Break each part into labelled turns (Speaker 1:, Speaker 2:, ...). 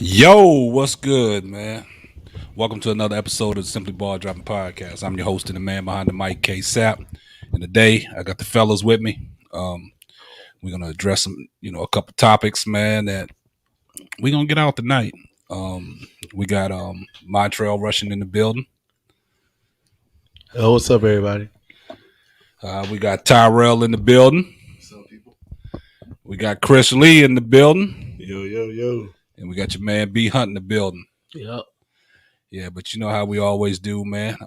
Speaker 1: Yo, what's good, man? Welcome to another episode of the Simply Ball Dropping Podcast. I'm your host and the man behind the mic, Ksapp. And today, I got the fellas with me. We're gonna address a couple topics, man, that we're gonna get out tonight. We got Montreal Russian in the building.
Speaker 2: Oh, what's up, everybody?
Speaker 1: We got Tyrell in the building.
Speaker 3: What's up, people?
Speaker 1: We got Chris Lee in the building.
Speaker 3: Yo.
Speaker 1: And we got your man B Hunt in the building.
Speaker 2: Yep.
Speaker 1: Yeah, but you know how we always do, man.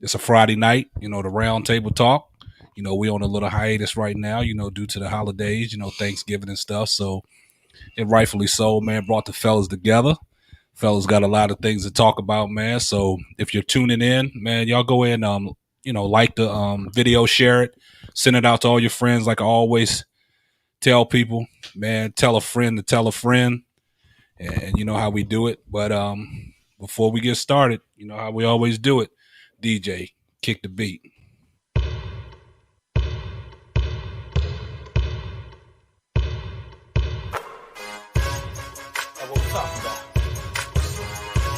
Speaker 1: It's a Friday night, the round table talk. We on a little hiatus right now, due to the holidays, Thanksgiving and stuff. So it rightfully so, man, brought the fellas together. Fellas got a lot of things to talk about, man. So if you're tuning in, man, y'all go in, like the video, share it, send it out to all your friends. Like I always tell people, man, tell a friend to tell a friend. And you know how we do it. But before we get started, you know how we always do it. DJ, kick the beat.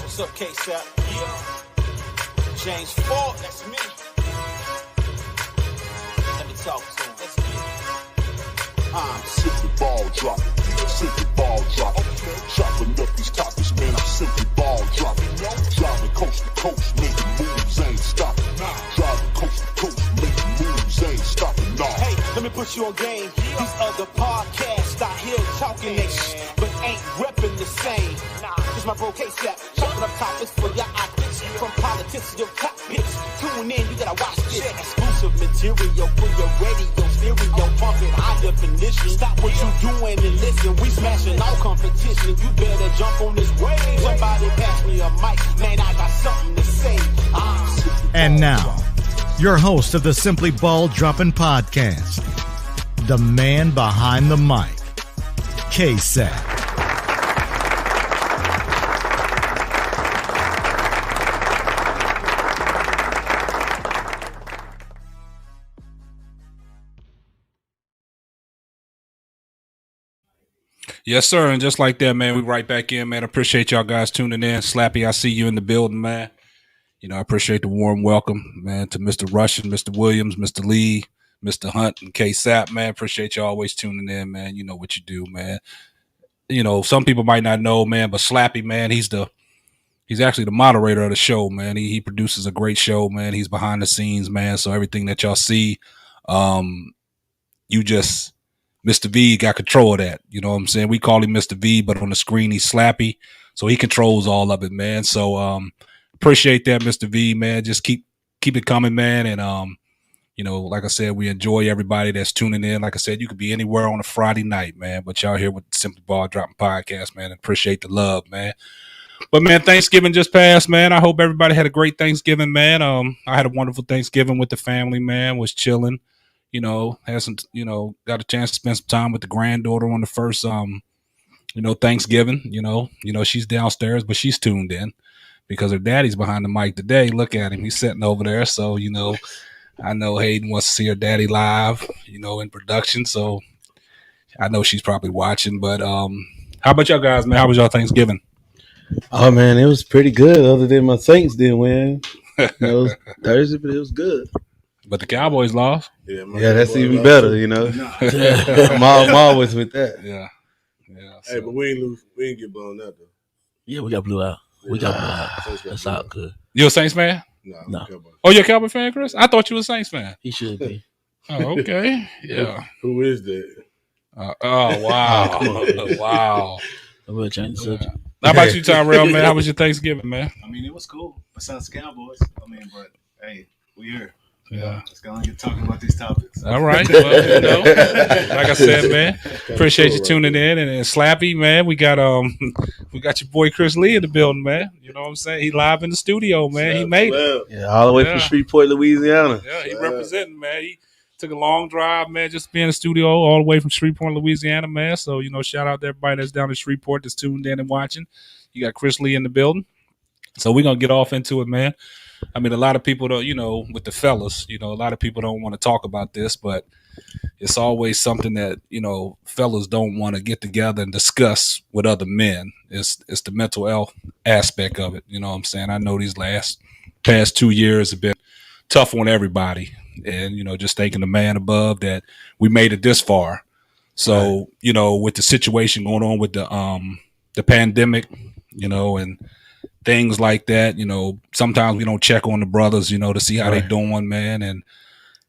Speaker 4: What's up, Ksapp? Yeah. James Ford, that's me. Let me talk to him. Let's get it.
Speaker 5: I'm simply ball dropping, simply ball dropping. Chopping up these topics, man, I'm simply ball dropping. Driving coast to coast, making moves, ain't stopping. Driving coast to coast, making moves, ain't stopping. Nah.
Speaker 4: Hey, let me put you on game. These other podcasts out here talking they shit, but ain't repping the same. Cause my bro Ksapp, chopping up topics for your optics. From politics to your top picks. Tune in, you gotta watch this. Exclusive material for your radio, stereo, pumping high definition. Stop what you doing and listen. We smashing all competition. You better jump on this wave. Somebody pass me a mic, man, I got something to say.
Speaker 6: And now, your host of the Simply Ball Dropping Podcast, the man behind the mic, Ksapp.
Speaker 1: Yes, sir. And just like that, man, we right back in, man. I appreciate y'all guys tuning in. Slappy, I see you in the building, man. I appreciate the warm welcome, man, to Mr. Russian, Mr. Williams, Mr. Lee, Mr. Hunt, and Ksapp, man. Appreciate y'all always tuning in, man. You know what you do, man. Some people might not know, man, but Slappy, man, he's actually the moderator of the show, man. He produces a great show, man. He's behind the scenes, man. So everything that y'all see, Mr. V got control of that. You know what I'm saying? We call him Mr. V, but on the screen he's Slappy. So he controls all of it, man. So appreciate that, Mr. V, man. Just keep it coming, man. And like I said, we enjoy everybody that's tuning in. Like I said, you could be anywhere on a Friday night, man. But y'all here with the Simply Ball Dropping Podcast, man. Appreciate the love, man. But man, Thanksgiving just passed, man. I hope everybody had a great Thanksgiving, man. I had a wonderful Thanksgiving with the family, man. Was chilling. Had some, got a chance to spend some time with the granddaughter on the first, Thanksgiving. She's downstairs, but she's tuned in because her daddy's behind the mic today. Look at him. He's sitting over there. So, I know Hayden wants to see her daddy live, in production. So I know she's probably watching. But how about y'all guys, man? How was y'all Thanksgiving?
Speaker 2: Oh, man, it was pretty good other than my Saints didn't win. It was Thursday, but it was good.
Speaker 1: But the Cowboys lost.
Speaker 2: Yeah, that's even better, I'm always with that.
Speaker 1: Yeah.
Speaker 3: So. Hey, but we ain't get blown out, though.
Speaker 7: Yeah, we got blew out. That's all good.
Speaker 1: You a Saints fan?
Speaker 3: No.
Speaker 1: Oh, you're a Cowboy fan, Chris? I thought you were a Saints fan.
Speaker 7: He should be.
Speaker 1: Oh, okay. Yeah.
Speaker 3: Who is that?
Speaker 1: Oh, wow. Wow.
Speaker 7: I'm going to change the subject.
Speaker 1: How about you, Tyrell, man? How was your Thanksgiving, man?
Speaker 8: I mean, it was cool. Besides the Cowboys. But hey, we here.
Speaker 1: Yeah.
Speaker 8: Let's go and get talking about these topics.
Speaker 1: All right. Well, like I said, man, appreciate you tuning in. And Slappy, man, we got your boy Chris Lee in the building, man. You know what I'm saying? He live in the studio, man. He made it.
Speaker 2: Yeah, all the way from Shreveport, Louisiana.
Speaker 1: Yeah, he representing, man. He took a long drive, man, just to be in the studio all the way from Shreveport, Louisiana, man. So, shout out to everybody that's down in Shreveport that's tuned in and watching. You got Chris Lee in the building. So we're going to get off into it, man. I mean, a lot of people don't, with the fellas, a lot of people don't want to talk about this, but it's always something that fellas don't want to get together and discuss with other men. It's the mental health aspect of it. You know what I'm saying? I know these past 2 years have been tough on everybody, and just thanking the man above that we made it this far. So with the situation going on with the pandemic, and things like that, sometimes we don't check on the brothers, to see how they doing, man. And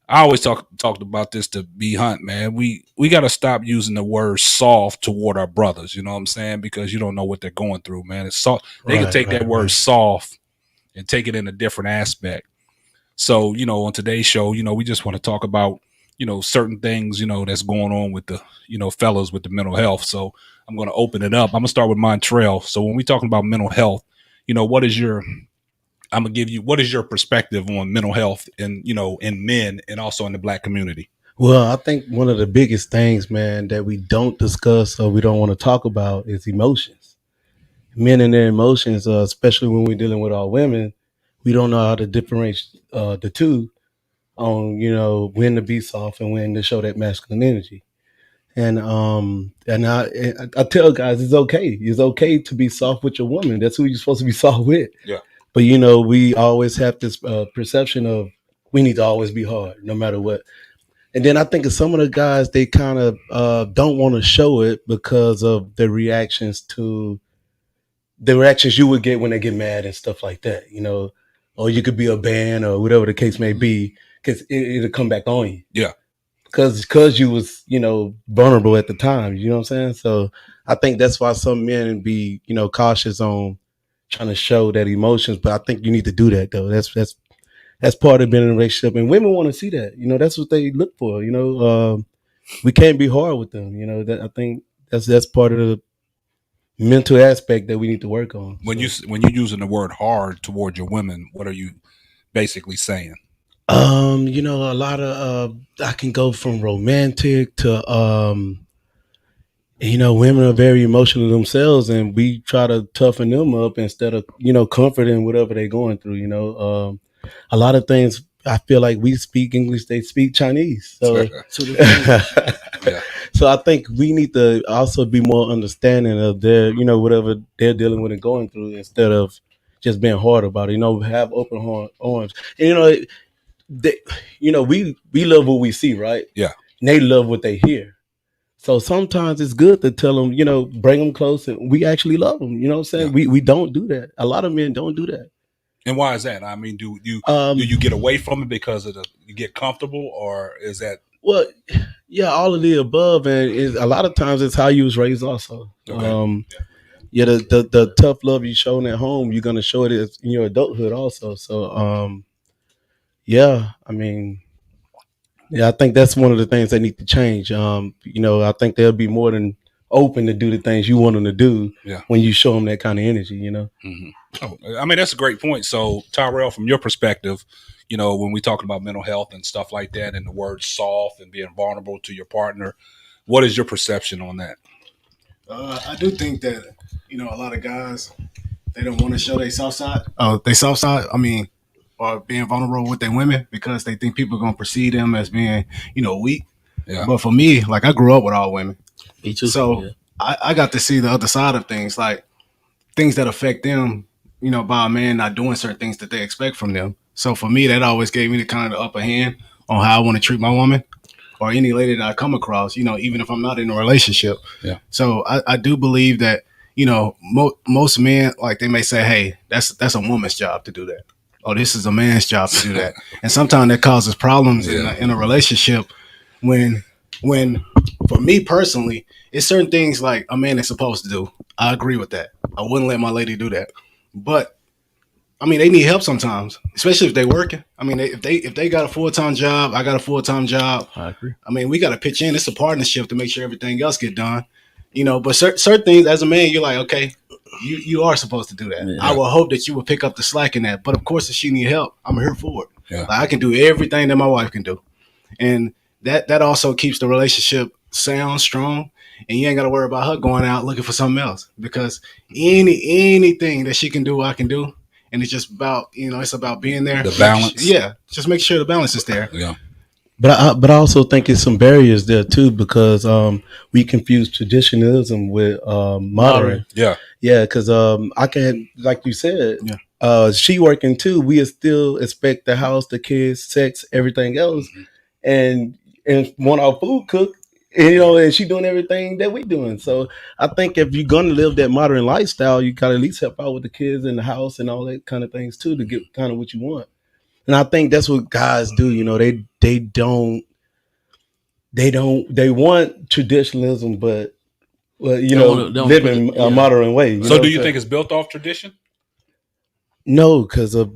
Speaker 1: I always talked about this to B Hunt, man. We got to stop using the word soft toward our brothers. You know what I'm saying? Because you don't know what they're going through, man. It's soft. They can take that word soft and take it in a different aspect. So on today's show, we just want to talk about certain things that's going on with the fellas with the mental health. So I'm going to open it up. I'm gonna start with Montreal. So when we're talking about mental health, what is your I'm gonna give you what is your perspective on mental health in men and also in the black community?
Speaker 2: Well, I think one of the biggest things, man, that we don't discuss or we don't want to talk about is emotions. Men and their emotions, especially when we're dealing with our women, we don't know how to differentiate the two on when to be soft and when to show that masculine energy. And I tell guys it's okay. It's okay to be soft with your woman. That's who you're supposed to be soft with.
Speaker 1: Yeah.
Speaker 2: But we always have this perception of we need to always be hard, no matter what. And then I think of some of the guys, they kind of don't want to show it because of the reactions you would get when they get mad and stuff like that, or you could be a band or whatever the case may be, because it'll come back on you.
Speaker 1: Yeah.
Speaker 2: Because you was, vulnerable at the time, you know what I'm saying? So I think that's why some men be, cautious on trying to show that emotions, but I think you need to do that though. That's part of being in a relationship, and women want to see that. That's what they look for. We can't be hard with them. That I think that's part of the mental aspect that we need to work on.
Speaker 1: When you're using the word hard toward your women, what are you basically saying?
Speaker 2: A lot of I can go from romantic to women are very emotional themselves, and we try to toughen them up instead of comforting whatever they're going through. A lot of things I feel like we speak English, they speak Chinese. So so I think we need to also be more understanding of their whatever they're dealing with and going through, instead of just being hard about it. Have open arms. And we love what we see, right?
Speaker 1: Yeah.
Speaker 2: And they love what they hear. So sometimes it's good to tell them, bring them close, and we actually love them. You know what I'm saying? Yeah. We don't do that. A lot of men don't do that.
Speaker 1: And why is that? I mean, do you get away from it because you get comfortable, or is that?
Speaker 2: Well, yeah, all of the above, and a lot of times it's how you was raised also.
Speaker 1: Okay.
Speaker 2: The tough love you shown at home, you're gonna show it in your adulthood also. So I mean, I think that's one of the things that need to change. I think they'll be more than open to do the things you want them to do when you show them that kind of energy,
Speaker 1: Mm-hmm. Oh, I mean, that's a great point. So, Tyrell, from your perspective, when we talking about mental health and stuff like that, and the word soft and being vulnerable to your partner, what is your perception on that?
Speaker 8: I do think that, a lot of guys, they don't want to show their soft side. I mean, or being vulnerable with their women because they think people are going to perceive them as being, weak. Yeah. But for me, like, I grew up with all women.
Speaker 7: Me too.
Speaker 8: So I got to see the other side of things, like things that affect them, by a man not doing certain things that they expect from them. So for me, that always gave me the kind of the upper hand on how I want to treat my woman or any lady that I come across, even if I'm not in a relationship.
Speaker 1: Yeah.
Speaker 8: So I do believe that, most men, like, they may say, hey, that's a woman's job to do that. Oh, this is a man's job to do that. And sometimes that causes problems in a relationship when for me personally, it's certain things like a man is supposed to do. I agree with that. I wouldn't let my lady do that. But I mean, they need help sometimes, especially if they're working. I mean, if they got a full-time job, I got a full-time job.
Speaker 7: I agree.
Speaker 8: I mean, we got to pitch in. It's a partnership to make sure everything else get done. But certain things as a man, you're like, okay, you are supposed to do that. Yeah. I will hope that you will pick up the slack in that. But of course, if she need help, I'm here for it.
Speaker 1: Yeah.
Speaker 8: Like, I can do everything that my wife can do. And that also keeps the relationship sound, strong, and you ain't got to worry about her going out looking for something else, because anything that she can do, I can do. and it's just about it's about being there.
Speaker 1: The balance.
Speaker 8: Just make sure the balance is there.
Speaker 1: Yeah.
Speaker 2: But I also think it's some barriers there too because we confuse traditionalism with modern.
Speaker 1: Yeah.
Speaker 2: Yeah, because I can, like you said,
Speaker 8: Yeah.
Speaker 2: she working too. We still expect the house, the kids, sex, everything else, and want our food cooked. And, and she doing everything that we doing. So I think if you're gonna live that modern lifestyle, you gotta at least help out with the kids in the house and all that kind of things too to get kind of what you want. And I think that's what guys do. They want traditionalism, but living a modern way.
Speaker 1: So do you think it's built off tradition?
Speaker 2: No, because of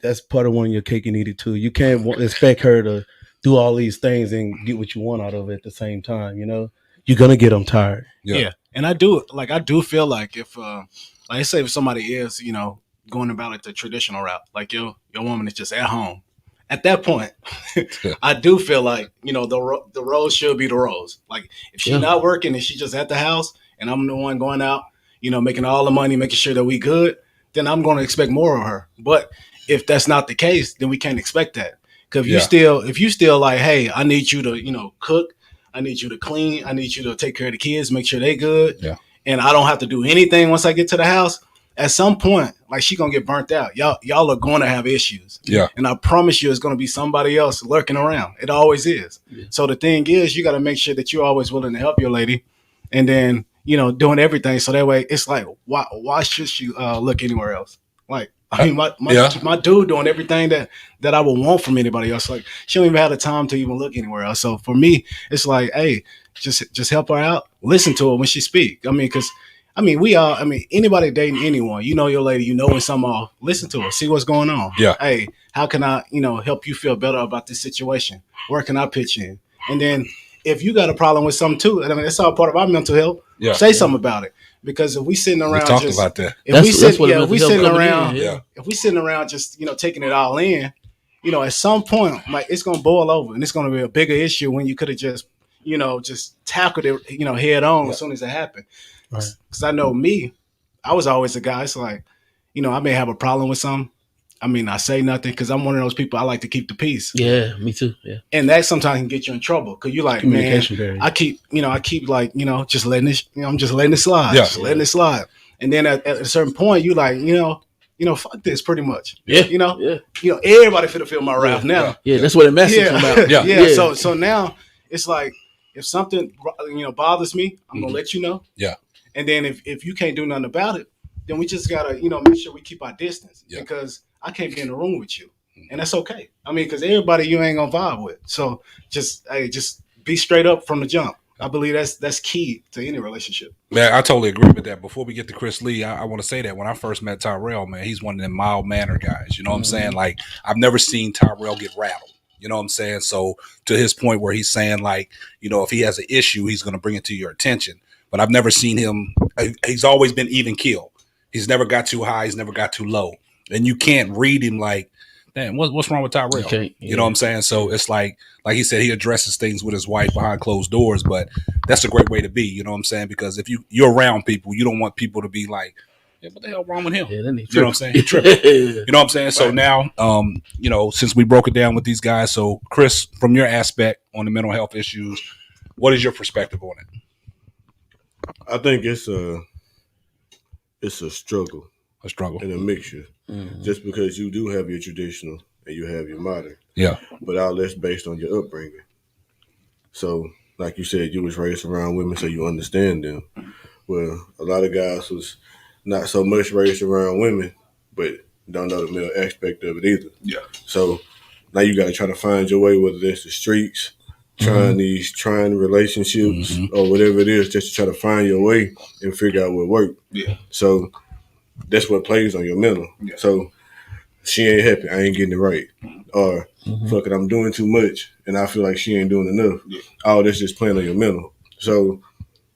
Speaker 2: that's part of one your cake and eat it too. You can't expect her to do all these things and get what you want out of it at the same time. You're gonna get them tired.
Speaker 8: Yeah. And I do feel like if like I say if somebody is going about it the traditional route, like your woman is just at home. At that point, I do feel like the roles should be the roles. Like if she's not working and she's just at the house, and I'm the one going out, making all the money, making sure that we good, then I'm going to expect more of her. But if that's not the case, then we can't expect that. Because if you still like, hey, I need you to cook, I need you to clean, I need you to take care of the kids, make sure they good, and I don't have to do anything once I get to the house. At some point, like she gonna get burnt out. Y'all are gonna have issues.
Speaker 1: Yeah.
Speaker 8: And I promise you it's gonna be somebody else lurking around. It always is. Yeah. So the thing is you gotta make sure that you're always willing to help your lady and then, doing everything. So that way it's like, why should she look anywhere else? Like I mean my dude doing everything that I would want from anybody else. Like she don't even have the time to even look anywhere else. So for me, it's like, hey, just help her out. Listen to her when she speak. Anybody dating anyone, your lady, when something off, listen to her, see what's going on.
Speaker 1: Yeah.
Speaker 8: Hey, how can I, help you feel better about this situation? Where can I pitch in? And then if you got a problem with something too, it's all part of our mental health. Yeah. Say something about it. Because if we sitting around
Speaker 1: about that.
Speaker 8: If we sitting around just, taking it all in, at some point, like it's gonna boil over and it's gonna be a bigger issue when you could have just tackled it, head on as soon as it happened. Because I know me, I was always a guy. It's like, I may have a problem with something. I say nothing because I'm one of those people. I like to keep the peace.
Speaker 7: Yeah, me too. Yeah,
Speaker 8: and that sometimes can get you in trouble because you're like, man, I keep like, just letting it. I'm just letting it slide.
Speaker 1: Yeah,
Speaker 8: just letting it slide. And then at a certain point, you like, fuck this, pretty much.
Speaker 7: Yeah,
Speaker 8: everybody finna feel my wrath now.
Speaker 7: Yeah, that's what it message about.
Speaker 8: Yeah. So now it's like if something bothers me, I'm gonna let you know.
Speaker 1: Yeah.
Speaker 8: And then if you can't do nothing about it, then we just gotta, make sure we keep our distance because I can't be in the room with you. And that's okay. Because everybody you ain't gonna vibe with. So just be straight up from the jump. I believe that's key to any relationship.
Speaker 1: Man, I totally agree with that. Before we get to Chris Lee, I want to say that when I first met Tyrell, man, he's one of them mild-mannered guys. You know what I'm saying? Like, I've never seen Tyrell get rattled. You know what I'm saying? So to his point where he's saying, like, if he has an issue, he's going to bring it to your attention. But I've never seen him. He's always been even keel. He's never got too high. He's never got too low. And you can't read him like, damn, what's wrong with Tyrell? You know what I'm saying? So it's like he said, he addresses things with his wife behind closed doors. But that's a great way to be. You know what I'm saying? Because if you're around people, you don't want people to be like, yeah, what the hell wrong with him?
Speaker 7: Yeah,
Speaker 1: you know what I'm saying? He tripping. You know what I'm saying? So now, since we broke it down with these guys, so Chris, from your aspect on the mental health issues, what is your perspective on it?
Speaker 3: I think it's a struggle.
Speaker 1: A struggle.
Speaker 3: And a mixture. Mm-hmm. Just because you do have your traditional and you have your modern.
Speaker 1: Yeah.
Speaker 3: But all that's based on your upbringing. So, like you said, you was raised around women so you understand them. Well, a lot of guys was not so much raised around women, but don't know the male aspect of it either.
Speaker 1: Yeah.
Speaker 3: So now you got to try to find your way, whether it's the streets, trying relationships, or whatever it is, just to try to find your way and figure out what works.
Speaker 1: Yeah.
Speaker 3: So that's what plays on your mental. Yeah. So she ain't happy, I ain't getting it right. Or fuck it, I'm doing too much and I feel like she ain't doing enough. Yeah. All this just playing on your mental. So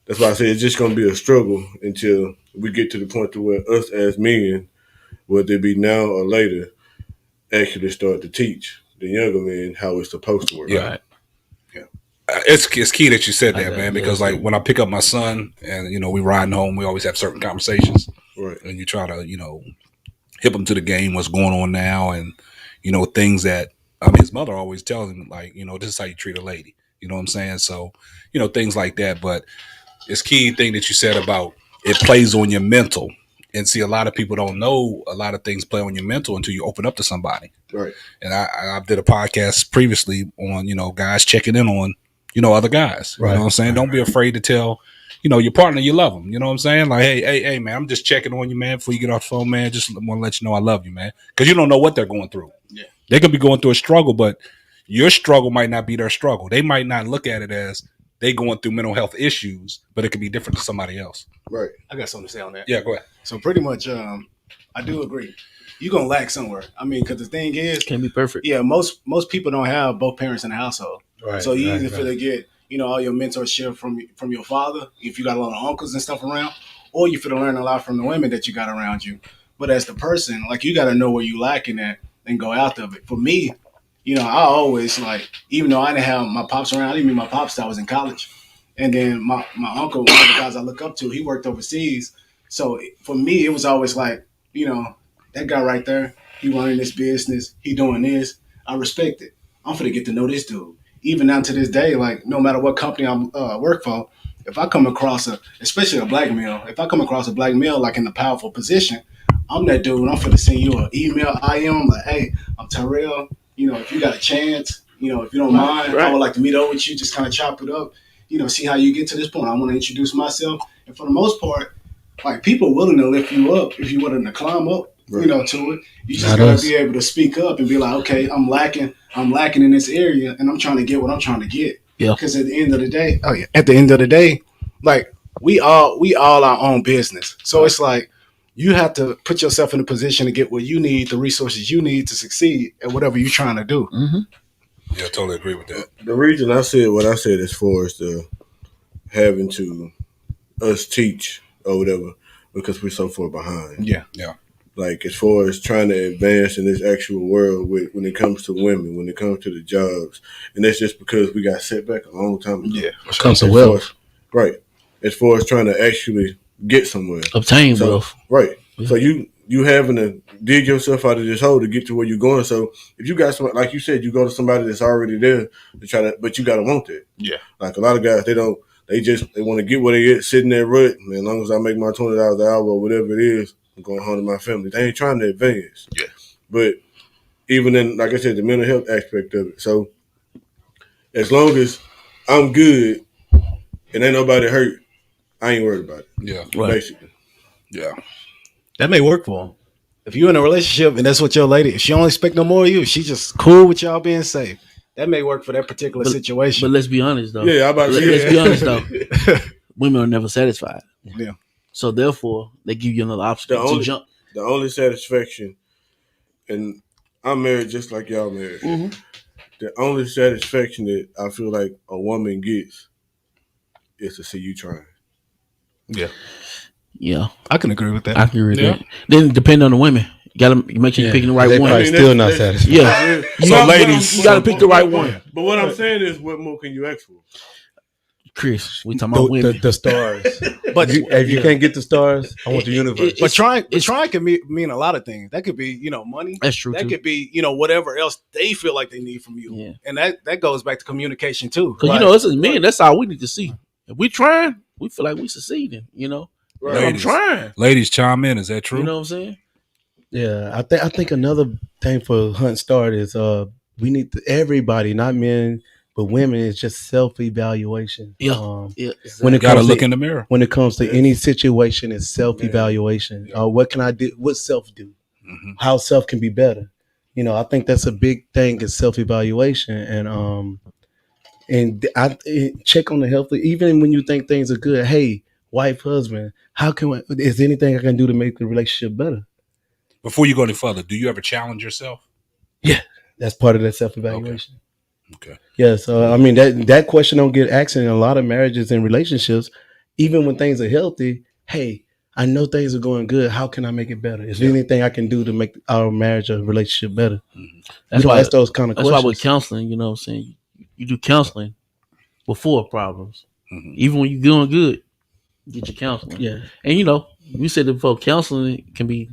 Speaker 3: that's why I say it's just gonna be a struggle until we get to the point to where us as men, whether it be now or later, actually start to teach the younger men how it's supposed to work.
Speaker 1: Yeah. Right. It's key that you said that, man, because like when I pick up my son and, we riding home, we always have certain conversations.
Speaker 3: Right.
Speaker 1: And you try to, hip him to the game, what's going on now, and things that his mother always tells him, like, this is how you treat a lady. You know what I'm saying? So, things like that. But it's key thing that you said about it plays on your mental. And see, a lot of people don't know a lot of things play on your mental until you open up to somebody.
Speaker 3: Right.
Speaker 1: And I did a podcast previously on, guys checking in on, other guys. You know what I'm saying? Don't be afraid to tell, your partner you love them. You know what I'm saying? Like, hey, man, I'm just checking on you, man, before you get off the phone, man. Just want to let you know I love you, man. Because you don't know what they're going through.
Speaker 8: Yeah.
Speaker 1: They could be going through a struggle, but your struggle might not be their struggle. They might not look at it as they going through mental health issues, but it could be different to somebody else.
Speaker 3: Right.
Speaker 8: I got something to say on that.
Speaker 1: Yeah, go ahead.
Speaker 8: So pretty much, I do agree. You're gonna lack somewhere. I mean, because the thing is,
Speaker 7: Can't be perfect.
Speaker 8: yeah, most people don't have both parents in the household.
Speaker 2: Right.
Speaker 8: So you either feel to get, all your mentorship from your father, if you got a lot of uncles and stuff around, or you feel to learn a lot from the women that you got around you. But as the person, like, you got to know where you lacking at and go after it. For me, I always, like, even though I didn't have my pops around, I didn't meet my pops till I was in college. And then my uncle, one of the guys I look up to, he worked overseas. So for me, it was always like, that guy right there, he running this business, he doing this. I respect it. I'm finna get to know this dude. Even down to this day, like, no matter what company I work for, if I come across especially a black male, if I come across a black male like in a powerful position, I'm that dude. I'm finna send you an email. I'm like, hey, I'm Tyrell. If you got a chance, if you don't mind, I would like to meet up with you. Just kind of chop it up. See how you get to this point. I want to introduce myself. And for the most part, like, people willing to lift you up if you're willing to climb up, to it. You just gotta be able to speak up and be like, okay, I'm lacking in this area, and I'm trying to get what I'm trying to get.
Speaker 7: Yeah.
Speaker 8: Because at the end of the day, like, we all our own business. So it's like, you have to put yourself in a position to get what you need, the resources you need to succeed at whatever you're trying to do.
Speaker 7: Mm-hmm.
Speaker 1: Yeah, I totally agree with that.
Speaker 3: The reason I said what I said as far as the having to us teach or whatever, because we're so far behind.
Speaker 8: Yeah.
Speaker 3: Like, as far as trying to advance in this actual world when it comes to women, when it comes to the jobs, and that's just because we got set back a long time ago.
Speaker 8: Yeah.
Speaker 2: Comes to wealth.
Speaker 3: Right. As far as trying to actually get somewhere.
Speaker 7: Obtain wealth.
Speaker 3: Right.
Speaker 7: Yeah.
Speaker 3: So you having to dig yourself out of this hole to get to where you're going. So if you got somebody, like you said, you go to somebody that's already there to try to, but you got to want that.
Speaker 8: Yeah.
Speaker 3: Like, a lot of guys, they want to get where they get, sitting there rut. Man, as long as I make my $20 an hour or whatever it is, I'm going home to my family. They ain't trying to advance.
Speaker 8: Yeah.
Speaker 3: But even in, like I said, the mental health aspect of it. So as long as I'm good and ain't nobody hurt, I ain't worried about it.
Speaker 1: Yeah.
Speaker 7: Right.
Speaker 3: Basically.
Speaker 1: Yeah.
Speaker 8: That may work for them. If you're in a relationship and that's what your lady, if she don't expect no more of you, she just cool with y'all being safe, that may work for that particular situation.
Speaker 7: But let's be honest, though.
Speaker 3: Yeah, I'm about to say
Speaker 7: Let's be honest, though. Women are never satisfied.
Speaker 8: Yeah.
Speaker 7: So therefore, they give you another option to jump.
Speaker 3: The only satisfaction, and I'm married just like y'all married.
Speaker 7: Mm-hmm.
Speaker 3: The only satisfaction that I feel like a woman gets is to see you trying.
Speaker 7: Yeah,
Speaker 8: I can agree with that.
Speaker 7: I can agree with that. Then depending on the women, you gotta make sure you're picking the right
Speaker 2: They
Speaker 7: one.
Speaker 2: probably still not satisfied.
Speaker 7: Yeah.
Speaker 1: So, ladies,
Speaker 7: you gotta pick the right one.
Speaker 3: But what I'm saying is, what more can you ask for?
Speaker 7: Chris, we talking about women.
Speaker 2: The stars.
Speaker 8: But
Speaker 2: If you can't get the stars, I want the universe.
Speaker 8: But trying can mean a lot of things. That could be, money.
Speaker 7: That's true.
Speaker 8: That
Speaker 7: too.
Speaker 8: could be, whatever else they feel like they need from you.
Speaker 7: Yeah.
Speaker 8: And that goes back to communication too.
Speaker 7: Because us as men, that's all we need to see. If we trying, we feel like we succeeding.
Speaker 3: Right.
Speaker 7: I'm trying.
Speaker 1: Ladies, chime in. Is that true?
Speaker 7: You know what I'm saying?
Speaker 2: Yeah, I think another thing for Hunt Start is we need everybody, not men but women, is just self-evaluation.
Speaker 7: Yeah. Yeah.
Speaker 2: When it
Speaker 1: Gotta
Speaker 2: comes
Speaker 1: look
Speaker 2: to,
Speaker 1: in the mirror.
Speaker 2: when it comes to any situation, it's self-evaluation. What can I do? What self do?
Speaker 1: Mm-hmm.
Speaker 2: How self can be better? I think that's a big thing is self-evaluation, and I check on the health. Even when you think things are good, hey, wife, husband, is there anything I can do to make the relationship better?
Speaker 1: Before you go any further, do you ever challenge yourself?
Speaker 2: Yeah, that's part of that self-evaluation.
Speaker 1: Okay.
Speaker 2: Yeah, so I mean that question don't get asked in a lot of marriages and relationships. Even when things are healthy, hey, I know things are going good. How can I make it better? Is there anything I can do to make our marriage or relationship better?
Speaker 7: Mm-hmm. That's
Speaker 2: you don't
Speaker 7: why
Speaker 2: ask those kind of
Speaker 7: that's
Speaker 2: questions.
Speaker 7: why with counseling, you know what I'm saying, you do counseling before problems.
Speaker 1: Mm-hmm.
Speaker 7: Even when you're doing good, get your counseling.
Speaker 2: Yeah,
Speaker 7: And we said it before, counseling can be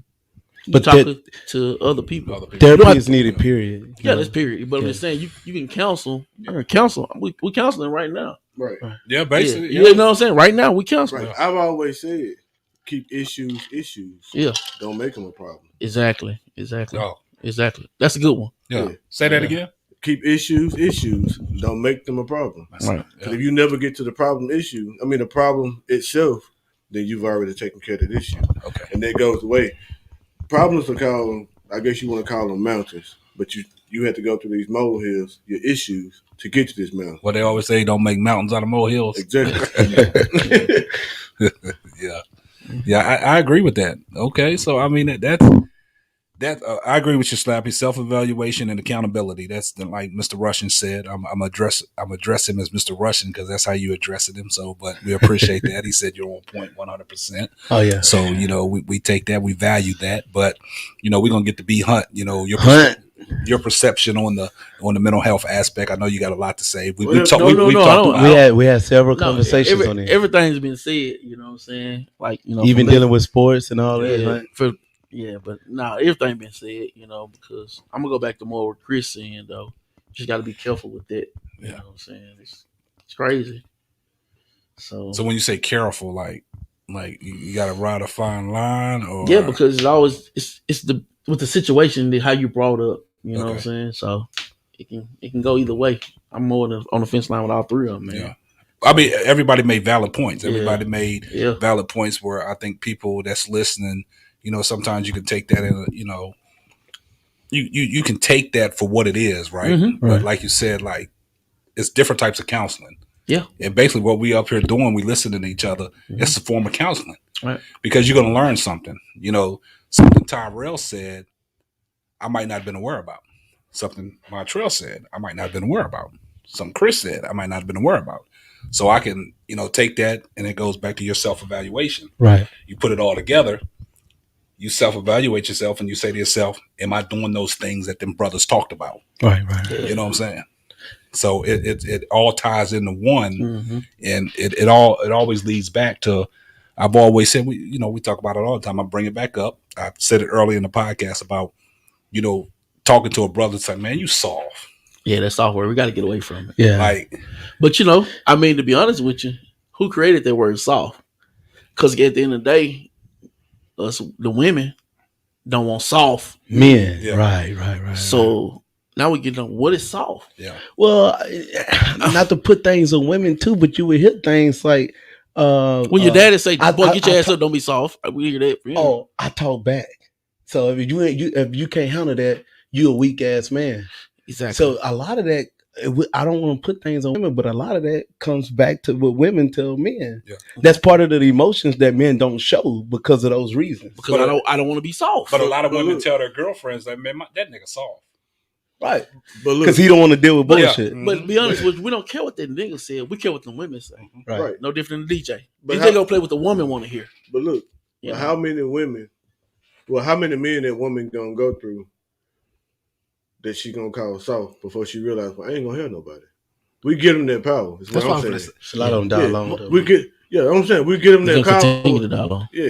Speaker 2: But
Speaker 7: talking to other people.
Speaker 2: therapy is needed. Period.
Speaker 7: Yeah, that's period. But I'm just saying, you can counsel. Counsel. We counseling right now.
Speaker 3: Right.
Speaker 1: Yeah, basically.
Speaker 7: Yeah. You know what I'm saying? Right now, we counseling.
Speaker 3: Right. I've always said, keep issues.
Speaker 7: Yeah.
Speaker 3: Don't make them a problem.
Speaker 7: Exactly.
Speaker 1: Oh.
Speaker 7: Exactly. That's a good one.
Speaker 1: Yeah. Say that again.
Speaker 3: Keep issues. Don't make them a problem.
Speaker 7: Right.
Speaker 3: Because if you never get to the the problem itself, then you've already taken care of the issue.
Speaker 1: Okay.
Speaker 3: And that goes away. Problems are called, I guess you want to call them mountains, but you have to go through these molehills, your issues, to get to this mountain.
Speaker 1: Well, they always say don't make mountains out of molehills.
Speaker 3: Exactly.
Speaker 1: Yeah. Yeah, I agree with that. Okay, so I mean that's I agree with you, Slappy. Self-evaluation and accountability. That's like Mr. Russian said. I'm address him as Mr. Russian because that's how you addressed him. So, but we appreciate that. He said you're on point 100%.
Speaker 2: Oh yeah.
Speaker 1: So we take that, we value that, but we're gonna get to be Hunt. Your perception on the mental health aspect. I know you got a lot to say. We talked about.
Speaker 2: We had several conversations on it.
Speaker 7: Everything's been said. You know what I'm saying? Like
Speaker 2: even dealing with sports and all that.
Speaker 7: But everything been said, because I'm gonna go back to more what Chris saying though. Just got to be careful with that. You know what I'm saying? It's crazy. So
Speaker 1: when you say careful, like you got to ride a fine line, or
Speaker 7: because it's always it's the with the situation how you brought up. You know what I'm saying? So it can go either way. I'm more on the fence line with all three of them, man.
Speaker 1: Yeah. I mean, everybody made valid points. Everybody made
Speaker 7: Yeah.
Speaker 1: valid points where I think people that's listening, sometimes you can take that in, you can take that for what it is, right?
Speaker 7: Mhm.
Speaker 1: But like you said, like it's different types of counseling.
Speaker 7: Yeah.
Speaker 1: And basically what we up here doing, we listening to each other. It's a form of counseling.
Speaker 7: Right.
Speaker 1: Because you're going to learn something. Something Tyrell said, I might not have been aware about. Something Montrell said, I might not have been aware about. Something Chris said, I might not have been aware about. So I can, take that, and it goes back to your self-evaluation.
Speaker 2: Right.
Speaker 1: You put it all together, you self-evaluate yourself, and you say to yourself, am I doing those things that them brothers talked about?
Speaker 2: Right.
Speaker 1: You know what I'm saying? So it all ties into one,
Speaker 7: Mhm.
Speaker 1: and it always leads back to, I've always said, we talk about it all the time. I bring it back up. I said it early in the podcast about, talking to a brother, saying, man, you soft.
Speaker 7: Yeah, that's software. We got to get away from it.
Speaker 2: Yeah.
Speaker 7: But to be honest with you, who created that word soft? Because at the end of the day, us the women don't want soft
Speaker 2: Men.
Speaker 1: Yeah.
Speaker 2: Right.
Speaker 7: So now we get on what is soft.
Speaker 1: Yeah.
Speaker 2: Well, not to put things on women too, but you would hit things like
Speaker 7: When your daddy say, "Boy, get your ass
Speaker 2: I
Speaker 7: up, don't be soft," we hear that. From him.
Speaker 2: Oh, I talk back. So if you can't handle that, you a weak ass man.
Speaker 7: Exactly.
Speaker 2: So a lot of that, I don't want to put things on women, but a lot of that comes back to what women tell men.
Speaker 1: Yeah.
Speaker 2: That's part of the emotions that men don't show because of those reasons.
Speaker 7: Because I don't want to be soft.
Speaker 1: But a lot of women tell their girlfriends, like, man, that nigga soft.
Speaker 2: Right.
Speaker 3: But look,
Speaker 2: Because he don't want to deal with bullshit.
Speaker 7: But to be honest with you, we don't care what that nigga said. We care what the women say.
Speaker 2: Right.
Speaker 7: No different than DJ.
Speaker 3: But
Speaker 7: DJ gonna play what the woman want to hear.
Speaker 3: But look,
Speaker 7: Yeah.
Speaker 3: how many men that woman gonna go through that she gonna call soft before she realize, well, I ain't gonna help nobody. We get them that power. That's what I'm saying.
Speaker 2: A lot of them die alone. though.
Speaker 3: We get, I'm saying we get them
Speaker 7: We
Speaker 3: that
Speaker 7: can
Speaker 3: power.
Speaker 7: continue to dialogue.
Speaker 3: Yeah,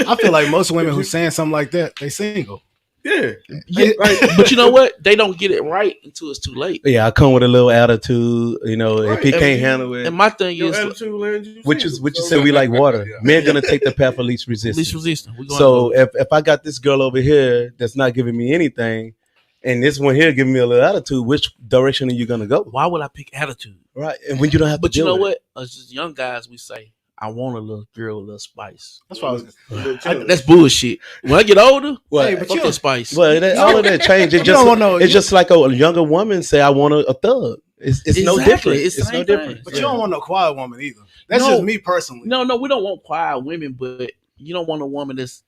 Speaker 8: I feel like most women who saying something like that, they single.
Speaker 3: yeah.
Speaker 7: Yeah, but you know what? They don't get it right until it's too late.
Speaker 2: Yeah, I come with a little attitude. If he can't handle it,
Speaker 7: And my thing
Speaker 3: Your
Speaker 7: is
Speaker 3: attitude lands you
Speaker 2: which
Speaker 3: single.
Speaker 2: you
Speaker 3: So-
Speaker 2: say we like water.
Speaker 1: Yeah.
Speaker 2: Men gonna take the path of least
Speaker 7: least
Speaker 2: resistance.
Speaker 7: resistant. We gonna
Speaker 2: So
Speaker 7: go.
Speaker 2: if I got this girl over here that's not giving me anything, and this one here giving me a little attitude, which direction are you gonna go?
Speaker 7: Why would I pick attitude?
Speaker 2: Right, and when you don't have
Speaker 7: But
Speaker 2: to
Speaker 7: you
Speaker 2: deal
Speaker 7: know
Speaker 2: with
Speaker 7: what? Us as young guys, we say, I want a little girl with a little spice.
Speaker 8: That's why I was.
Speaker 7: That's bullshit. When I get older,
Speaker 2: Well,
Speaker 8: Hey, but
Speaker 7: fuck
Speaker 8: you-
Speaker 7: that spice.
Speaker 2: Well, all of that change. It's
Speaker 8: You don't want no-
Speaker 2: just like a younger woman say, "I want a thug." It's no
Speaker 7: Exactly.
Speaker 2: different.
Speaker 7: It's the
Speaker 2: It's no
Speaker 7: same
Speaker 2: different.
Speaker 7: thing.
Speaker 8: But you don't want no quiet woman either. That's
Speaker 7: No.
Speaker 8: just me personally.
Speaker 7: No, we don't want quiet women, but you don't want a woman that's.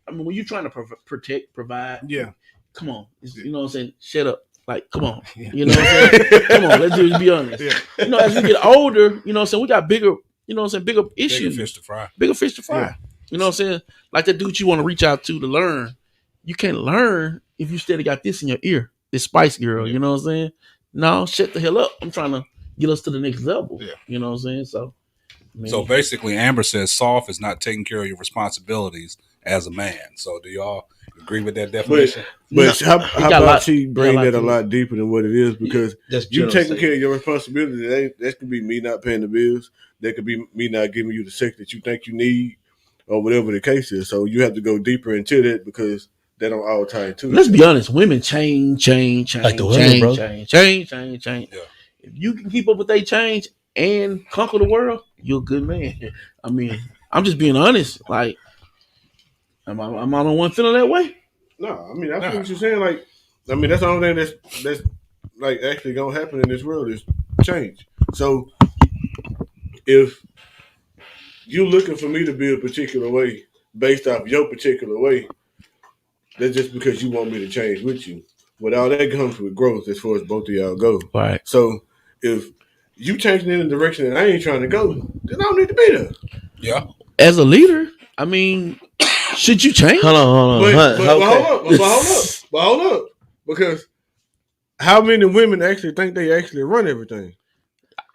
Speaker 7: I mean, when you're trying to protect, provide,
Speaker 8: Yeah.
Speaker 7: come on, you know what I'm saying? Shut up. Like, come on. You know what I'm saying? Come on, let's just be honest.
Speaker 8: Yeah.
Speaker 7: As we get older, you know what I'm saying, we got bigger, bigger issues.
Speaker 1: Bigger fish to fry.
Speaker 7: Bigger fish to fry.
Speaker 8: Yeah.
Speaker 7: You know what I'm saying? Like that dude you want to reach out to learn. You can't learn if you steady got this in your ear. This Spice Girl, you know what I'm saying? No, shut the hell up. I'm trying to get us to the next level.
Speaker 8: Yeah.
Speaker 7: You know what I'm saying? So
Speaker 1: So basically, Amber says soft is not taking care of your responsibilities as a man. So do y'all agree with that definition?
Speaker 3: But how
Speaker 7: got a
Speaker 3: about
Speaker 7: lot-
Speaker 3: she
Speaker 7: got
Speaker 3: bring
Speaker 7: a lot
Speaker 3: that
Speaker 7: to
Speaker 3: a
Speaker 7: it.
Speaker 3: lot deeper than what it is? Because
Speaker 2: That's
Speaker 3: you
Speaker 2: general
Speaker 3: taking
Speaker 2: statement.
Speaker 3: care of your responsibility. That could be me not paying the bills. That could be me not giving you the sex that you think you need, or whatever the case is. So you have to go deeper into that because they don't all tie into it.
Speaker 7: Let's be honest, women change.
Speaker 2: Like the women, bro.
Speaker 7: Change.
Speaker 1: Yeah.
Speaker 7: If you can keep up with they change and conquer the world, you're a good man. I mean, I'm just being honest. Like, am I the one feeling that way?
Speaker 3: No, I mean I feel what you're saying. Like, I mean that's the only thing that's like actually gonna happen in this world is change. So if you're looking for me to be a particular way based off your particular way, that's just because you want me to change with you. But all that comes with growth as far as both of y'all go.
Speaker 7: Right.
Speaker 3: So if you changing in the direction that I ain't trying to go, then I don't need to be there.
Speaker 1: Yeah.
Speaker 7: As a leader, I mean, should you change?
Speaker 2: Hold on.
Speaker 3: But hold up. Because how many women actually think they actually run everything?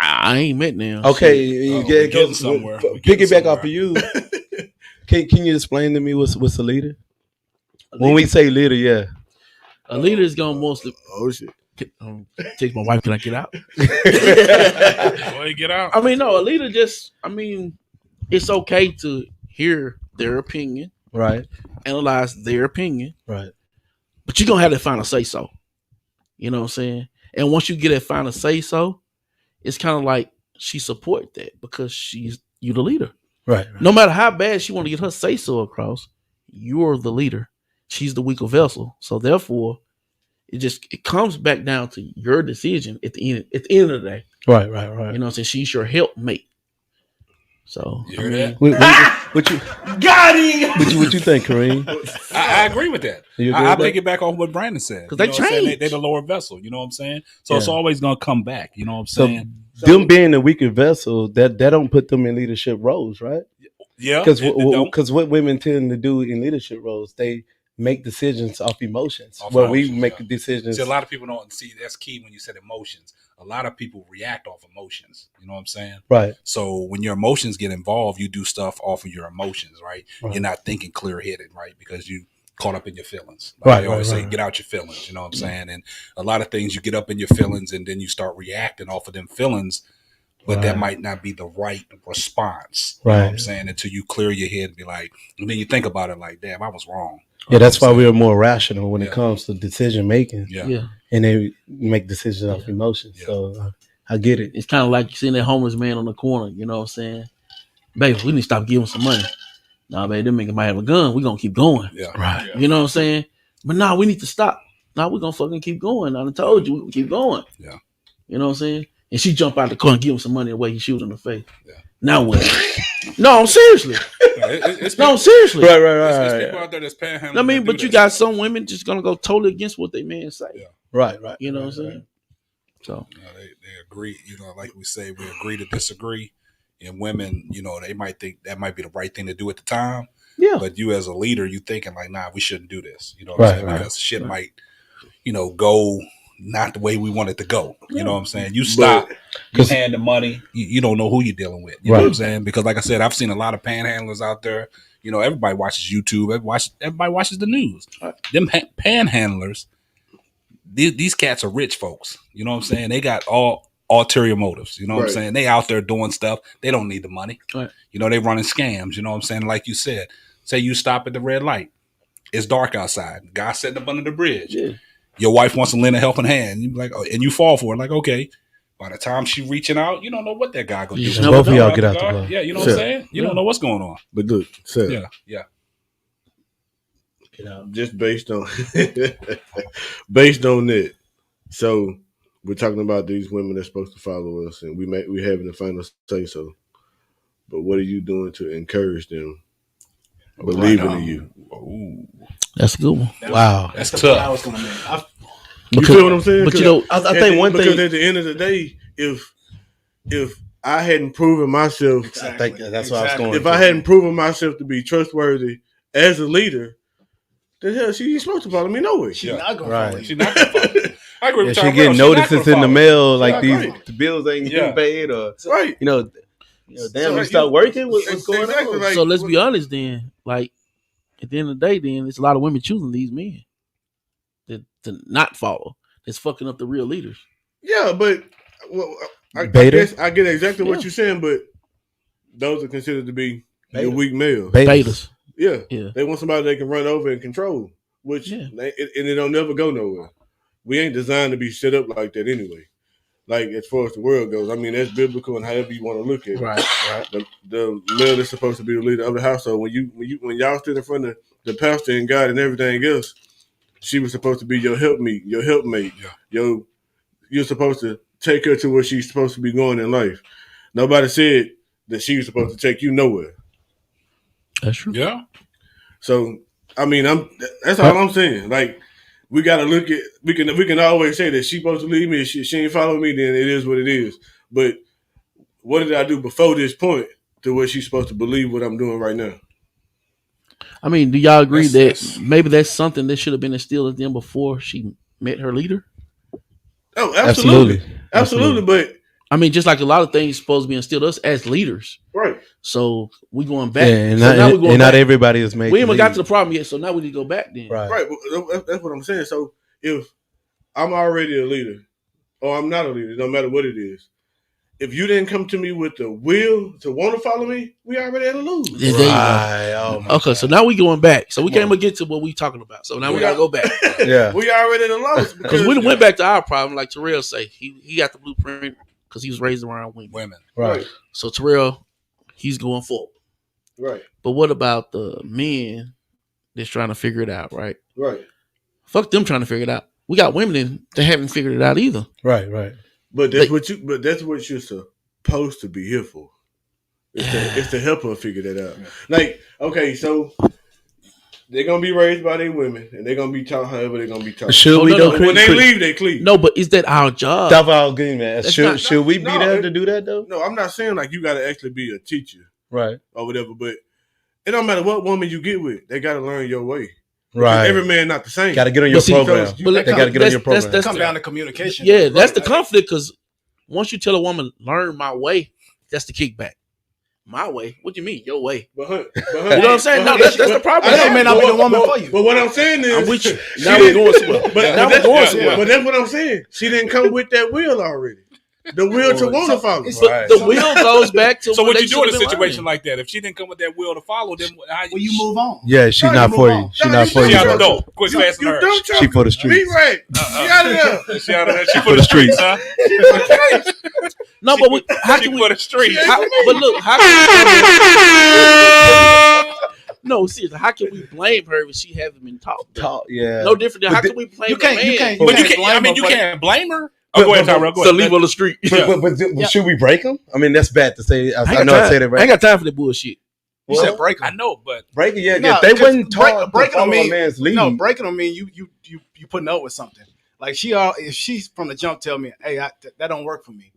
Speaker 7: I ain't met now.
Speaker 2: Okay,
Speaker 1: Oh,
Speaker 2: you
Speaker 1: we're getting somewhere. We're getting
Speaker 2: piggyback
Speaker 1: somewhere.
Speaker 2: off of you. Can you explain to me what's a leader? When we say leader, yeah.
Speaker 7: A leader is gonna mostly
Speaker 3: Oh shit.
Speaker 7: text my wife. Can I get out?
Speaker 1: Boy, get out.
Speaker 7: I mean, no. A leader just. I mean, it's okay to hear their opinion,
Speaker 2: Right,
Speaker 7: analyze their opinion,
Speaker 2: right.
Speaker 7: but you're gonna have to find a say so. You know what I'm saying? And once you get that final say so, it's kind of like she support that because she's you the leader.
Speaker 2: Right.
Speaker 7: No matter how bad she want to get her say so across, you're the leader. She's the weaker vessel. So therefore, it comes back down to your decision at the end of the day.
Speaker 2: Right.
Speaker 7: You know what I'm saying? She's your helpmate. So
Speaker 1: You hear that?
Speaker 2: What you
Speaker 7: got him.
Speaker 2: what you think, Kareem?
Speaker 1: I agree with that.
Speaker 2: You agree
Speaker 1: I
Speaker 2: with that?
Speaker 1: take it back on what Brandon said.
Speaker 7: 'Cause they
Speaker 1: You know what I'm saying?
Speaker 7: change.
Speaker 1: They the lower vessel. You know what I'm saying? So it's
Speaker 2: Yeah.
Speaker 1: always gonna come back. You know what I'm
Speaker 2: So
Speaker 1: saying?
Speaker 2: them being the weaker vessel, that don't put them in leadership roles, right?
Speaker 1: Yeah.
Speaker 2: Because
Speaker 1: it don't.
Speaker 2: what women tend to do in leadership roles, they make decisions off emotions.
Speaker 1: Off
Speaker 2: Where we
Speaker 1: emotions,
Speaker 2: make
Speaker 1: yeah.
Speaker 2: decisions.
Speaker 1: See, a lot of people don't see that's key when you said emotions. A lot of people react off emotions. You know what I'm saying?
Speaker 2: Right.
Speaker 1: So when your emotions get involved, you do stuff off of your emotions, right?
Speaker 2: Right.
Speaker 1: You're not thinking clear headed, right? Because you caught up in your feelings.
Speaker 2: Right,
Speaker 1: They always
Speaker 2: right,
Speaker 1: say,
Speaker 2: right.
Speaker 1: get out your feelings. You know what I'm saying? And a lot of things you get up in your feelings and then you start reacting off of them feelings, but that
Speaker 2: Right.
Speaker 1: might not be the right response. You know what I'm
Speaker 2: Right.
Speaker 1: saying? Until you clear your head and be like, and then you think about it like, damn, I was wrong.
Speaker 2: Yeah, that's why
Speaker 1: You know what I'm
Speaker 2: we're more rational when
Speaker 1: Yeah.
Speaker 2: it comes to decision making,
Speaker 1: saying? Yeah.
Speaker 7: Yeah.
Speaker 2: and they make decisions off emotions.
Speaker 1: Yeah.
Speaker 2: So I get it.
Speaker 7: It's kind of like seeing that homeless man on the corner. You know what I'm saying? Baby, we need to stop giving some money. Nah, baby, them niggas might have a gun. We gonna keep going.
Speaker 1: Yeah.
Speaker 2: Right.
Speaker 1: Yeah.
Speaker 7: You know what I'm saying? But nah, we need to stop. Nah, we gonna fucking keep going. I done told you we gonna keep going.
Speaker 1: Yeah.
Speaker 7: You know what I'm saying? And she jump out the car and give him some money away. He shoot her in the face.
Speaker 1: Yeah.
Speaker 7: Now what? No, seriously.
Speaker 1: It's
Speaker 7: No, seriously.
Speaker 2: Right.
Speaker 1: It's people out there that's panhandling.
Speaker 7: I mean,
Speaker 1: that
Speaker 7: but
Speaker 1: do
Speaker 7: you
Speaker 1: that
Speaker 7: got
Speaker 1: stuff.
Speaker 7: some women just gonna go totally against what they man say.
Speaker 1: Yeah.
Speaker 2: Right.
Speaker 7: You know what I'm saying? So
Speaker 1: You know, they agree, you know, like we say, we agree to disagree. And women, you know, they might think that might be the right thing to do at the time.
Speaker 7: yeah.
Speaker 1: But you as a leader, you thinking like, nah, we shouldn't do this. You know what I'm
Speaker 2: Right,
Speaker 1: saying?
Speaker 2: right.
Speaker 1: Because shit might, you know, go not the way we want it to go. You know what I'm saying? You stop, you hand the money, you don't know who you're dealing with. You know what I'm saying? Because like I said, I've seen a lot of panhandlers out there. You know, everybody watches YouTube, everybody watches the news. Them panhandlers, these cats are rich folks. You know what I'm saying? They got all ulterior motives. You know what I'm
Speaker 3: Right.
Speaker 1: saying? They out there doing stuff. They don't need the money.
Speaker 7: Right.
Speaker 1: You know, they running scams. You know what I'm saying? Like you said, say you stop at the red light. It's dark outside. Guy sitting up under the bridge.
Speaker 7: Yeah.
Speaker 1: Your wife wants to lend a helping hand. You be like, oh, and you fall for it. Like, okay. By the time she reaching out, you don't know what that guy gonna
Speaker 7: You
Speaker 1: do.
Speaker 7: just never
Speaker 2: Both of
Speaker 7: know.
Speaker 2: y'all get out the
Speaker 1: car.
Speaker 2: car.
Speaker 1: Yeah, you know what
Speaker 3: Sure.
Speaker 1: I'm saying? You don't know what's going on.
Speaker 3: But look, Seth,
Speaker 1: Yeah.
Speaker 3: just based on that. So we're talking about these women that's supposed to follow us, and we're having the final say so. But what are you doing to encourage them believing in you?
Speaker 1: Ooh,
Speaker 7: That's a good one.
Speaker 2: Wow.
Speaker 1: that's
Speaker 8: That's what I
Speaker 1: tough.
Speaker 8: was gonna make.
Speaker 3: You feel what I'm saying?
Speaker 7: But you know,
Speaker 2: I think one
Speaker 3: because
Speaker 2: thing.
Speaker 3: at the end of the day, if I hadn't proven myself,
Speaker 2: I think that's what I was going.
Speaker 3: if I hadn't proven myself to be trustworthy as a leader, the hell she ain't supposed to follow me no way.
Speaker 8: She's
Speaker 1: Yeah.
Speaker 8: not gonna
Speaker 2: Right.
Speaker 8: follow you.
Speaker 1: She's not gonna follow. I agree
Speaker 2: Yeah,
Speaker 1: with
Speaker 2: she
Speaker 1: Tom
Speaker 2: getting
Speaker 1: Brown. She's not
Speaker 2: notices
Speaker 1: gonna
Speaker 2: in the
Speaker 1: follow.
Speaker 2: mail like
Speaker 3: Yeah,
Speaker 2: these
Speaker 3: right.
Speaker 2: the bills ain't
Speaker 1: Yeah.
Speaker 2: getting paid or
Speaker 3: Right.
Speaker 2: you know damn,
Speaker 3: So,
Speaker 2: you start working. What's going
Speaker 3: exactly,
Speaker 2: on?
Speaker 3: like-
Speaker 7: so let's be honest then. Like, at the end of the day, then it's a lot of women choosing these men to not follow. It's fucking up the real leaders.
Speaker 3: Yeah, but I guess I get exactly what you're saying, but those are considered to be the weak males.
Speaker 7: Betas.
Speaker 3: Yeah. They want somebody they can run over and control, which and it don't never go nowhere. We ain't designed to be set up like that anyway. Like as far as the world goes, I mean that's biblical and however you want to look at it.
Speaker 7: Right.
Speaker 3: The male is supposed to be the leader of the household. When y'all stood in front of the pastor and God and everything else, she was supposed to be your helpmate. Yeah. You're supposed to take her to where she's supposed to be going in life. Nobody said that she was supposed to take you nowhere.
Speaker 7: That's true.
Speaker 1: Yeah.
Speaker 3: So I mean, that's all I'm saying. Like we gotta look at we can always say that she's supposed to leave me. If she ain't following me, then it is what it is. But what did I do before this point to where she's supposed to believe what I'm doing right now?
Speaker 7: I mean, do y'all agree that maybe that's something that should have been instilled in them before she met her leader?
Speaker 3: Oh, absolutely. But
Speaker 7: I mean, just like a lot of things supposed to be instilled us as leaders,
Speaker 3: right?
Speaker 7: So we going back.
Speaker 2: Yeah,
Speaker 7: and
Speaker 2: not everybody is made.
Speaker 7: We haven't got to the problem yet, so now we need to go back. Then,
Speaker 3: right. That's what I'm saying. So if I'm already a leader, or I'm not a leader, no matter what it is. If you didn't come to me with the will to want to follow me, we already had to lose.
Speaker 7: Right. Okay, so now we going back. So we can't even get to what we talking about. So now we gotta go back.
Speaker 3: Yeah, we already lost
Speaker 7: because we went back to our problem. Like Terrell say, he got the blueprint because he was raised around women.
Speaker 2: Right.
Speaker 7: So Terrell, he's going forward.
Speaker 3: Right.
Speaker 7: But what about the men that's trying to figure it out? Right.
Speaker 3: Right.
Speaker 7: Fuck them trying to figure it out. We got women that haven't figured it out either.
Speaker 2: Right.
Speaker 3: But that's what you're supposed to be here for. It's to help her figure that out. Like, okay, so they're gonna be raised by their women and they're gonna be taught however they're gonna be taught.
Speaker 2: Should we
Speaker 3: when they leave, they leave.
Speaker 7: No, but is that our job?
Speaker 2: That's all good, man. Should we be there to do that though?
Speaker 3: No, I'm not saying like you gotta actually be a teacher.
Speaker 2: Right.
Speaker 3: Or whatever, but it don't matter what woman you get with, they gotta learn your way.
Speaker 2: Right.
Speaker 3: Every man not the same.
Speaker 2: Got to get on your program. They got to get on your program.
Speaker 8: That's come down to communication.
Speaker 7: Yeah, that's the conflict. Because once you tell a woman, learn my way, that's the kickback. My way? What do you mean? Your way?
Speaker 3: You
Speaker 7: know what I'm saying? No, that's the problem.
Speaker 8: That may not be the woman for you.
Speaker 3: But what I'm saying is,
Speaker 7: I'm with you. Now we're going somewhere.
Speaker 3: But that's what I'm saying. She didn't come with that will already. The will to want to follow.
Speaker 7: But the will goes back to.
Speaker 1: So what you do in a situation like that? If she didn't come with that will to follow, then how
Speaker 8: you move on?
Speaker 2: Yeah, she's not for you. She's not for you.
Speaker 1: She out the door. Quick, fast, and hurry.
Speaker 2: She for the streets.
Speaker 3: Be right. She out of there.
Speaker 1: She out of there. She for the streets, huh?
Speaker 7: No, but how can we
Speaker 1: for the streets?
Speaker 7: But look, how? No, seriously, how can we blame her if she hasn't been taught?
Speaker 2: Yeah.
Speaker 7: No different than how can we blame the man?
Speaker 1: You can't blame her. Go ahead, Tyrell. Go ahead.
Speaker 7: So leave on the street.
Speaker 2: But should we break them? I mean, that's bad to say. I know I said it right.
Speaker 7: I ain't got time for that bullshit.
Speaker 8: You said break them.
Speaker 1: I know, but
Speaker 2: break it. Yeah, if they wasn't taught breaking them mean man's lead.
Speaker 8: No, breaking them mean you putting up with something. Like if she's from the jump, tell me, hey, that don't work for me.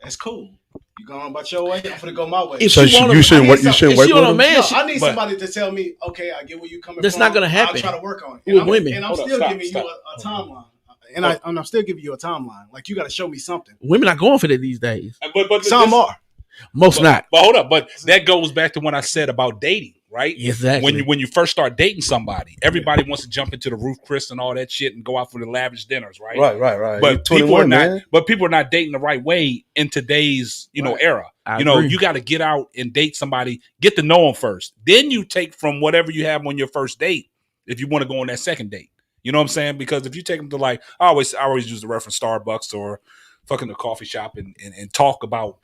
Speaker 8: That's cool. You going about your way? I'm gonna go my way.
Speaker 2: So you shouldn't work with them.
Speaker 8: I need somebody to tell me, okay, I get where you coming from.
Speaker 7: That's not gonna happen.
Speaker 8: I'll try to work on it.
Speaker 7: With women,
Speaker 8: and I'm still giving you a timeline. And I'm still giving you a timeline. Like you got to show me something.
Speaker 7: Women are going for that these days.
Speaker 1: But
Speaker 8: some are.
Speaker 7: Most not.
Speaker 1: But hold up. But that goes back to when I said about dating, right?
Speaker 7: Exactly.
Speaker 1: When you first start dating somebody, everybody wants to jump into the roof Chris and all that shit and go out for the lavish dinners, right?
Speaker 2: Right.
Speaker 1: But people are not. But people are not dating the right way in today's era.
Speaker 7: I agree.
Speaker 1: You got to get out and date somebody, get to know them first. Then you take from whatever you have on your first date if you want to go on that second date. You know what I'm saying? Because if you take them to I always use the reference Starbucks or fucking the coffee shop and talk about.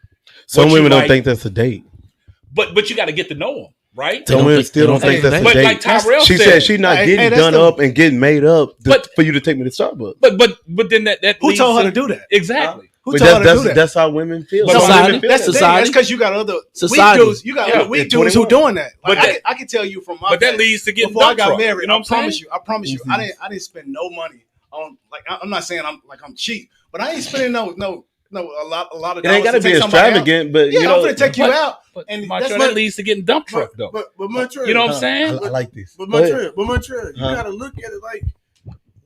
Speaker 2: Some women don't think that's a date.
Speaker 1: But you got to get to know them, right?
Speaker 2: Some women still don't think that's a date.
Speaker 1: But like Tyrell
Speaker 2: she said she's not getting done up and getting made up for you to take me to Starbucks.
Speaker 1: But then that
Speaker 8: who told her to do that?
Speaker 1: Exactly.
Speaker 8: Who told her to do that?
Speaker 2: That's how women feel.
Speaker 7: Society. That's society.
Speaker 8: That's because you got other
Speaker 7: society.
Speaker 8: Weak dudes. You got other weak dudes who doing that. Like I can tell you from my.
Speaker 1: But that leads to getting
Speaker 8: before I got married.
Speaker 1: You know what I'm
Speaker 8: I promise you. I didn't spend no money on I'm not saying I'm cheap, but I ain't spending no a lot of dollars.
Speaker 2: It ain't got to be extravagant, but
Speaker 8: I'm gonna take you out.
Speaker 1: And that leads to getting dump truck though.
Speaker 3: But Montreal,
Speaker 1: you know what I'm saying?
Speaker 2: I like this.
Speaker 3: But Montreal, you gotta look at it like,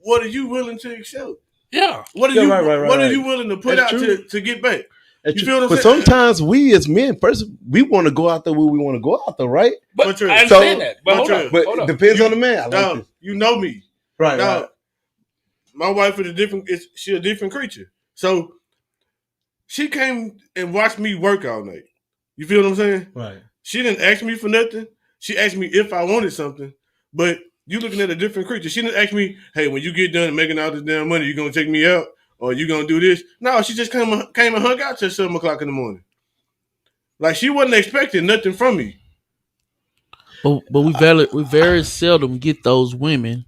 Speaker 3: what are you willing to accept?
Speaker 1: Yeah.
Speaker 3: What are you willing to put out to get back? You feel what I'm
Speaker 2: But
Speaker 3: saying?
Speaker 2: sometimes we as men, first, we want to go out there where we want to go out there, right?
Speaker 1: But
Speaker 3: Montreal.
Speaker 1: I understand that. But hold
Speaker 3: Montreal.
Speaker 1: up.
Speaker 2: But
Speaker 1: Hold
Speaker 2: it
Speaker 1: up.
Speaker 2: depends on the man. I like
Speaker 3: Dog,
Speaker 2: this.
Speaker 3: you know me.
Speaker 2: Right,
Speaker 3: Dog,
Speaker 2: right.
Speaker 3: my wife is a different. She a different creature. So she came and watched me work all night. You feel what I'm saying?
Speaker 2: Right.
Speaker 3: She didn't ask me for nothing. She asked me if I wanted something. But you looking at a different creature. She didn't ask me, hey, when you get done making all this damn money, you gonna take me out or you gonna do this? No, she just came and hung out till 7:00 in the morning. Like she wasn't expecting nothing from me.
Speaker 7: But we very seldom get those women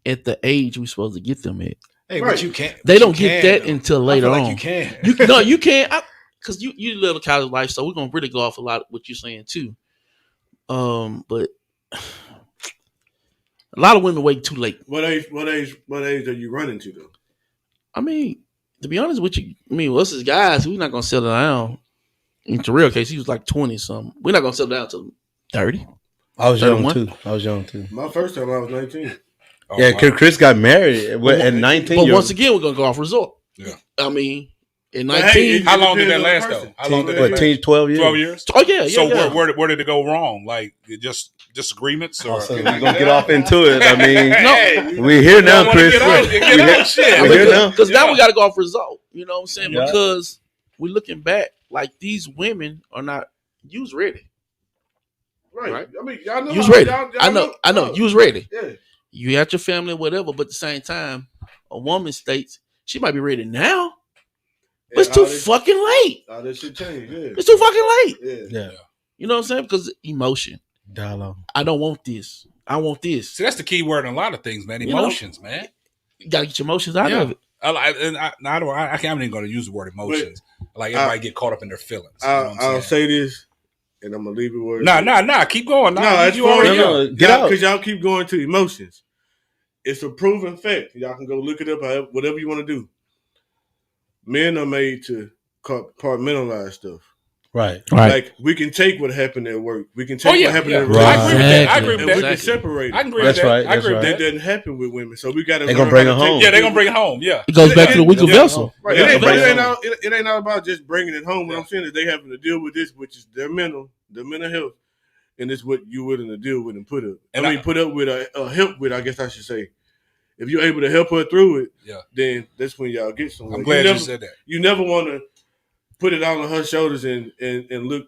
Speaker 7: at the age we're supposed to get them at.
Speaker 8: Hey,
Speaker 3: Right.
Speaker 8: but you can't.
Speaker 7: They
Speaker 8: but
Speaker 7: don't
Speaker 8: you
Speaker 7: get
Speaker 8: can,
Speaker 7: that
Speaker 8: though.
Speaker 7: until
Speaker 8: I
Speaker 7: later
Speaker 8: feel
Speaker 7: on.
Speaker 8: like you can.
Speaker 7: You can't, because you live a college life, so we're gonna really go off a lot of what you're saying too. But a lot of women wait too late.
Speaker 3: What age are you running to though?
Speaker 7: I mean, to be honest with you, us as guys, we're not gonna settle down. In Terrell case, he was like 20 something. We're not gonna settle down till 30.
Speaker 2: I was young
Speaker 7: 31?
Speaker 2: too.
Speaker 3: My first time I was 19.
Speaker 1: Oh,
Speaker 2: Yeah,
Speaker 1: wow.
Speaker 2: Chris got married at 19.
Speaker 7: But once again, we're gonna go off resort.
Speaker 1: Yeah.
Speaker 7: I mean, in
Speaker 3: But
Speaker 7: 19.
Speaker 3: hey,
Speaker 1: How long did
Speaker 3: depends
Speaker 1: that
Speaker 3: on the
Speaker 1: last though?
Speaker 3: person.
Speaker 1: How long did that
Speaker 2: what,
Speaker 1: last?
Speaker 2: 10, 12 years?
Speaker 1: 12 years.
Speaker 7: Oh yeah,
Speaker 1: So
Speaker 7: yeah.
Speaker 1: where did it go wrong? Like just disagreements or?
Speaker 2: So we're going to get off into it. I mean,
Speaker 1: Hey,
Speaker 2: we're here now,
Speaker 1: wanna
Speaker 2: Chris.
Speaker 1: get out, get out, shit.
Speaker 2: We're here now.
Speaker 7: Because now we got to go off result. You know what I'm saying?
Speaker 2: Yeah.
Speaker 7: Because we're looking back, like these women are not. You was ready.
Speaker 3: Right. I mean, y'all know.
Speaker 7: You was ready.
Speaker 3: Y'all
Speaker 7: I know. You was ready.
Speaker 3: Yeah.
Speaker 7: You had your family, whatever. But at the same time, a woman states she might be ready now, but it's too fucking late.
Speaker 3: All that shit changed. Yeah.
Speaker 7: It's too fucking late.
Speaker 3: Yeah.
Speaker 2: Yeah.
Speaker 7: You know what I'm saying? Because emotion.
Speaker 2: Dialogue.
Speaker 7: I don't want this. I want this.
Speaker 1: See, that's the key word in a lot of things, man.
Speaker 7: You know?
Speaker 1: Emotions, man.
Speaker 7: You gotta get your emotions out
Speaker 1: Yeah.
Speaker 7: of it.
Speaker 1: I can't even going to use the word emotions. Like everybody get caught up in their feelings. You know what I'm
Speaker 3: I'll
Speaker 1: saying?
Speaker 3: say this, and I'm gonna leave it where.
Speaker 1: Nah. Keep going.
Speaker 3: No, it's
Speaker 1: you already
Speaker 3: fine.
Speaker 1: know.
Speaker 2: Get out.
Speaker 3: Because y'all keep going to emotions. It's a proven fact. Y'all can go look it up. Whatever you want to do. Men are made to compartmentalize stuff.
Speaker 2: Right.
Speaker 3: Like we can take what happened at work. We can take what happened at
Speaker 2: Right.
Speaker 1: I agree with
Speaker 3: and
Speaker 1: that.
Speaker 3: we can separate it.
Speaker 1: I agree with
Speaker 2: That's
Speaker 1: that.
Speaker 2: right,
Speaker 1: I agree with
Speaker 2: that's
Speaker 3: That
Speaker 1: that.
Speaker 3: doesn't happen with women. So we got to.
Speaker 2: They gonna bring it home.
Speaker 1: Yeah, they're gonna bring it home. Yeah.
Speaker 7: It goes back to the weaker
Speaker 3: Yeah.
Speaker 7: vessel.
Speaker 3: Right.
Speaker 2: Yeah,
Speaker 3: It ain't all about just bringing it home. What I'm saying is they having to deal with this, which is their mental health, and it's what you're willing to deal with and put up. Put up with help with. I guess I should say. If you're able to help her through it, then that's when y'all get somewhere.
Speaker 1: I'm glad you said that.
Speaker 3: You never want to put it all on her shoulders and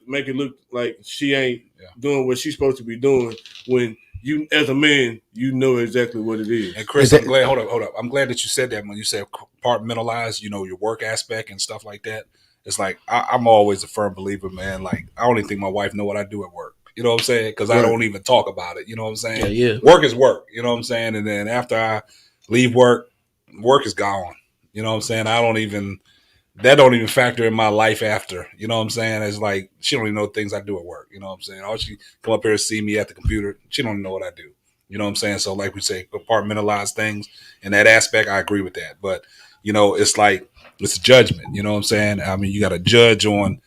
Speaker 3: make it look like she ain't doing what she's supposed to be doing when you, as a man, you know exactly what it is.
Speaker 1: And Chris, I'm glad. Hold up. I'm glad that you said that when you said compartmentalize. You know, your work aspect and stuff like that. It's like I'm always a firm believer, man. Like I don't even think my wife know what I do at work. You know what I'm saying? Because I don't even talk about it. You know what I'm saying?
Speaker 7: Yeah.
Speaker 1: Work is work. You know what I'm saying? And then after I leave work is gone. You know what I'm saying? That don't even factor in my life after. You know what I'm saying? It's like she don't even know things I do at work. You know what I'm saying? All she come up here and see me at the computer. She don't even know what I do. You know what I'm saying? So like we say, compartmentalize things in that aspect. I agree with that. But you know, it's like it's a judgment. You know what I'm saying? I mean, you got to judge on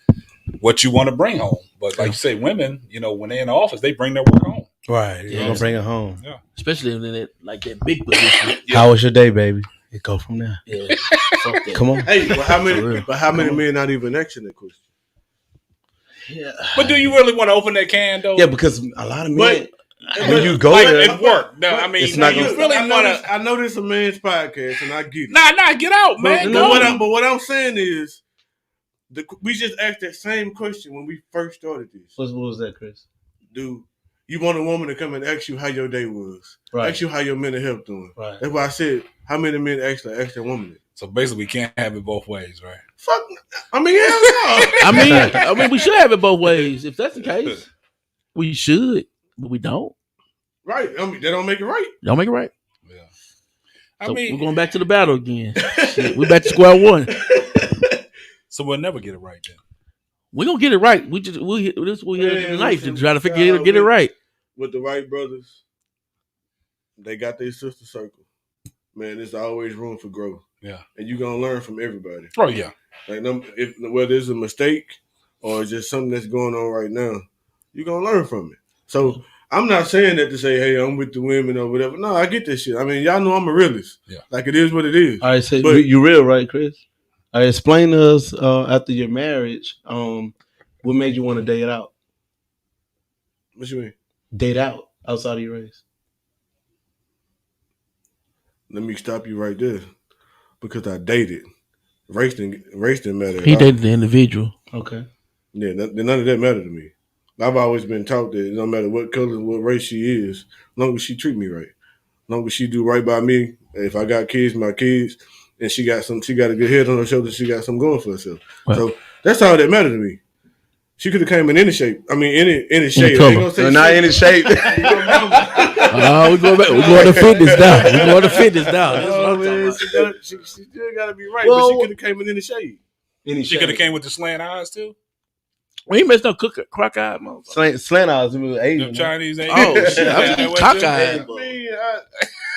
Speaker 1: what you want to bring home. But like you say, women, you know, when they're in the office, they bring their work home.
Speaker 2: Right. You're gonna bring it home.
Speaker 1: Yeah.
Speaker 7: Especially in that big position.
Speaker 2: How was your day, baby? It go from there.
Speaker 7: Yeah. Fuck that.
Speaker 2: Come on.
Speaker 3: Hey, but how many men not even asking that question?
Speaker 7: Yeah.
Speaker 1: But do you really want to open that can though?
Speaker 2: Yeah, because a lot of men,
Speaker 3: But
Speaker 2: when you go
Speaker 1: like
Speaker 2: there,
Speaker 1: at work. No, I mean,
Speaker 2: It's not
Speaker 1: you
Speaker 2: gonna-
Speaker 1: really want to.
Speaker 3: I know this is a man's podcast, and I get it.
Speaker 1: Nah, get out, man.
Speaker 3: But what I'm saying is, we just asked that same question when we first started this.
Speaker 2: what was that, Chris?
Speaker 3: Do you want a woman to come and ask you how your day was?
Speaker 2: Right.
Speaker 3: Ask you how your mental health doing?
Speaker 2: Right.
Speaker 3: That's why I said, how many men actually ask that woman that?
Speaker 1: So basically, we can't have it both ways, right?
Speaker 3: Fuck. I mean, hell no.
Speaker 7: I mean, we should have it both ways. If that's the case, we should, but we don't.
Speaker 3: Right. I mean, that don't make it right.
Speaker 7: Don't make it right.
Speaker 1: Yeah.
Speaker 7: So
Speaker 1: I mean,
Speaker 7: we're going back to the battle again. Shit, we're back to square one.
Speaker 1: so we'll never get it right then.
Speaker 7: We're gonna get it right. We'll hit the knife to
Speaker 3: listen,
Speaker 7: try to get it right.
Speaker 3: With the right brothers, they got their sister circle. Man, there's always room for growth.
Speaker 1: Yeah.
Speaker 3: And you're going to learn from everybody.
Speaker 1: Oh yeah.
Speaker 3: Like, whether it's a mistake or it's just something that's going on right now, you're going to learn from it. So I'm not saying that to say, hey, I'm with the women or whatever. No, I get this shit. I mean, y'all know I'm a realist.
Speaker 1: Yeah.
Speaker 3: Like, it is what it is.
Speaker 2: All right, so
Speaker 3: But-
Speaker 2: you real, right, Chris? Explain to us after your marriage, what made you want to date out?
Speaker 3: What you mean?
Speaker 2: Date out outside of your race.
Speaker 3: Let me stop you right there. Because I dated. Race didn't matter at
Speaker 7: He
Speaker 3: all.
Speaker 7: dated the individual.
Speaker 2: Okay.
Speaker 3: Yeah, none of that mattered to me. I've always been taught that it don't matter what color, what race she is, as long as she treat me right, as long as she do right by me. If I got kids, my kids, and she got a good head on her shoulders, she got something going for herself.
Speaker 7: Well,
Speaker 3: so that's all that mattered to me. She could have came in any shape. I mean, any shade.
Speaker 7: color.
Speaker 3: I ain't gonna say
Speaker 2: Not any shape.
Speaker 7: we going back. We going to fitness now. We going to fitness now. That's what I'm talking about.
Speaker 3: She still got to be right,
Speaker 2: Well,
Speaker 3: but she could have came in any shade.
Speaker 1: She could have came with the slant eyes too.
Speaker 7: Well, he messed up crock-eyed motherfucker.
Speaker 2: Slant eyes. It was
Speaker 1: The
Speaker 2: Asian.
Speaker 1: Chinese.
Speaker 7: Oh shit! I was thinking cockeyed.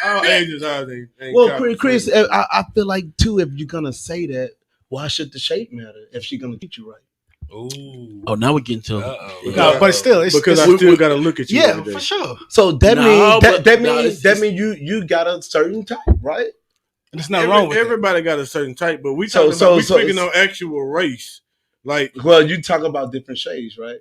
Speaker 3: All ages ain't
Speaker 2: Well,
Speaker 3: common.
Speaker 2: Chris, I feel like too, if you're gonna say that, why should the shape matter if she's gonna treat you right?
Speaker 1: Ooh.
Speaker 7: Oh, now we getting to
Speaker 8: No, but still, it's
Speaker 3: because
Speaker 8: it's,
Speaker 3: I still got to look at you.
Speaker 8: yeah,
Speaker 3: every day.
Speaker 8: for sure.
Speaker 2: So that
Speaker 7: No,
Speaker 2: means
Speaker 7: but- no, it's
Speaker 2: you got a certain type, right?
Speaker 8: There's nothing wrong with it.
Speaker 3: Everybody got a certain type, but we
Speaker 2: So-
Speaker 3: talking
Speaker 2: so-
Speaker 3: speaking on actual race. Like,
Speaker 2: Well, you talk about different shades, right?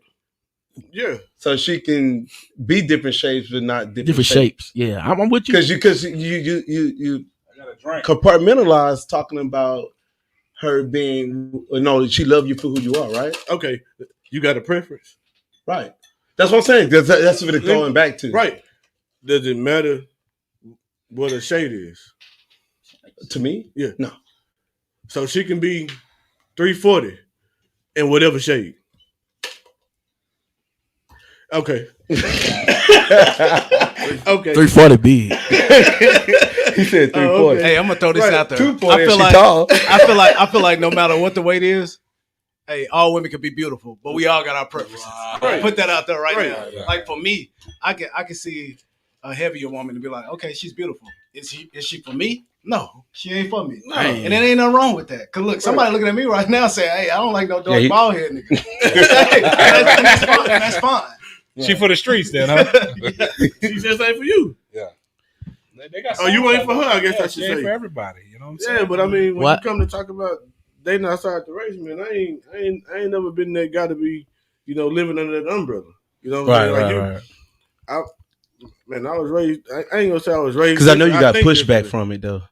Speaker 3: yeah,
Speaker 2: So she can be different shapes, but not
Speaker 7: different shapes. Yeah, I'm with you.
Speaker 2: Because you
Speaker 1: I got a drink.
Speaker 2: compartmentalize talking about her being she love you for who you are, right?
Speaker 3: okay, you got a preference,
Speaker 2: Right. That's what I'm saying. That's what it's going back to.
Speaker 3: right? Does it matter what a shade is?
Speaker 2: To me,
Speaker 3: Yeah,
Speaker 2: no.
Speaker 3: So she can be 340 in whatever shade. Okay. Okay.
Speaker 7: 340 big.
Speaker 2: He said 340.
Speaker 3: okay.
Speaker 8: Hey, I'm gonna throw this
Speaker 3: Right,
Speaker 8: out there.
Speaker 2: 240.
Speaker 8: I feel
Speaker 2: She
Speaker 8: like
Speaker 2: tall.
Speaker 8: I feel like no matter what the weight is, hey, all women can be beautiful, but we all got our preferences.
Speaker 3: Right.
Speaker 8: Put that out there right,
Speaker 3: Right.
Speaker 8: now. Like for me, I can see a heavier woman and be like, okay, she's beautiful. Is she for me? No, she ain't for me.
Speaker 3: No.
Speaker 8: And there ain't nothing wrong with that. Cause look, somebody looking at me right now saying, hey, I don't like no dark
Speaker 2: Yeah,
Speaker 8: bald head nigga. Hey, that's fine. That's fine.
Speaker 1: She for the streets then, huh?
Speaker 3: She just ain't for you.
Speaker 1: Yeah. They got
Speaker 3: Oh, you
Speaker 1: songs
Speaker 3: ain't for
Speaker 1: out
Speaker 3: her, I
Speaker 1: there.
Speaker 3: guess I
Speaker 1: Yeah,
Speaker 3: should
Speaker 1: she ain't
Speaker 3: say.
Speaker 1: for everybody. You know what I'm saying?
Speaker 3: Yeah, but I mean, when
Speaker 7: What?
Speaker 3: you come to talk about dating outside the race, man, I ain't never been that guy to be, living under that umbrella. You know what I'm saying? Like man, I was raised. I ain't gonna say I was raised
Speaker 2: Because I know you got
Speaker 3: think
Speaker 2: pushback
Speaker 3: differently.
Speaker 2: from it though.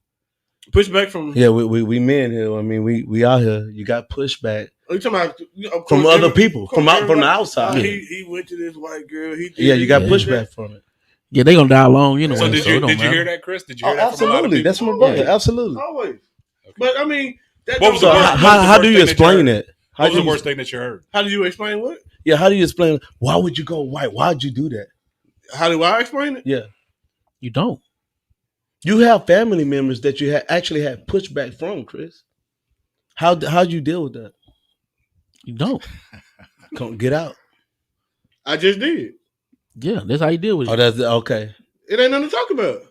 Speaker 3: Pushback from.
Speaker 2: Yeah, we men here. I mean, we out here. You got pushback
Speaker 3: Are you talking about of
Speaker 2: from
Speaker 3: course,
Speaker 2: other people, from the
Speaker 3: everybody-
Speaker 2: outside.
Speaker 3: He went to this white girl. He did
Speaker 2: Yeah, you got
Speaker 7: Yeah.
Speaker 2: pushback from it.
Speaker 7: Yeah, they gonna die alone anyway.
Speaker 1: So did
Speaker 7: it
Speaker 1: you
Speaker 7: don't
Speaker 1: did you
Speaker 7: matter.
Speaker 1: hear that, Chris? Did you
Speaker 2: Oh,
Speaker 1: hear that from a lot of
Speaker 2: absolutely.
Speaker 1: people?
Speaker 2: That's my brother.
Speaker 3: Yeah.
Speaker 2: Absolutely.
Speaker 3: always. But I mean, that
Speaker 1: What was
Speaker 2: So
Speaker 1: the
Speaker 3: don't-
Speaker 1: worst-
Speaker 2: how do you
Speaker 1: thing that you
Speaker 2: explain
Speaker 1: heard?
Speaker 2: it?
Speaker 1: What was
Speaker 2: do
Speaker 1: the
Speaker 2: you-
Speaker 1: worst thing that you heard?
Speaker 3: How do you explain what?
Speaker 2: Yeah, how do you explain? Why would you go white? Why'd you do that?
Speaker 3: How do I explain it?
Speaker 2: Yeah,
Speaker 7: You don't.
Speaker 2: you have family members that you actually had pushback from, Chris. How'd you deal with that?
Speaker 7: You don't.
Speaker 2: Come get out.
Speaker 3: I just did.
Speaker 7: Yeah, that's how you deal with
Speaker 2: Oh,
Speaker 7: it.
Speaker 2: that's okay.
Speaker 3: It ain't nothing to talk about.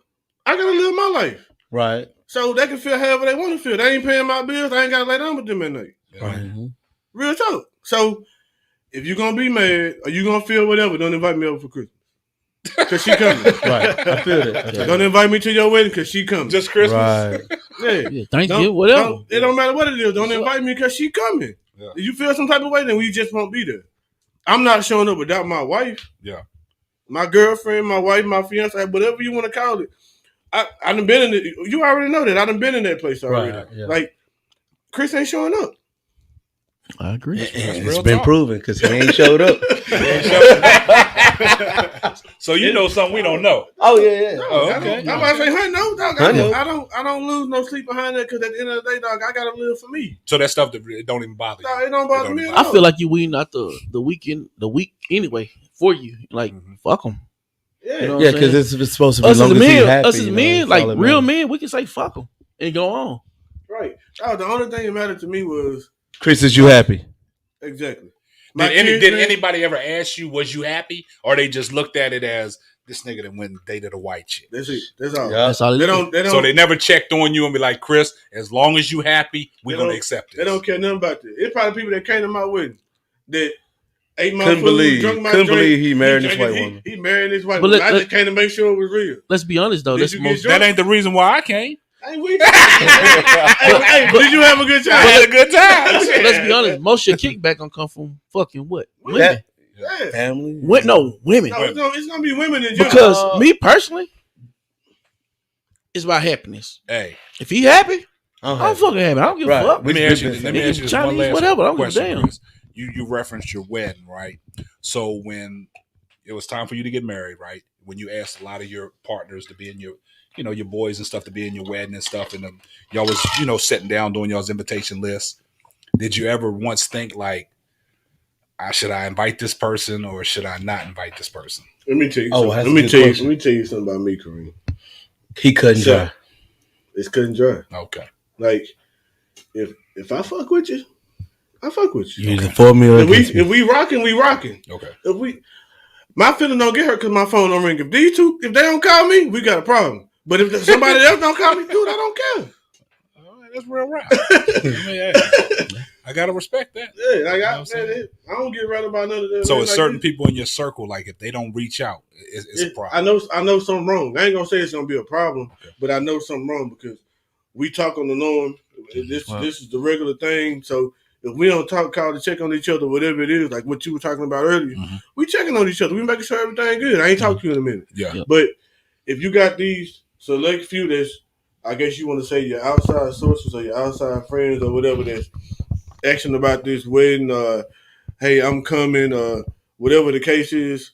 Speaker 3: I gotta live my life.
Speaker 2: Right.
Speaker 3: So they can feel however they want to feel. They ain't paying my bills. I ain't gotta lay down with them at night.
Speaker 2: Right.
Speaker 7: Mhm.
Speaker 3: Real talk. So if you're gonna be mad or you gonna feel whatever, don't invite me over for Christmas. Cause she coming.
Speaker 2: Right. I feel it. I feel
Speaker 3: Don't
Speaker 2: it.
Speaker 3: invite me to your wedding because she coming.
Speaker 1: Just Christmas.
Speaker 2: Right.
Speaker 3: yeah.
Speaker 7: Yeah, Thanksgiving, whatever.
Speaker 3: It don't matter what it is. Don't invite me because she coming.
Speaker 1: Yeah.
Speaker 3: If you feel some type of way, then we just won't be there. I'm not showing up without my wife.
Speaker 1: Yeah.
Speaker 3: My girlfriend, my wife, my fiance, whatever you want to call it. I done been in it. You already know that. I done been in that place already.
Speaker 2: Right, yeah.
Speaker 3: Like, Chris ain't showing up.
Speaker 7: I agree.
Speaker 2: And
Speaker 1: real
Speaker 2: it's been
Speaker 1: talk.
Speaker 2: proven because he ain't showed up.
Speaker 1: So you know something we don't know.
Speaker 2: Oh yeah.
Speaker 1: Oh, okay.
Speaker 3: I'm about to say, hey, no, dog.
Speaker 2: I know.
Speaker 3: I don't lose no sleep behind that because at the end of the day, dog, I gotta live for me.
Speaker 1: So that stuff that it don't even bother you.
Speaker 3: Dog, it don't bother me at
Speaker 7: I
Speaker 3: all.
Speaker 7: feel like you weeding out the week anyway for you. Like fuck them.
Speaker 3: Yeah.
Speaker 7: You know what
Speaker 2: Yeah,
Speaker 7: I'm
Speaker 2: because
Speaker 7: saying?
Speaker 2: it's supposed to be
Speaker 7: Us
Speaker 2: long
Speaker 7: as
Speaker 2: as he
Speaker 7: men,
Speaker 2: happy.
Speaker 7: us as men,
Speaker 2: that's
Speaker 7: like
Speaker 2: all that
Speaker 7: real
Speaker 2: matters.
Speaker 7: men, we can say fuck them and go on.
Speaker 3: Right. Oh, the only thing that mattered to me was
Speaker 2: Chris, is you happy?
Speaker 3: exactly.
Speaker 1: Did anybody ever ask you, was you happy? Or they just looked at it as this nigga that went and dated a white chick?
Speaker 3: That's it. That's all.
Speaker 2: Yeah.
Speaker 7: That's all.
Speaker 3: They don't.
Speaker 1: So they never checked on you and be like, Chris, as long as you happy, we're
Speaker 3: They
Speaker 1: gonna
Speaker 3: don't-
Speaker 1: accept it.
Speaker 3: They don't care nothing about that. It's probably people that came to my wedding that ate my
Speaker 2: Couldn't
Speaker 3: food,
Speaker 2: believe-
Speaker 3: drunk my
Speaker 2: couldn't
Speaker 3: drink.
Speaker 2: believe he married this
Speaker 3: drank-
Speaker 2: white
Speaker 3: he-
Speaker 2: woman.
Speaker 3: He married this white
Speaker 7: But
Speaker 3: woman.
Speaker 7: let-
Speaker 3: I just came to make sure it was real.
Speaker 7: Let's be honest though.
Speaker 3: Did
Speaker 7: That's
Speaker 3: you get
Speaker 7: most.
Speaker 3: drunk?
Speaker 1: That ain't the reason why I came.
Speaker 3: Ain't we? Hey, did you have a good time?
Speaker 1: I had a good time.
Speaker 7: Let's be honest. Most of your kickback gonna come from fucking what? Women.
Speaker 2: That-
Speaker 3: Yeah.
Speaker 2: family.
Speaker 7: Women.
Speaker 3: No, it's gonna be women in general.
Speaker 7: Because me personally, it's about happiness.
Speaker 1: Hey,
Speaker 7: If he happy,
Speaker 2: I'm
Speaker 7: I'm fucking happy. I don't give a
Speaker 2: Right.
Speaker 7: fuck.
Speaker 1: let me ask you this
Speaker 7: Chinese,
Speaker 1: one last
Speaker 7: whatever. I don't give a
Speaker 1: question,
Speaker 7: damn.
Speaker 1: Chris. You referenced your wedding, right? So when it was time for you to get married, right? When you asked a lot of your partners to be in your, your boys and stuff to be in your wedding and stuff, and y'all was, sitting down doing y'all's invitation list. Did you ever once think like, should I invite this person or should I not invite this person?
Speaker 3: Let me tell you.
Speaker 2: Oh,
Speaker 3: something.
Speaker 2: that's
Speaker 3: Let
Speaker 2: a
Speaker 3: me
Speaker 2: good
Speaker 3: tell you.
Speaker 2: question.
Speaker 3: Let me tell you something about me, Kareem.
Speaker 2: He couldn't
Speaker 3: So,
Speaker 2: dry.
Speaker 3: It's cut and dry.
Speaker 1: Okay.
Speaker 3: Like if I fuck with you, I fuck with you.
Speaker 2: You either for me or against me.
Speaker 3: If we rocking, we rocking.
Speaker 1: Okay.
Speaker 3: My feeling don't get hurt because my phone don't ring. If they don't call me, we got a problem. But if somebody else don't call me, dude, I don't care.
Speaker 1: All right, that's real rap. I gotta respect that.
Speaker 3: Yeah, like
Speaker 1: I
Speaker 3: I don't get right about none of that.
Speaker 1: So
Speaker 3: man.
Speaker 1: it's
Speaker 3: Like,
Speaker 1: certain people in your circle, like if they don't reach out, it's a problem.
Speaker 3: I know something wrong. I ain't gonna say it's gonna be a problem, but I know something wrong because we talk on the norm. This is the regular thing. So if we don't call to check on each other, whatever it is, like what you were talking about earlier, we checking on each other. We making sure everything good. I ain't talking to you in a minute.
Speaker 1: Yeah.
Speaker 3: But if you got these select few that's, I guess you want to say your outside sources or your outside friends or whatever that's asking about this wedding, hey, I'm coming, whatever the case is.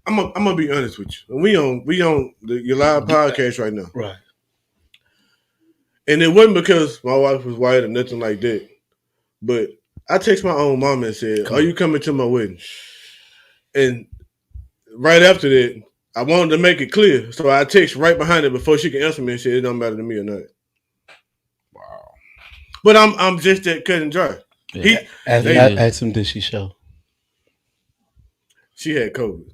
Speaker 3: I'm gonna be honest with you. We on your live podcast right now,
Speaker 2: Right.
Speaker 3: and it wasn't because my wife was white or nothing like that. But I text my own mom and said, "Are you coming to my wedding?" And right after that, I wanted to make it clear, so I text right behind it before she can answer me and said, "It don't matter to me or not."
Speaker 1: Wow.
Speaker 3: But I'm just that cut and dry.
Speaker 2: Ask him, did she show?
Speaker 3: She had COVID,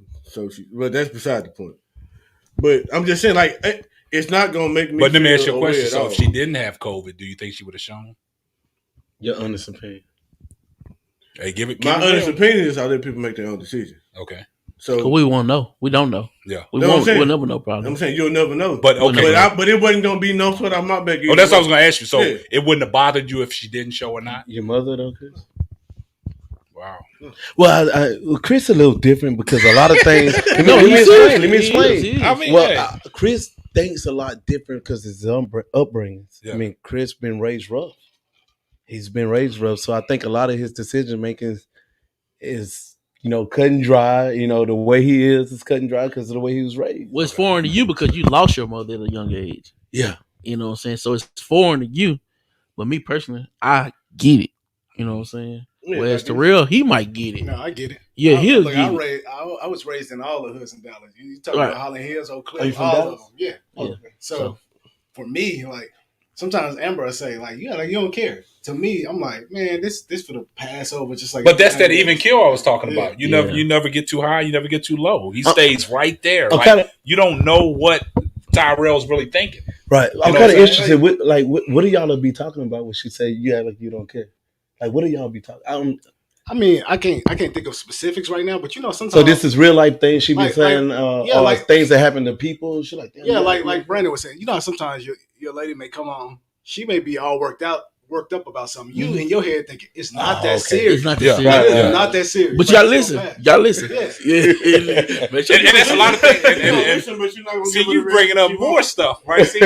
Speaker 3: but that's beside the point. But I'm just saying, like, it's not gonna make me.
Speaker 1: But let me ask you a
Speaker 3: aware
Speaker 1: question.
Speaker 3: at
Speaker 1: So
Speaker 3: all.
Speaker 1: if she didn't have COVID, do you think she would have shown?
Speaker 2: Your honest opinion.
Speaker 1: Hey, give it.
Speaker 3: My honest opinion is I let people make their own decisions.
Speaker 1: Okay.
Speaker 3: So
Speaker 7: we won't know. We don't know.
Speaker 1: Yeah.
Speaker 7: We'll never know. Probably.
Speaker 3: I'm saying you'll never know.
Speaker 1: But okay.
Speaker 3: But it wasn't gonna be no sweat on my back.
Speaker 1: Oh, that's what I was gonna ask you. So
Speaker 3: Yeah.
Speaker 1: it wouldn't have bothered you if she didn't show or not.
Speaker 2: Your mother though, Chris?
Speaker 1: Wow.
Speaker 2: Well, Chris a little different because a lot of things. Let me explain.
Speaker 7: He is.
Speaker 1: I mean,
Speaker 2: Chris thinks a lot different because his upbringings.
Speaker 1: Yeah.
Speaker 2: I mean, Chris been raised rough. He's been raised rough, so I think a lot of his decision making is, cut and dry. The way he is cut and dry because of the way he was raised.
Speaker 7: Well, it's foreign to you because you lost your mother at a young age.
Speaker 2: Yeah.
Speaker 7: You know what I'm saying? So it's foreign to you. But me personally, I get it. You know what I'm saying?
Speaker 3: Yeah,
Speaker 7: Whereas Terrell, he might get it.
Speaker 8: No, I get it.
Speaker 7: Yeah, he'll
Speaker 8: Look,
Speaker 7: get it.
Speaker 8: I was raised in all the hoods in Dallas. You talking
Speaker 7: Right.
Speaker 8: about Holland Hills, Oak
Speaker 2: Are you
Speaker 8: Cliff,
Speaker 2: from
Speaker 8: all
Speaker 2: Dallas?
Speaker 8: of them. Yeah.
Speaker 7: Yeah.
Speaker 8: So for me, like sometimes Amber will say, like, yeah, like you don't care. To me, I'm like, man, this for the Passover, just like.
Speaker 1: But that's that even kill I was talking
Speaker 8: Yeah.
Speaker 1: about. You never get too high, you never get too low. He stays right there.
Speaker 2: I'm
Speaker 1: Like,
Speaker 2: kinda-
Speaker 1: you don't know what Tyrell's really thinking.
Speaker 2: Right. I'm
Speaker 1: know
Speaker 2: kind of
Speaker 1: what I'm
Speaker 2: interested. What do y'all be talking about when she say you act like you don't care? Like, what do y'all be talking?
Speaker 8: I mean, I can't think of specifics right now, but sometimes.
Speaker 2: So this is real life things she be saying,
Speaker 8: like
Speaker 2: things that happen to people and shit like that.
Speaker 8: Yeah, like Brandon was saying, how sometimes your lady may come on, she may be all worked up about something. You in your head thinking it's not that serious.
Speaker 7: It's not that
Speaker 1: Yeah.
Speaker 7: serious.
Speaker 2: Right,
Speaker 8: It's
Speaker 2: right.
Speaker 8: not that serious.
Speaker 7: But y'all listen.
Speaker 8: Yes.
Speaker 7: Yeah.
Speaker 1: And that's a lot of things.
Speaker 3: but you're not gonna
Speaker 1: See,
Speaker 3: give her
Speaker 1: you
Speaker 3: the
Speaker 1: bringing up
Speaker 3: reaction she
Speaker 1: more
Speaker 3: wants.
Speaker 1: stuff, right? See,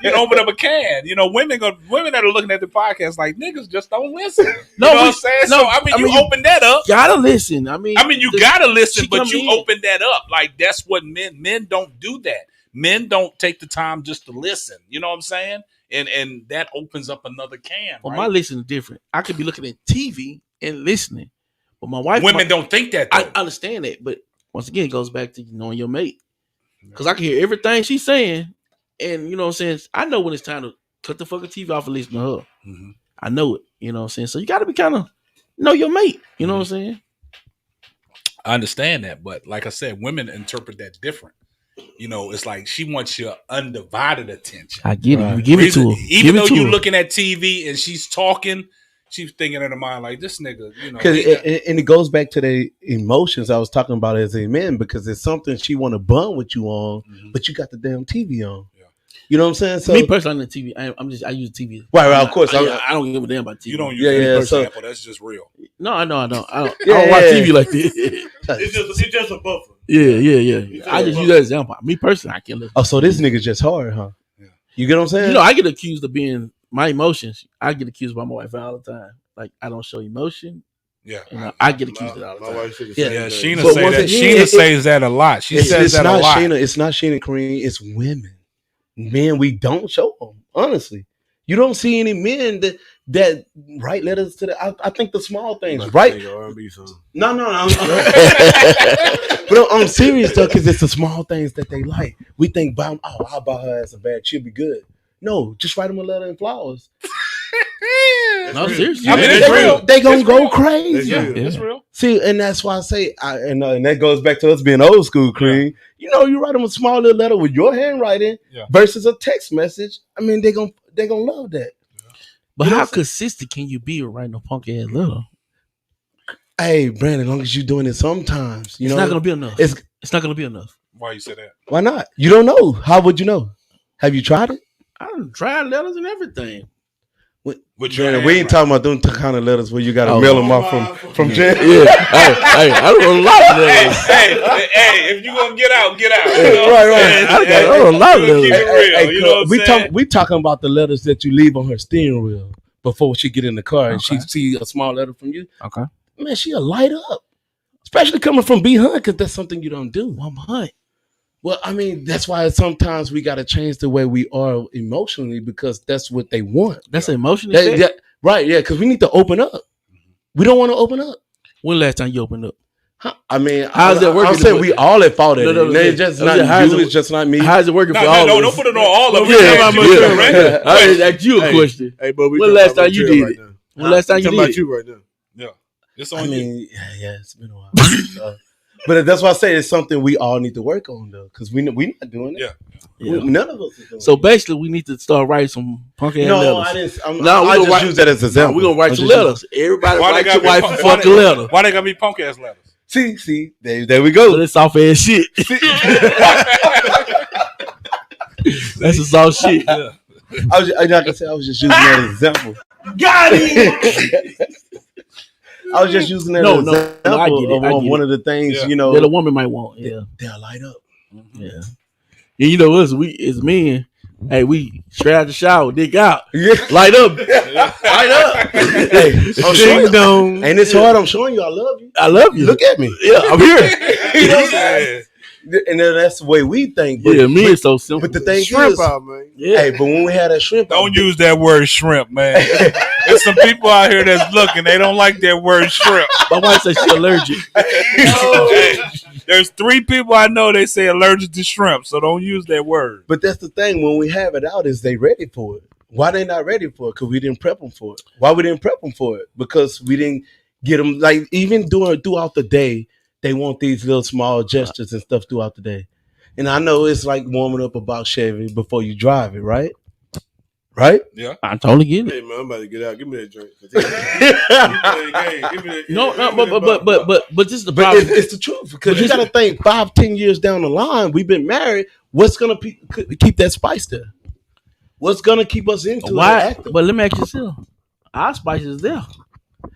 Speaker 1: you open up a can. Women that are looking at the podcast like niggas just don't listen. You know what I'm saying? So you open that up.
Speaker 7: Gotta listen. I mean,
Speaker 1: You gotta listen,
Speaker 7: she
Speaker 1: but
Speaker 7: come
Speaker 1: you
Speaker 7: in.
Speaker 1: open that up. Like that's what men don't do that. Men don't take the time just to listen. You know what I'm saying? And that opens up another can.
Speaker 7: Well,
Speaker 1: right?
Speaker 7: my listening is different. I could be looking at TV and listening, but my wife.
Speaker 1: Women don't think that.
Speaker 7: I
Speaker 1: Though.
Speaker 7: understand that, but once again, it goes back to knowing your mate. Because I can hear everything she's saying, and you know what I'm saying. I know when it's time to cut the fucking TV off and listen to her.
Speaker 1: Mm-hmm.
Speaker 7: I know it. You know what I'm saying. So you got to be kind of know your mate. You know what I'm saying.
Speaker 1: I understand that, but like I said, women interpret that different. It's like she wants your undivided attention.
Speaker 7: I get it. You give it to her.
Speaker 1: Even though you're looking at TV and she's talking, she's thinking in her mind like this nigga.
Speaker 2: Because and it goes back to the emotions I was talking about as a man because it's something she want to bond with you on, but you got the damn TV on.
Speaker 1: Yeah.
Speaker 2: You know what I'm saying? So
Speaker 7: Me personally, on the TV, I use TV.
Speaker 2: right, of course.
Speaker 7: I don't give a damn about TV.
Speaker 1: You don't use
Speaker 2: Yeah,
Speaker 1: any
Speaker 2: yeah,
Speaker 1: for
Speaker 2: so-
Speaker 1: example. That's just real.
Speaker 7: No, I don't. I don't
Speaker 2: Yeah,
Speaker 7: watch
Speaker 2: yeah.
Speaker 7: TV like this.
Speaker 3: It's just a buffer.
Speaker 7: Yeah. I just use that example. Me personally, I can't listen.
Speaker 2: Oh, so this nigga just hard, huh?
Speaker 1: Yeah.
Speaker 2: You get what I'm saying?
Speaker 7: You know, I get accused of being my emotions. I get accused by my wife all the time. Like I don't show emotion.
Speaker 1: Yeah.
Speaker 7: And I get accused of that all the
Speaker 3: My
Speaker 7: time.
Speaker 3: wife said the
Speaker 2: Yeah,
Speaker 3: same
Speaker 1: Yeah,
Speaker 3: thing.
Speaker 1: Sheena
Speaker 2: But
Speaker 1: say
Speaker 2: once
Speaker 1: that.
Speaker 2: again,
Speaker 1: Sheena says that a lot. She says
Speaker 2: it's
Speaker 1: that a
Speaker 2: not
Speaker 1: lot.
Speaker 2: Sheena. It's not Sheena Kareem. It's women. Men, we don't show them. Honestly, you don't see any men that write letters to the. I think the small things, right?
Speaker 3: R&B song.
Speaker 2: No. But I'm serious though, because it's the small things that they like. We think, I'll buy her ass a bag. She'll be good. No, just write them a letter and flowers.
Speaker 7: No, seriously.
Speaker 1: I mean, it's real.
Speaker 2: They gonna
Speaker 1: It's
Speaker 2: go
Speaker 1: real.
Speaker 2: crazy.
Speaker 1: Yeah,
Speaker 7: Yeah.
Speaker 1: it's real.
Speaker 2: See, and that's why I say, and that goes back to us being old school, Cream. You know, you write them a small little letter with your handwriting versus a text message. I mean, they gonna love that.
Speaker 7: But
Speaker 2: You know
Speaker 7: how
Speaker 2: what I'm
Speaker 7: consistent can you be with writing a punk ass letter?
Speaker 2: Hey, Brandon, as long as you're doing it sometimes, you
Speaker 7: It's
Speaker 2: know,
Speaker 7: not gonna be enough.
Speaker 2: it's
Speaker 7: not gonna be enough.
Speaker 1: Why you say that?
Speaker 2: why not? You don't know. How would you know? Have you tried it?
Speaker 7: I done tried letters and everything.
Speaker 1: With your
Speaker 2: Brandon, we ain't
Speaker 1: handwriting.
Speaker 2: talking about them kind of letters where you got to
Speaker 7: Oh.
Speaker 2: mail them off from jail.
Speaker 7: Yeah, I don't know a lot of letters.
Speaker 1: Hey, if you gonna get out, get out.
Speaker 2: Right.
Speaker 7: I don't know a lot of
Speaker 1: Keep
Speaker 7: letters.
Speaker 1: it real. You know what I'm saying?
Speaker 2: we talking about the letters that you leave on her steering wheel before she get in the car and she see a small letter from you.
Speaker 7: Okay.
Speaker 2: Man, she'll light up. Especially coming from B Hunt, because that's something you don't do.
Speaker 7: One month.
Speaker 2: Well, I mean, that's why sometimes we got to change the way we are emotionally because that's what they want.
Speaker 7: That's an emotion.
Speaker 2: Right, yeah, because we need to open up. We don't want to open up.
Speaker 7: When last time you opened up?
Speaker 2: Huh? I mean,
Speaker 7: How's that working?
Speaker 2: I'm saying we all at fault at it.
Speaker 7: No,
Speaker 2: It's just not you. It's just not me.
Speaker 7: How's it working for all
Speaker 1: No,
Speaker 7: of
Speaker 1: don't
Speaker 7: us?
Speaker 1: put it on all of
Speaker 7: Yeah,
Speaker 1: us.
Speaker 7: I just asked you a question.
Speaker 3: Hey, but we
Speaker 7: When
Speaker 3: talking
Speaker 7: last
Speaker 3: about
Speaker 7: time you
Speaker 3: jail
Speaker 7: did
Speaker 3: right
Speaker 7: it?
Speaker 3: now.
Speaker 7: When last time
Speaker 3: We
Speaker 7: you
Speaker 3: talking
Speaker 7: did
Speaker 3: about
Speaker 7: it?
Speaker 3: you right now.
Speaker 1: Yeah, it's
Speaker 2: I
Speaker 1: on you.
Speaker 2: mean, yeah, it's been a while. But that's why I say it's something we all need to work on, though, because we're not doing it.
Speaker 1: Yeah.
Speaker 2: None of us are doing
Speaker 7: So
Speaker 2: it.
Speaker 7: basically, we need to start writing some punk ass
Speaker 2: No,
Speaker 7: letters.
Speaker 2: I didn't.
Speaker 7: No, we
Speaker 2: I
Speaker 7: gonna
Speaker 2: just
Speaker 7: write-
Speaker 2: use that as an example.
Speaker 7: We're gonna write
Speaker 2: I'm
Speaker 7: some
Speaker 2: just
Speaker 7: letters. Everybody
Speaker 1: Why they
Speaker 7: write
Speaker 1: gotta
Speaker 7: your
Speaker 1: be
Speaker 7: wife
Speaker 1: punk-
Speaker 7: a
Speaker 1: why
Speaker 7: fucking
Speaker 1: they-
Speaker 7: letter.
Speaker 1: Why they gotta be punk ass letters?
Speaker 2: See, there we
Speaker 7: So
Speaker 2: go.
Speaker 7: that's soft ass shit. That's a soft shit.
Speaker 2: I like I said, I was just using that as an example.
Speaker 7: Got it.
Speaker 2: I was just using that
Speaker 7: No,
Speaker 2: as
Speaker 7: no,
Speaker 2: an example
Speaker 7: no, I get it, I
Speaker 2: of
Speaker 7: get
Speaker 2: one
Speaker 7: it.
Speaker 2: of the things,
Speaker 1: Yeah.
Speaker 2: you know,
Speaker 7: That a woman might want. Yeah.
Speaker 2: they'll light up.
Speaker 7: Yeah. And you know us, we as men, hey, we straight out the shower, dick out.
Speaker 2: Yeah.
Speaker 7: Light up. Light up.
Speaker 2: Hey, I'm showing
Speaker 7: Ding dong.
Speaker 2: and it's hard. I'm showing you I love you.
Speaker 7: I love you.
Speaker 2: Look at me.
Speaker 7: Yeah, I'm here.
Speaker 2: You know what I'm saying? And then that's the way we think. But,
Speaker 7: Yeah, me is so simple.
Speaker 2: but the thing
Speaker 3: Shrimp
Speaker 2: is,
Speaker 3: out, man.
Speaker 7: Yeah.
Speaker 2: hey, but when we had that shrimp,
Speaker 1: Don't use that word shrimp, man. There's some people out here that's looking. They don't like that word shrimp.
Speaker 7: My wife said she allergic.
Speaker 1: Hey, there's 3 people I know they say allergic to shrimp, so don't use that word.
Speaker 2: But that's the thing. When we have it out, is they ready for it? Why they not ready for it? Because we didn't prep them for it. Why we didn't prep them for it? Because we didn't get them. Like even throughout the day, they want these little small gestures and stuff throughout the day. And I know it's like warming up about Chevy before you drive it, right? Right?
Speaker 1: Yeah.
Speaker 7: I totally get it.
Speaker 3: Hey, man, I'm about to get out. Give me that drink.
Speaker 7: No, but this is the
Speaker 2: But
Speaker 7: problem.
Speaker 2: it's the truth because you got to think 5-10 years down the line, we've been married. What's gonna keep that spice there? What's gonna keep us into
Speaker 7: Why?
Speaker 2: it?
Speaker 7: But let me ask you something. Our spice is there.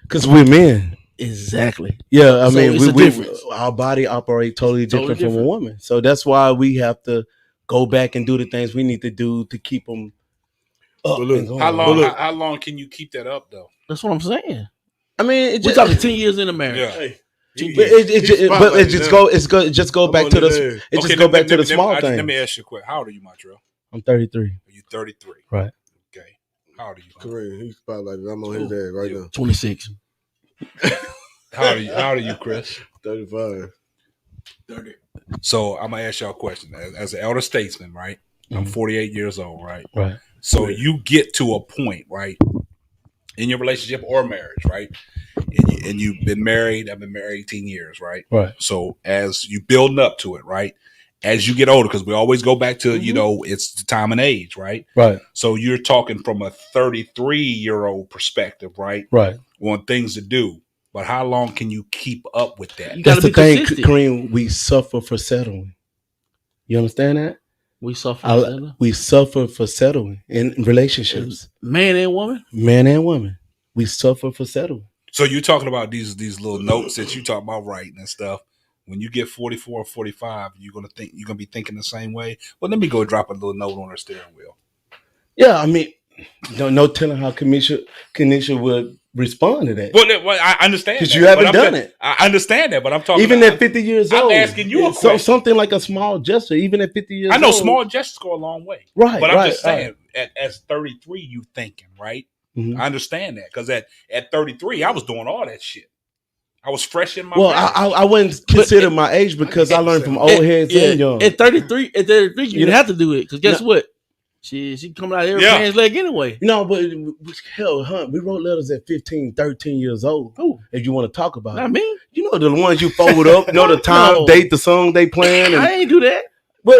Speaker 2: Because we're men.
Speaker 7: Exactly.
Speaker 2: Yeah, I
Speaker 7: So
Speaker 2: mean,
Speaker 7: it's a difference.
Speaker 2: our body operate totally different from a
Speaker 7: different.
Speaker 2: woman. So that's why we have to go back and do the things we need to do to keep them up.
Speaker 3: But look,
Speaker 2: and going.
Speaker 1: How long can you keep that up though?
Speaker 7: That's what I'm saying.
Speaker 2: I mean,
Speaker 7: We're
Speaker 2: it just,
Speaker 7: talking 10 years in a marriage.
Speaker 1: Yeah.
Speaker 3: Hey,
Speaker 2: it just go back to the it just go back to the small thing.
Speaker 1: Let me ask you a question. How old are you, Montreal?
Speaker 2: I'm 33.
Speaker 1: Are you 33?
Speaker 2: Right.
Speaker 1: Okay. How old are you?
Speaker 3: Kareem, he's spotlighted. I'm on his ass right now.
Speaker 7: 26.
Speaker 1: How old are you, Chris?
Speaker 3: 35.
Speaker 7: 30.
Speaker 1: So I'm gonna ask y'all a question. As an elder statesman, right? I'm 48 years old, right?
Speaker 2: Right.
Speaker 1: So you get to a point, right, in your relationship or marriage, right? And you've been married. I've been married 18 years, right?
Speaker 2: Right.
Speaker 1: So as you building up to it, right? As you get older, because we always go back to, you know, it's the time and age, right?
Speaker 2: Right.
Speaker 1: So you're talking from a 33-year-old perspective, right?
Speaker 2: Right.
Speaker 1: On things to do. But how long can you keep up with that?
Speaker 7: You gotta
Speaker 2: That's the
Speaker 7: be
Speaker 2: thing,
Speaker 7: consistent.
Speaker 2: Kareem. We suffer for settling. You understand that?
Speaker 7: We suffer.
Speaker 2: We suffer for settling in relationships.
Speaker 7: Man and woman.
Speaker 2: Man and woman. We suffer for settling.
Speaker 1: So you're talking about these little notes that you talk about writing and stuff. When you get 44 or 45, you're gonna be thinking the same way. Well, let me go drop a little note on her steering wheel.
Speaker 2: Yeah, I mean, no telling how Kanisha would respond to that.
Speaker 1: Well, I understand
Speaker 2: because
Speaker 1: that,
Speaker 2: you haven't done it.
Speaker 1: I understand that, but I'm talking
Speaker 2: even at 50 years old.
Speaker 1: I'm asking you a question.
Speaker 2: Something like a small gesture, even at 50 years old.
Speaker 1: I know small gestures go a long way,
Speaker 2: right?
Speaker 1: But I'm just saying, as 33, you thinking, right? Mm-hmm. I understand that because at 33, I was doing all that shit. I was fresh in my.
Speaker 2: Well, I wouldn't consider my age because I learned from old heads and young.
Speaker 7: At 33, you didn't have to do it because guess what? She coming out every man's leg anyway.
Speaker 2: No, but hell, Hunt, we wrote letters at 15, 13 years old.
Speaker 7: Ooh.
Speaker 2: If you want to talk about
Speaker 7: it. Me?
Speaker 2: You know the ones you fold up, you know the time, date, the song they playing.
Speaker 7: I ain't do that.
Speaker 2: But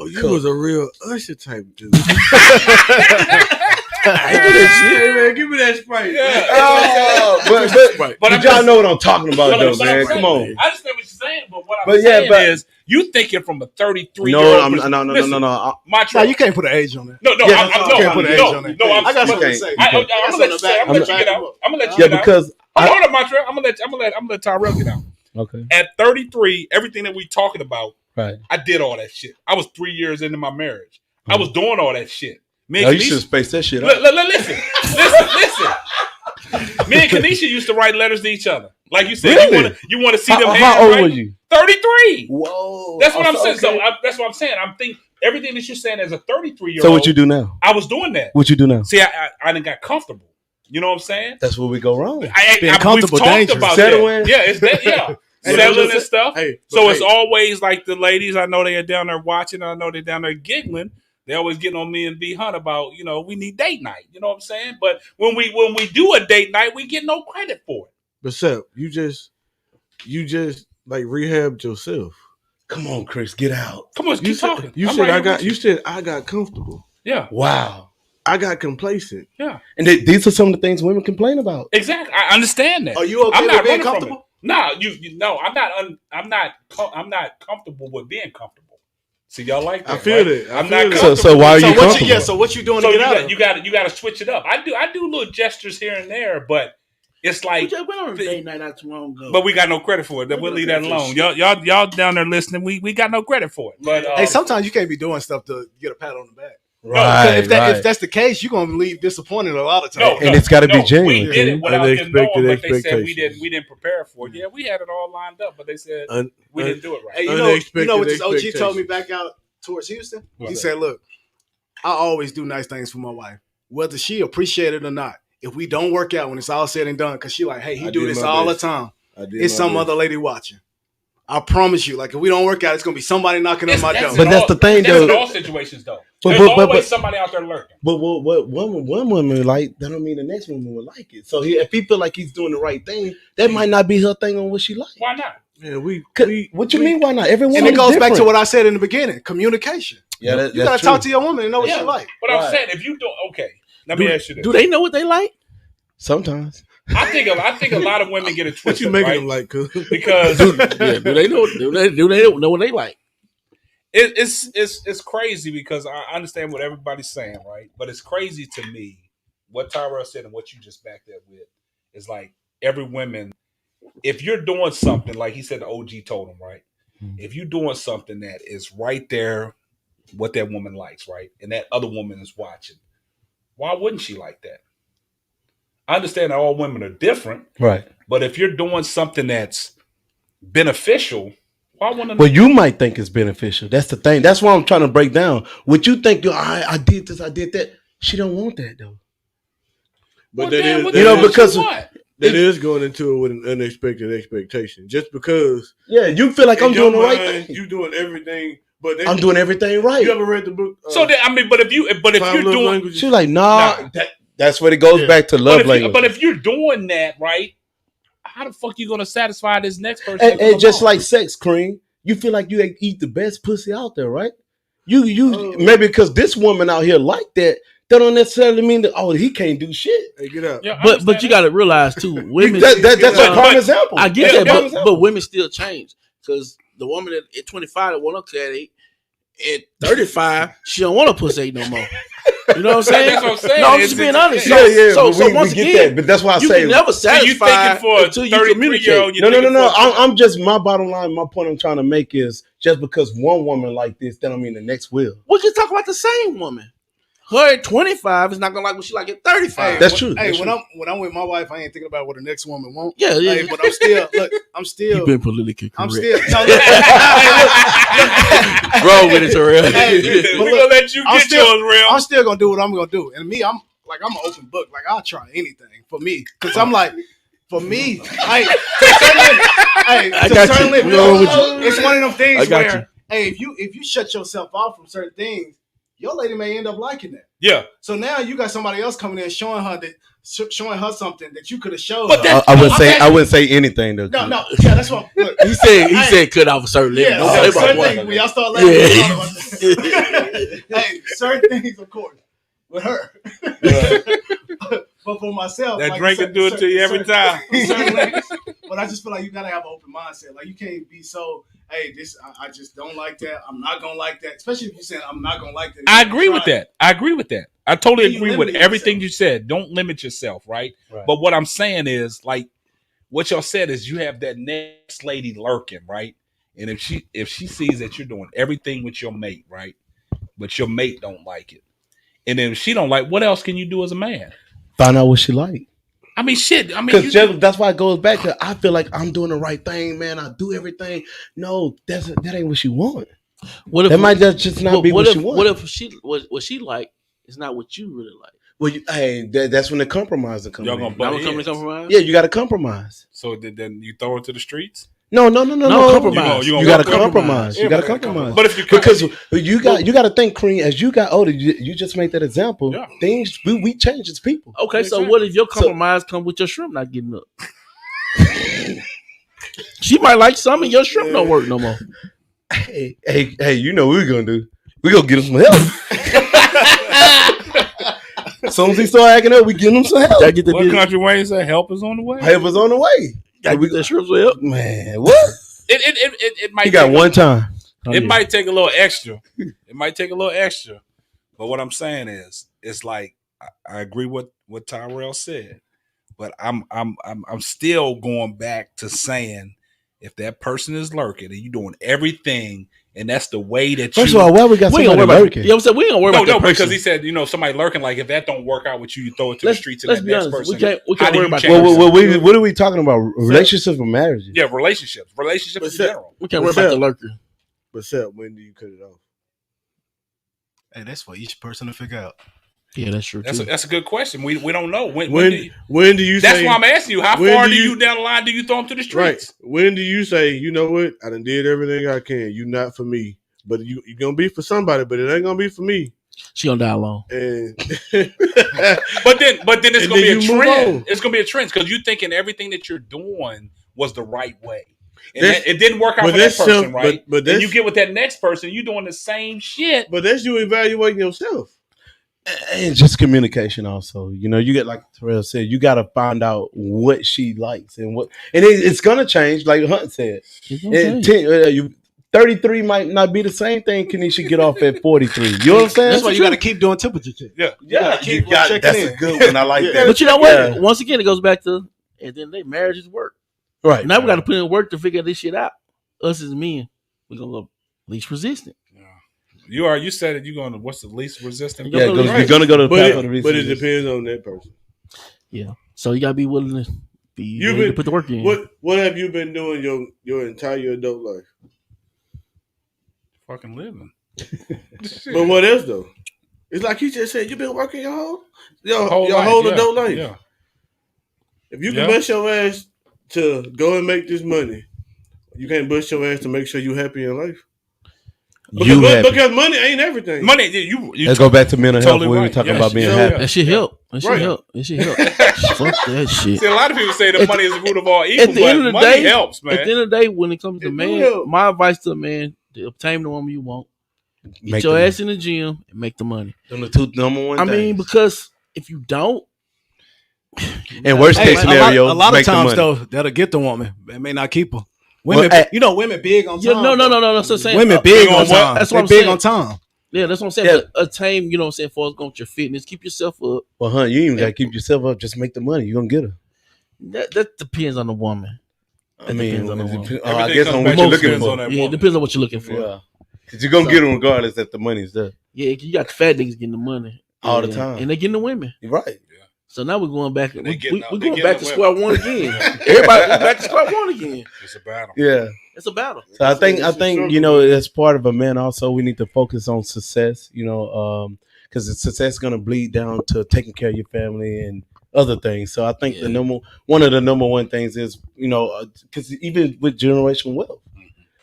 Speaker 9: you was a real Usher type dude. Hey, man, give me that Sprite.
Speaker 2: Yeah. But y'all know what I'm talking about, though, man. Come on.
Speaker 1: I understand what you're saying, but what I'm saying is you thinking from a 33-year-old.
Speaker 2: No.
Speaker 8: No, you can't put an age on it.
Speaker 1: No,
Speaker 8: you can't put an age on it.
Speaker 1: I
Speaker 8: got something to say.
Speaker 1: I'm gonna let you get out. I'm gonna let you get out.
Speaker 2: Because
Speaker 1: hold on, Montreal. I'm gonna let Tyrell get out.
Speaker 2: Okay.
Speaker 1: At 33, everything that we talking about,
Speaker 2: right?
Speaker 1: I did all that shit. I was 3 years into my marriage. I was doing all that shit.
Speaker 2: You should space that shit
Speaker 1: up. Listen. Me and Kanisha used to write letters to each other. Like you said,
Speaker 2: really?
Speaker 1: you want to see them.
Speaker 2: How old were you?
Speaker 1: 33.
Speaker 2: Whoa.
Speaker 1: That's what I'm saying. So that's what I'm saying. I'm thinking everything that you're saying as a 33-year-old.
Speaker 2: So what you do now?
Speaker 1: I was doing that.
Speaker 2: What you do now?
Speaker 1: See, I didn't got comfortable. You know what I'm saying?
Speaker 2: That's where we go wrong.
Speaker 8: Being comfortable, dangerous.
Speaker 1: About
Speaker 2: settling.
Speaker 1: That. Yeah, it's that. Yeah. Settling and stuff. It's always like the ladies. I know they are down there watching. I know they're down there giggling. They always getting on me and B Hunt about, we need date night. You know what I'm saying? But when we do a date night, we get no credit for it.
Speaker 9: But Ksapp, you just like rehabbed yourself.
Speaker 2: Come on, Chris, get out.
Speaker 1: Come on, keep talking.
Speaker 9: You said I got comfortable.
Speaker 1: Yeah.
Speaker 2: Wow.
Speaker 9: I got complacent.
Speaker 1: Yeah.
Speaker 2: And these are some of the things women complain about.
Speaker 1: Exactly. I understand that.
Speaker 8: Are you okay with being comfortable?
Speaker 1: No, no, I'm not comfortable with being comfortable. See, y'all like that.
Speaker 9: I feel it.
Speaker 1: I'm not comfortable.
Speaker 2: So why are you comfortable?
Speaker 8: So what you doing to get out of it?
Speaker 1: You got to switch it up. I do little gestures here and there, but it's like
Speaker 7: we went on a date night not too long ago.
Speaker 1: But we got no credit for it. We'll leave that alone. Y'all down there listening, we got no credit for it. But
Speaker 8: hey, sometimes you can't be doing stuff to get a pat on the back.
Speaker 2: Right.
Speaker 8: If that's the case, you're gonna leave disappointed a lot of times.
Speaker 2: And it's got to be genuine.
Speaker 1: We did it without them knowing, but they said we didn't prepare for it. Yeah, we had it all lined up, but they said we didn't do it right.
Speaker 8: Hey, you know what this OG told me back out towards Houston? He said, "Look, I always do nice things for my wife, whether she appreciate it or not. If we don't work out when it's all said and done, because she like, hey, he do this all the time. It's some other lady watching. I promise you, like if we don't work out, it's gonna be somebody knocking on my door.
Speaker 2: But that's the thing, though.
Speaker 1: In all situations, though. There's always somebody out there lurking.
Speaker 2: But what one woman like, that don't mean the next woman will like it. So if he feel like he's doing the right thing, that might not be her thing on what she like.
Speaker 1: Why not?
Speaker 9: Yeah,
Speaker 2: what you mean? Why not? Everyone.
Speaker 8: And it goes back to what I said in the beginning: communication.
Speaker 2: Yeah,
Speaker 8: you gotta talk to your woman and know what she like.
Speaker 1: But I'm saying, if you don't, let me ask you this:
Speaker 7: do they know what they like?
Speaker 2: Sometimes.
Speaker 1: I think a lot of women get it twisted.
Speaker 9: What you making
Speaker 1: right?
Speaker 9: them like?
Speaker 1: Because
Speaker 7: do they know what they like?
Speaker 1: It's crazy because I understand what everybody's saying, right? But it's crazy to me what Tyrell said and what you just backed up with is like every woman. If you're doing something like he said, the OG told him, right? Mm-hmm. If you're doing something that is right there, what that woman likes, right, and that other woman is watching, why wouldn't she like that? I understand that all women are different,
Speaker 2: right?
Speaker 1: But if you're doing something that's beneficial, why wouldn't?
Speaker 2: Well, you might think it's beneficial. That's the thing. That's why I'm trying to break down. What you think? I did this, I did that. She don't want that though.
Speaker 9: But
Speaker 2: because
Speaker 9: that is going into it with an unexpected expectation. Just because,
Speaker 2: you feel like I'm doing the right thing.
Speaker 9: You doing everything. But
Speaker 2: I'm doing everything right.
Speaker 9: You ever read the book?
Speaker 1: But if you're doing,
Speaker 9: languages?
Speaker 2: She's like, that's what it goes back to love language.
Speaker 1: But if you're doing that right, how the fuck you gonna satisfy this next person?
Speaker 2: And just like sex, Cream, you feel like you eat the best pussy out there, right? You maybe because this woman out here like that don't necessarily mean that he can't do shit.
Speaker 9: Hey, get up.
Speaker 7: Yeah, but you got to realize too, women.
Speaker 2: that's a prime example.
Speaker 7: I get that, but women still change because the woman at 25 that went up to that 8, at 35, she don't want a pussy no more. You know what I'm saying?
Speaker 1: That's what I'm saying.
Speaker 7: No, I'm just being honest.
Speaker 2: but
Speaker 7: Once
Speaker 2: we get
Speaker 7: again,
Speaker 2: that. But that's why I
Speaker 7: you
Speaker 2: say
Speaker 7: can never
Speaker 1: So you
Speaker 7: satisfy
Speaker 1: thinking for a
Speaker 7: until you
Speaker 1: 33-year-old?
Speaker 7: communicate.
Speaker 2: No. I'm just my bottom line. My point I'm trying to make is just because one woman like this, that don't mean the next will.
Speaker 7: We just talk about the same woman. Her at 25 is not gonna like what she like at 35.
Speaker 2: That's true.
Speaker 8: Hey,
Speaker 2: That's
Speaker 8: when
Speaker 2: true.
Speaker 8: I'm with my wife, I ain't thinking about what the next woman wants.
Speaker 7: Yeah.
Speaker 8: Hey, but I'm still.
Speaker 7: You've been politically correct.
Speaker 8: I'm still. No, look,
Speaker 7: Wrong with it, Terrell.
Speaker 1: We're gonna let you get yours, real.
Speaker 8: I'm still gonna do what I'm gonna do, and me, I'm an open book. Like I'll try anything for me, because I'm like, for me, I
Speaker 7: got you.
Speaker 8: it's one of them things
Speaker 7: I got
Speaker 8: where,
Speaker 7: you.
Speaker 8: hey, if you shut yourself off from certain things, your lady may end up liking that.
Speaker 1: Yeah.
Speaker 8: So now you got somebody else coming in showing her something that you could have showed.
Speaker 1: But
Speaker 8: her.
Speaker 2: I wouldn't say anything though.
Speaker 8: No, yeah, that's what. Look,
Speaker 7: He said cut off a certain level.
Speaker 8: yeah,
Speaker 7: Don't say
Speaker 8: certain
Speaker 7: about
Speaker 8: things
Speaker 7: one.
Speaker 8: when y'all start laughing.
Speaker 7: Yeah.
Speaker 8: Talk about this. Hey, certain things, of course, with her. But for myself,
Speaker 1: That
Speaker 8: like,
Speaker 1: drink will do it to you every time.
Speaker 8: certain ways. But I just feel like you gotta have an open mindset. Like you can't be so, hey, this I just don't like that. I'm not gonna like that. Especially if you saying I'm not gonna like that.
Speaker 1: I agree with that. I totally
Speaker 8: Then you
Speaker 1: agree with
Speaker 8: limit
Speaker 1: everything
Speaker 8: yourself.
Speaker 1: you said. Don't limit yourself, right? But what I'm saying is, like, what y'all said is you have that next lady lurking, right? And if she sees that you're doing everything with your mate, right? But your mate don't like it. And then if she don't like, what else can you do as a man?
Speaker 2: Find out what she like.
Speaker 1: I mean, shit. I mean,
Speaker 2: Because that's why it goes back to I feel like I'm doing the right thing, man. I do everything. No, that ain't what she want.
Speaker 7: What if
Speaker 2: That might just not be what she want.
Speaker 7: What if what she like is not what you really like?
Speaker 2: Well, that's when the compromise will come
Speaker 1: y'all
Speaker 2: in.
Speaker 1: gonna
Speaker 7: Now
Speaker 1: butt
Speaker 7: we come to
Speaker 1: heads.
Speaker 7: compromise.
Speaker 2: Yeah, you got to compromise.
Speaker 1: So then you throw her to the streets.
Speaker 2: No.
Speaker 7: compromise.
Speaker 2: You got to compromise. You got to compromise.
Speaker 1: But if you
Speaker 2: because you got to think, Cream. As you got older, you just made that example.
Speaker 1: Yeah.
Speaker 2: Things we change as people.
Speaker 7: Okay, so what if your compromise come with your shrimp not getting up? She might like some and your shrimp don't work no more.
Speaker 2: Hey, you know what we're gonna do? We're gonna get him some help. As soon as he start acting up, we give him some help.
Speaker 1: What country Wayne said? Help is on the way.
Speaker 2: Help is on the way.
Speaker 7: Gotta get that shrimp well.
Speaker 2: Man, what?
Speaker 1: It might.
Speaker 2: He got
Speaker 1: take
Speaker 2: one time.
Speaker 1: It might take a little extra. It might take a little extra. But what I'm saying is, it's like I agree with what Tyrell said, but I'm still going back to saying if that person is lurking and you doing everything, and that's the way that
Speaker 2: First of all, why we got somebody lurking?
Speaker 7: You know what I'm saying? We ain't gonna worry about that person.
Speaker 1: because he said, somebody lurking. Like if that don't work out with you, you throw it to the streets. And
Speaker 7: let's
Speaker 1: that
Speaker 7: be
Speaker 1: next
Speaker 7: honest.
Speaker 1: person,
Speaker 7: We can't worry about
Speaker 2: Well, what are we talking about? Relationships or marriages?
Speaker 1: Yeah, relationships in general.
Speaker 7: We can't worry about the lurker.
Speaker 9: But Seth, when do you cut it off?
Speaker 8: Hey, that's for each person to figure out.
Speaker 7: Yeah, that's true.
Speaker 1: That's a good question. We don't know when
Speaker 9: do you?
Speaker 1: That's
Speaker 9: say,
Speaker 1: why I'm asking you. How
Speaker 9: when
Speaker 1: far
Speaker 9: do
Speaker 1: do
Speaker 9: you-
Speaker 1: you down the line do you throw them to the streets?
Speaker 9: Right. When do you say, you know what? I done did everything I can. You not for me, but you're gonna be for somebody, but it ain't gonna be for me.
Speaker 7: She gonna die alone.
Speaker 9: And
Speaker 1: but then it's
Speaker 9: And
Speaker 1: gonna be
Speaker 9: then
Speaker 1: a
Speaker 9: you move
Speaker 1: trend.
Speaker 9: on.
Speaker 1: It's gonna be a trend because you're thinking everything that you're doing was the right way. And
Speaker 9: That's-
Speaker 1: it didn't work out
Speaker 9: but
Speaker 1: for that
Speaker 9: that's
Speaker 1: person,
Speaker 9: self-
Speaker 1: right?
Speaker 9: but
Speaker 1: and
Speaker 9: that's-
Speaker 1: you get with that next person, you doing the same shit.
Speaker 9: but that's you evaluating yourself.
Speaker 2: And just communication also. You get, like Terrell said, you got to find out what she likes and it's gonna change, like Hunt said. And 33 might not be the same thing Kenesha get off at 43. You know what I'm saying?
Speaker 8: That's why you got to keep doing temperature check.
Speaker 1: Yeah.
Speaker 2: You got that's a good one. I like that.
Speaker 7: But you know what?
Speaker 2: Yeah.
Speaker 7: Once again, it goes back to and then they marriages work.
Speaker 2: Right.
Speaker 7: Now we got to put in work to figure this shit out. Us as men, we're gonna go least resistant.
Speaker 1: You said it. You're going to what's the least resistant?
Speaker 2: Yeah, you're gonna go to the path of the
Speaker 9: But it
Speaker 2: resistance.
Speaker 9: depends on that person.
Speaker 7: Yeah. So you gotta be willing to put the work in.
Speaker 9: What have you been doing your entire adult life?
Speaker 1: Fucking living.
Speaker 9: But what else though? It's like he just said, you've been working your whole
Speaker 1: life,
Speaker 9: whole
Speaker 1: yeah,
Speaker 9: adult life.
Speaker 1: Yeah.
Speaker 9: If you can bust your ass to go and make this money, you can't bust your ass to make sure you're happy in life. Because money ain't everything.
Speaker 1: Money, you
Speaker 2: Let's go back to mental health.
Speaker 1: totally
Speaker 2: We were
Speaker 1: right.
Speaker 2: talking
Speaker 1: Yes,
Speaker 2: about being
Speaker 1: yeah.
Speaker 2: happy.
Speaker 7: That shit help. That shit
Speaker 9: Right.
Speaker 7: help. That shit help. Fuck that shit.
Speaker 1: See, a lot of people say that money is the root of all evil,
Speaker 7: At the end of
Speaker 1: but
Speaker 7: the
Speaker 1: money
Speaker 7: day,
Speaker 1: helps, man.
Speaker 7: At the end of the day, when it comes to
Speaker 9: It do
Speaker 7: man,
Speaker 9: help.
Speaker 7: my advice to a man: to obtain the woman you want, get your ass in the gym, and make the money.
Speaker 2: Them the two number one.
Speaker 7: I mean, because if you don't,
Speaker 2: and worst case
Speaker 8: Hey,
Speaker 2: scenario,
Speaker 8: a lot of
Speaker 2: make the
Speaker 8: times
Speaker 2: money.
Speaker 8: though, that'll get the woman. It may not keep her. Women, women big on time.
Speaker 7: No. That's what I'm saying.
Speaker 8: Women big on time.
Speaker 7: That's what I'm
Speaker 8: big
Speaker 7: saying.
Speaker 8: on time.
Speaker 7: Yeah, that's what I'm saying.
Speaker 2: Yeah.
Speaker 7: But attain, you know what I'm saying, for us going with your fitness, keep yourself up.
Speaker 2: Well, huh? You even gotta keep yourself up. Just make the money. You gonna get her.
Speaker 7: That depends on the woman.
Speaker 2: I mean, I
Speaker 1: Everything
Speaker 2: guess
Speaker 1: comes
Speaker 2: on
Speaker 1: back
Speaker 2: what you're
Speaker 1: to
Speaker 2: looking
Speaker 1: depends
Speaker 2: for.
Speaker 1: on that
Speaker 7: Yeah, it
Speaker 1: woman.
Speaker 7: depends on what you're looking for.
Speaker 2: Yeah, because you're gonna get them regardless if the money's there
Speaker 7: Yeah, you got the fat niggas getting the money
Speaker 2: all the time.
Speaker 7: and they getting the women.
Speaker 2: Right.
Speaker 7: So now we're going back.
Speaker 1: And
Speaker 7: We're
Speaker 1: they getting
Speaker 7: going
Speaker 1: the
Speaker 7: back to
Speaker 1: women.
Speaker 7: square one again. Everybody back to square one again.
Speaker 1: It's a battle.
Speaker 2: Yeah.
Speaker 7: It's a battle.
Speaker 2: So I think as part of a man also we need to focus on success. Because success is gonna bleed down to taking care of your family and other things. So I think one of the number one things is because even with generational wealth,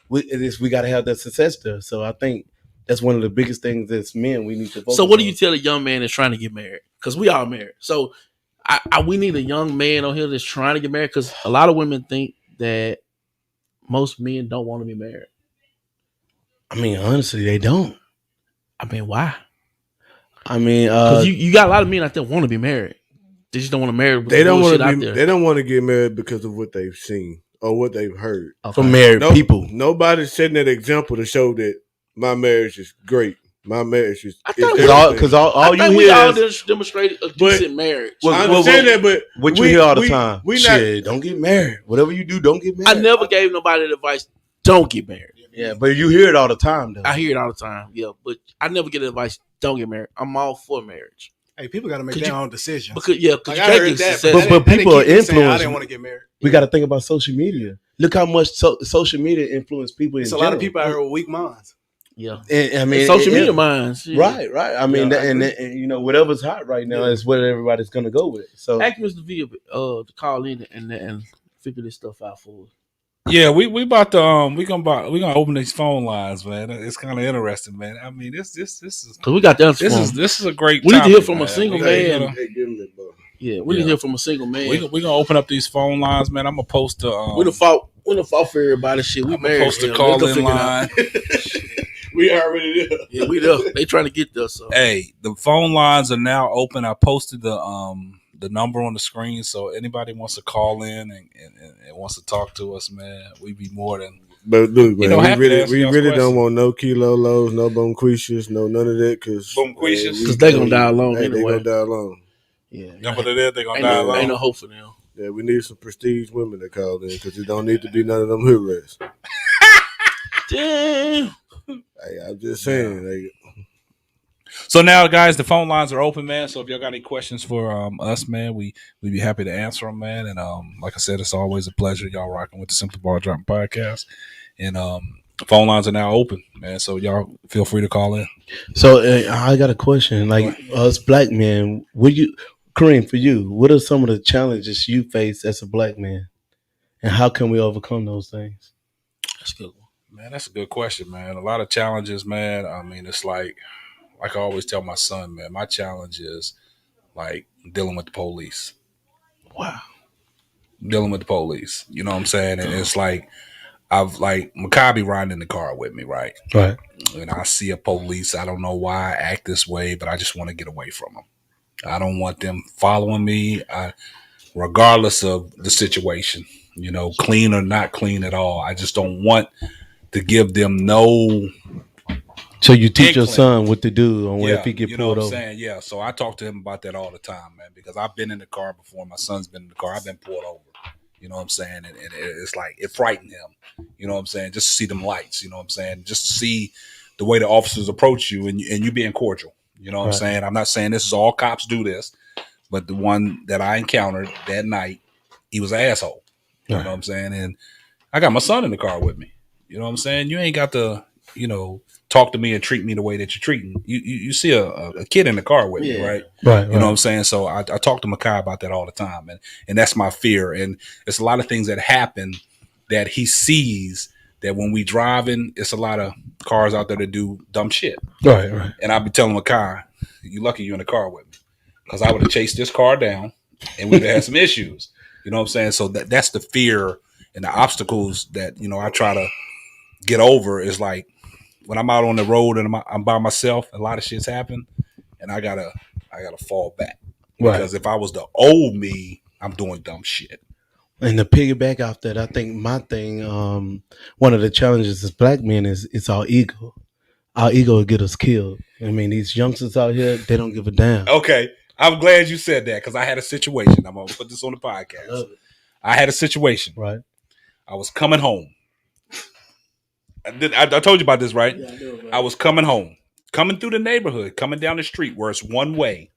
Speaker 2: we got to have that success there. So I think that's one of the biggest things as men we need to focus
Speaker 7: So what do
Speaker 2: on.
Speaker 7: you tell a young man that's trying to get married? Because we all married. So we need a young man on here that's trying to get married because a lot of women think that most men don't want to be married.
Speaker 2: I mean, honestly, they don't.
Speaker 7: I mean, why?
Speaker 2: I mean,
Speaker 7: because you got a lot of men out there want to be married. They just don't want to marry.
Speaker 9: They don't want to be. They don't want to get married because of what they've seen or what they've heard
Speaker 2: from married people.
Speaker 9: Nobody's setting that example to show that my marriage is great. My marriage is
Speaker 2: because all you hear
Speaker 7: we all demonstrated a decent marriage.
Speaker 9: I understand that, but
Speaker 2: what you hear all the time, shit, don't get married. Whatever you do, don't get married.
Speaker 7: I never gave nobody the advice, don't get married.
Speaker 2: Yeah, but you hear it all the time, though.
Speaker 7: I hear it all the time, yeah, but I never get advice, don't get married. I'm all for marriage.
Speaker 8: Hey, people got to make their own decisions.
Speaker 7: Because
Speaker 8: I heard that,
Speaker 2: but people are influenced.
Speaker 8: I didn't want to get married.
Speaker 2: We got to think about social media. Look how much social media influence people.
Speaker 8: It's a lot of people out here with weak minds.
Speaker 7: Yeah,
Speaker 2: and, I mean,
Speaker 7: social media minds.
Speaker 2: Yeah. Right. I mean, and whatever's hot right now is what everybody's gonna go with. So,
Speaker 7: ask Mr. V to call in and figure this stuff out for us.
Speaker 1: Yeah, we about to we gonna open these phone lines, man. It's kind of interesting, man. I mean, this is
Speaker 7: because we got that.
Speaker 1: This is a great.
Speaker 7: We need to hear from
Speaker 1: man.
Speaker 7: a single man. Yeah, we need to hear from a single man.
Speaker 1: We gonna open up these phone lines, man. I'm gonna post the.
Speaker 7: We done fought for everybody. Shit, we married.
Speaker 1: Post the call in line.
Speaker 9: We already there.
Speaker 7: Yeah, we there. They trying to get there. So
Speaker 1: hey, the phone lines are now open. I posted the number on the screen, so anybody wants to call in and wants to talk to us, man, we'd be more than.
Speaker 9: But look, man, we really don't want no kilo lows, no bonquishes, no none of that, because
Speaker 7: they gonna die alone anyway.
Speaker 9: They gonna die alone.
Speaker 7: Yeah,
Speaker 1: but they gonna die alone.
Speaker 7: Ain't no hope for them.
Speaker 9: Yeah, we need some prestige women to call in because it don't need to be none of them hood rats.
Speaker 7: Damn.
Speaker 9: Hey, I'm just saying.
Speaker 1: So now, guys, the phone lines are open, man. So if y'all got any questions for us, man, we'd be happy to answer them, man. And like I said, it's always a pleasure. Y'all rocking with the Simply Ball Dropping podcast, and the phone lines are now open, man. So y'all feel free to call in.
Speaker 2: So I got a question. Like us black men, Kareem, for you, what are some of the challenges you face as a black man, and how can we overcome those things?
Speaker 7: That's good.
Speaker 1: Man, that's a good question, man. A lot of challenges, man. I mean, it's like I always tell my son, man, my challenge is like dealing with the police.
Speaker 7: Wow.
Speaker 1: Dealing with the police. You know what I'm saying? And it's like Makai be riding in the car with me, right?
Speaker 2: Right.
Speaker 1: And I see a police. I don't know why I act this way, but I just want to get away from them. I don't want them following me, regardless of the situation. You know, clean or not clean at all. I just don't want to give them no.
Speaker 2: So you teach your son what to do on if he get pulled over.
Speaker 1: I'm saying? Yeah. So I talk to him about that all the time, man, because I've been in the car before. My son's been in the car. I've been pulled over. You know what I'm saying? And it's like it frightened him. You know what I'm saying? Just to see them lights. You know what I'm saying? Just to see the way the officers approach you and you being cordial. You know what I'm saying? I'm not saying this is all cops do this, but the one that I encountered that night, he was an asshole. You know what I'm saying? And I got my son in the car with me. You know what I'm saying? You ain't got to, talk to me and treat me the way that you're treating. You see a kid in the car with me, right?
Speaker 2: Right.
Speaker 1: You know what I'm saying? So I talk to Makai about that all the time. And that's my fear. And it's a lot of things that happen that he sees that when we driving, it's a lot of cars out there that do dumb shit.
Speaker 2: Right.
Speaker 1: And I'll be telling Makai, you lucky you in the car with me. Because I would have chased this car down and we'd have had some issues. You know what I'm saying? So that's the fear and the obstacles that, I try to get over is like when I'm out on the road and I'm by myself, a lot of shit's happen and I gotta fall back. Because if I was the old me, I'm doing dumb shit.
Speaker 2: And to piggyback off that, I think my thing, one of the challenges as black men is it's our ego. Our ego will get us killed. I mean, these youngsters out here, they don't give a damn.
Speaker 1: Okay, I'm glad you said that because I had a situation. I'm gonna put this on the podcast. I had a situation.
Speaker 2: Right.
Speaker 1: I was coming home. I told you about this, right?
Speaker 7: Yeah, I know, right?
Speaker 1: I was coming home, coming through the neighborhood, coming down the street where it's one way,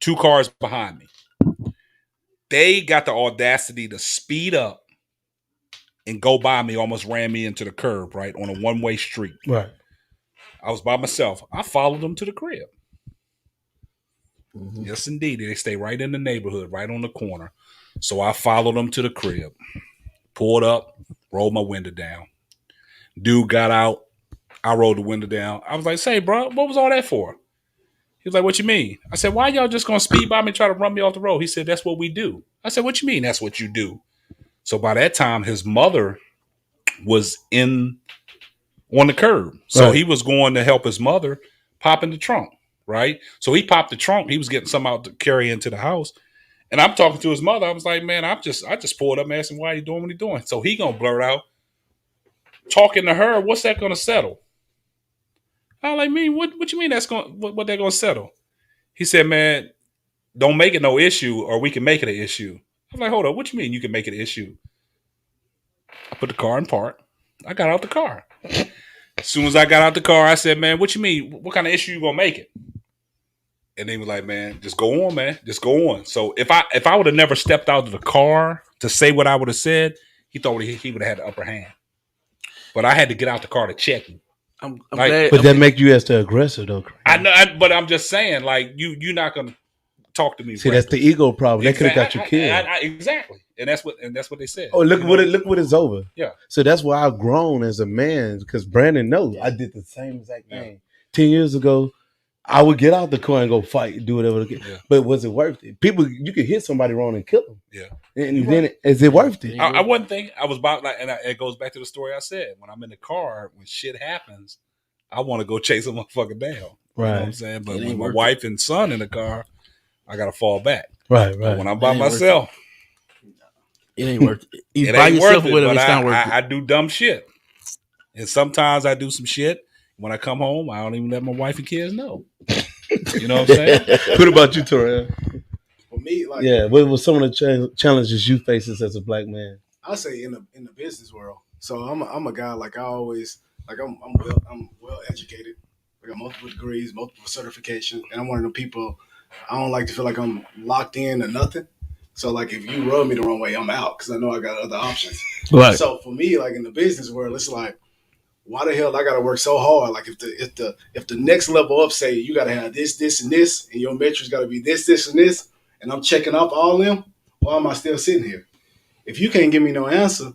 Speaker 1: 2 cars behind me. They got the audacity to speed up and go by me, almost ran me into the curb, right, on a one-way street.
Speaker 2: Right.
Speaker 1: I was by myself. I followed them to the crib.
Speaker 7: Mm-hmm.
Speaker 1: Yes, indeed. They stay right in the neighborhood, right on the corner. So I followed them to the crib, pulled up, rolled my window down. Dude got out. I rolled the window down. I was like, say, bro, what was all that for? He was like, what you mean? I said, why y'all just going to speed by me and try to run me off the road? He said, that's what we do. I said, what you mean that's what you do? So by that time, his mother was on the curb. So
Speaker 2: Right.
Speaker 1: he was going to help his mother pop in the trunk, right? So he popped the trunk. He was getting something out to carry into the house. And I'm talking to his mother. I was like, man, I just pulled up and asked him why he doing what he doing. So he going to blurt out, talking to her, what's that going to settle? I like, mean, what you mean that's going what they're going to settle? He said, man, don't make it no issue or we can make it an issue. I was like, hold up, what you mean you can make it an issue? I put the car in park. I got out the car. As soon as I got out the car, I said, man, what you mean? What kind of issue you going to make it? And he was like, man, just go on, man. Just go on. So if I would have never stepped out of the car to say what I would have said, he thought he would have had the upper hand. But I had to get out the car to check him.
Speaker 7: I'm
Speaker 1: Like,
Speaker 7: glad.
Speaker 2: But that make you as the aggressor, though.
Speaker 1: I know, but I'm just saying, like, you're not gonna talk to me.
Speaker 2: See, that's the ego problem. They could have got you killed.
Speaker 1: Exactly, and that's what they said.
Speaker 2: Oh, look what it's over.
Speaker 1: Yeah.
Speaker 2: So that's why I've grown as a man because Brandon knows I did the same exact thing. 10 years ago, I would get out the car and go fight, do whatever.
Speaker 1: Yeah.
Speaker 2: But was it worth it? People, you could hit somebody wrong and kill them.
Speaker 1: Yeah.
Speaker 2: And then, is it worth it?
Speaker 1: I wasn't thinking. I was about like, and it goes back to the story I said. When I'm in the car, when shit happens, I want to go chase a motherfucker down. You know what I'm saying? But with my wife and son in the car, I got to fall back.
Speaker 2: Right.
Speaker 1: But when I'm by myself,
Speaker 7: it ain't worth it. You
Speaker 1: it
Speaker 7: by
Speaker 1: ain't
Speaker 7: yourself
Speaker 1: worth it.
Speaker 7: with it,
Speaker 1: But
Speaker 7: it's not worth it.
Speaker 1: I do dumb shit, and sometimes I do some shit. When I come home, I don't even let my wife and kids know. You know what I'm saying?
Speaker 2: What about you, Terrell?
Speaker 8: For me, like,
Speaker 2: Yeah, what was some of the challenges you faces as a black man?
Speaker 8: I say in the business world. So I'm a guy like I always like I'm well educated. I got multiple degrees, multiple certifications, and I'm one of the people. I don't like to feel like I'm locked in or nothing. So like if you rub me the wrong way, I'm out because I know I got other options.
Speaker 7: Right.
Speaker 8: So for me, like in the business world, it's like, why the hell I gotta work so hard? Like if the next level up say you gotta have this, and this, and your metrics gotta be this, and this, and I'm checking off all of them, why am I still sitting here? If you can't give me no answer,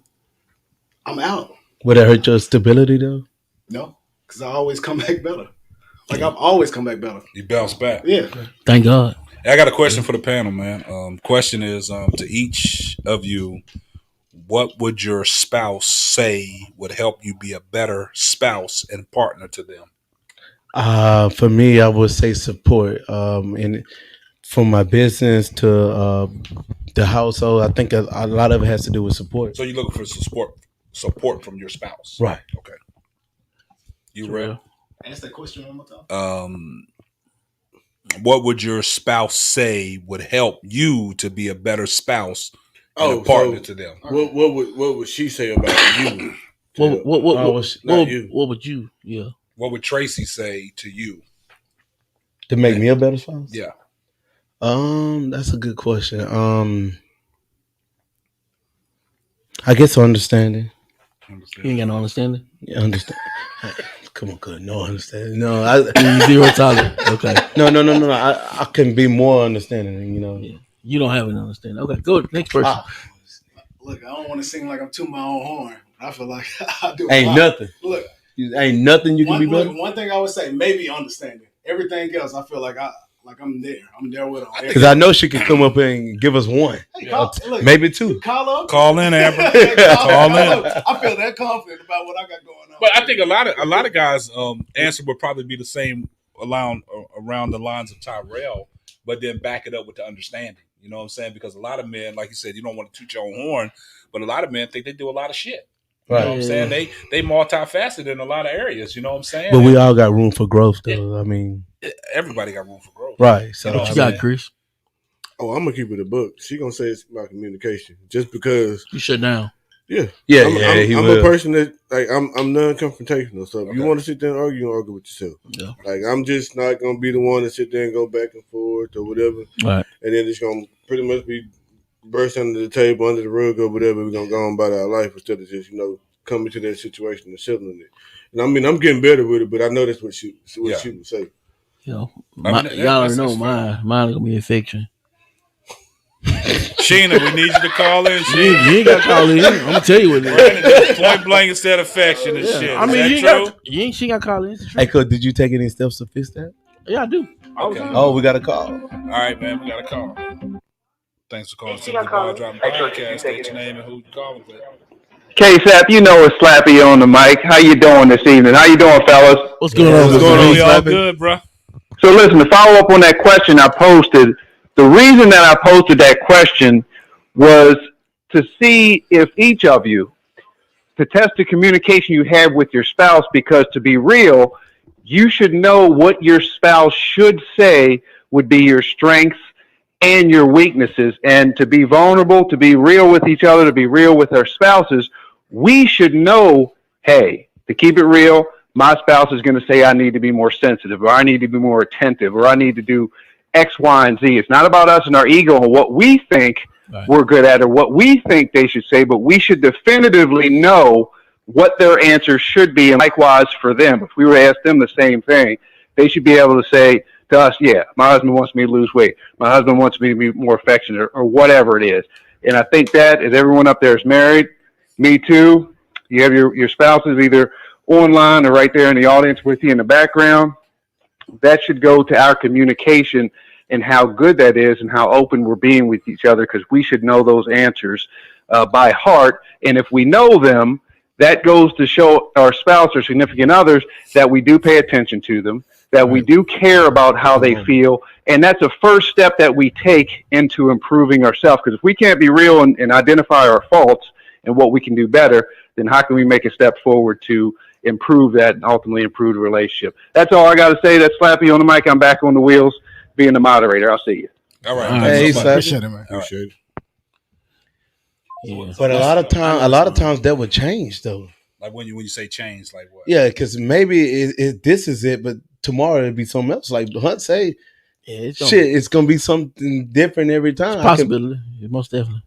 Speaker 8: I'm out.
Speaker 2: Would that hurt your stability though?
Speaker 8: No, because I always come back better. Like I've always come back better.
Speaker 1: You bounce back.
Speaker 8: Yeah.
Speaker 7: Thank God.
Speaker 1: I got a question for the panel, man. Question is to each of you, what would your spouse say would help you be a better spouse and partner to them?
Speaker 2: For me, I would say support. And from my business to the household, I think a lot of it has to do with support.
Speaker 1: So you're looking for support from your spouse,
Speaker 2: Right?
Speaker 1: Okay. You ready?
Speaker 8: Ask that question one more time.
Speaker 1: What would your spouse say would help you to be a better spouse and a partner to them?
Speaker 9: What would she say about you?
Speaker 7: What
Speaker 9: You.
Speaker 7: what would you? Yeah.
Speaker 1: What would Tracy say to you?
Speaker 2: To make me a better spouse?
Speaker 1: Yeah.
Speaker 2: That's a good question. I guess understanding.
Speaker 7: You ain't got no understanding.
Speaker 2: Yeah, understand. Come on, good. No understanding. No,
Speaker 7: You zero tolerance. Okay.
Speaker 2: No. I can be more understanding. You know.
Speaker 7: Yeah. You don't have an understanding. Okay. Go next person.
Speaker 8: Look, I don't want to seem like I'm tooting my own horn. I feel like I do.
Speaker 2: Ain't nothing.
Speaker 8: Look,
Speaker 2: ain't nothing you can be better.
Speaker 8: One thing I would say, maybe understanding. Everything else, I feel like I'm there. I'm there with them.
Speaker 2: Because I know she could come up and give us one,
Speaker 8: Look,
Speaker 2: maybe two.
Speaker 1: Call in, Amber.
Speaker 8: Call in. I feel that confident about what I got going on.
Speaker 1: But I think a lot of guys' answer would probably be the same around the lines of Tyrell, but then back it up with the understanding. You know what I'm saying? Because a lot of men, like you said, you don't want to toot your own horn, but a lot of men think they do a lot of shit. You know what I'm saying? They multifaceted in a lot of areas. You know what I'm saying?
Speaker 2: But we all got room for growth, though. I mean,
Speaker 1: everybody got room for growth,
Speaker 2: right? So
Speaker 7: what you got, Chris?
Speaker 3: Oh, I'm gonna keep it a book. She gonna say it's about communication, just because
Speaker 7: you shut down.
Speaker 3: Yeah, I'm a person that like I'm non-confrontational. So if you want to sit there and argue, you argue with yourself.
Speaker 7: Yeah.
Speaker 3: Like I'm just not gonna be the one to sit there and go back and forth or whatever.
Speaker 7: Right.
Speaker 3: And then it's gonna pretty much be burst under the table, under the rug or whatever. We're gonna go on about our life instead of just coming to that situation and settling it. And I mean I'm getting better with it, but I know that's what she would say.
Speaker 7: Y'all already know mine. Mine gonna be a fiction.
Speaker 1: Sheena, we need you to call in.
Speaker 7: You ain't got to call in. I'm gonna tell you what it is.
Speaker 1: Point blank instead of affection and shit.
Speaker 7: I mean,
Speaker 1: is that
Speaker 7: true? She got to call in.
Speaker 2: Hey, Coach, did you take any steps to fix that?
Speaker 7: Yeah, I do.
Speaker 1: Okay.
Speaker 2: Oh, we got a call.
Speaker 1: All right, man, we got a call. Thanks for calling Simply Ball Dropping Podcast. State your name and who you calling with.
Speaker 10: Ksapp, you know it's Slappy on the mic. How you doing this evening? How you doing, fellas?
Speaker 7: What's going on?
Speaker 1: What's going on? We all good, bro.
Speaker 10: So listen, to follow up on that question I posted, the reason that I posted that question was to see if each of you, to test the communication you have with your spouse, because to be real, you should know what your spouse should say would be your strengths and your weaknesses. And to be vulnerable, to be real with each other, to be real with our spouses, we should know, hey, to keep it real, my spouse is going to say I need to be more sensitive, or I need to be more attentive, or I need to do X, Y, and Z. It's not about us and our ego and what we think we're good at or what we think they should say, but we should definitively know what their answer should be. And likewise for them, if we were to ask them the same thing, they should be able to say to us, yeah, my husband wants me to lose weight. My husband wants me to be more affectionate, or whatever it is. And I think that, as everyone up there is married, me too, you have your spouses either online or right there in the audience with you in the background, that should go to our communication and how good that is and how open we're being with each other, because we should know those answers by heart. And if we know them, that goes to show our spouse or significant others that we do pay attention to them, that we do care about how they feel. And that's a first step that we take into improving ourselves. Because if we can't be real and identify our faults and what we can do better, then how can we make a step forward to improve that and ultimately improve the relationship? That's all I got to say. That's Slappy on the mic. I'm back on the wheels being the moderator. I'll see you.
Speaker 1: All right.
Speaker 2: Hey,
Speaker 8: appreciate it, man.
Speaker 3: Appreciate it.
Speaker 7: Yeah.
Speaker 2: But a lot of times that would change, though.
Speaker 1: Like when you say change, like what?
Speaker 2: Yeah, because maybe this is it, but tomorrow it'll be something else. Like Hunt say, it's gonna be something different every time.
Speaker 7: It's possibility, most definitely.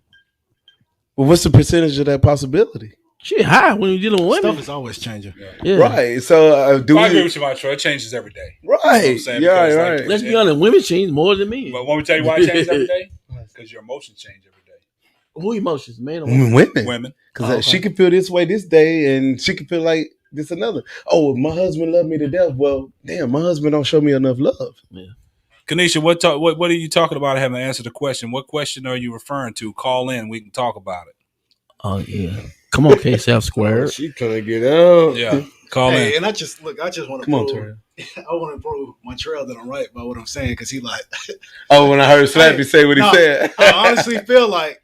Speaker 2: Well, what's the percentage of that possibility?
Speaker 7: Shit, high when you're dealing with women.
Speaker 8: Stuff is always changing.
Speaker 7: Yeah.
Speaker 2: Right. So
Speaker 1: I agree with you, Maestro. It changes every day.
Speaker 2: Right.
Speaker 1: You know what I'm saying?
Speaker 2: Yeah,
Speaker 1: Because,
Speaker 2: right.
Speaker 1: like,
Speaker 7: Let's be honest, women change more than me.
Speaker 1: But want me to tell you why it changes every day? Because your emotions change every day.
Speaker 7: Who emotions, man? Or women?
Speaker 2: Women.
Speaker 1: Women.
Speaker 2: Because she can feel this way this day, and she can feel like this another. Oh, my husband loved me to death. Well, damn, my husband don't show me enough love.
Speaker 7: Yeah.
Speaker 1: Kanisha, what are you talking about? I haven't answered the question. What question are you referring to? Call in. We can talk about it.
Speaker 7: Oh, yeah. Come on, Ksapp Square.
Speaker 3: She trying to get out.
Speaker 1: Yeah. Call in.
Speaker 8: And I just want to
Speaker 2: Come on,
Speaker 8: prove.
Speaker 2: Terrell.
Speaker 8: I want to prove Montreal that I'm right about what I'm saying, because he like.
Speaker 2: Oh, when I heard Slappy say what he said.
Speaker 8: I honestly feel like,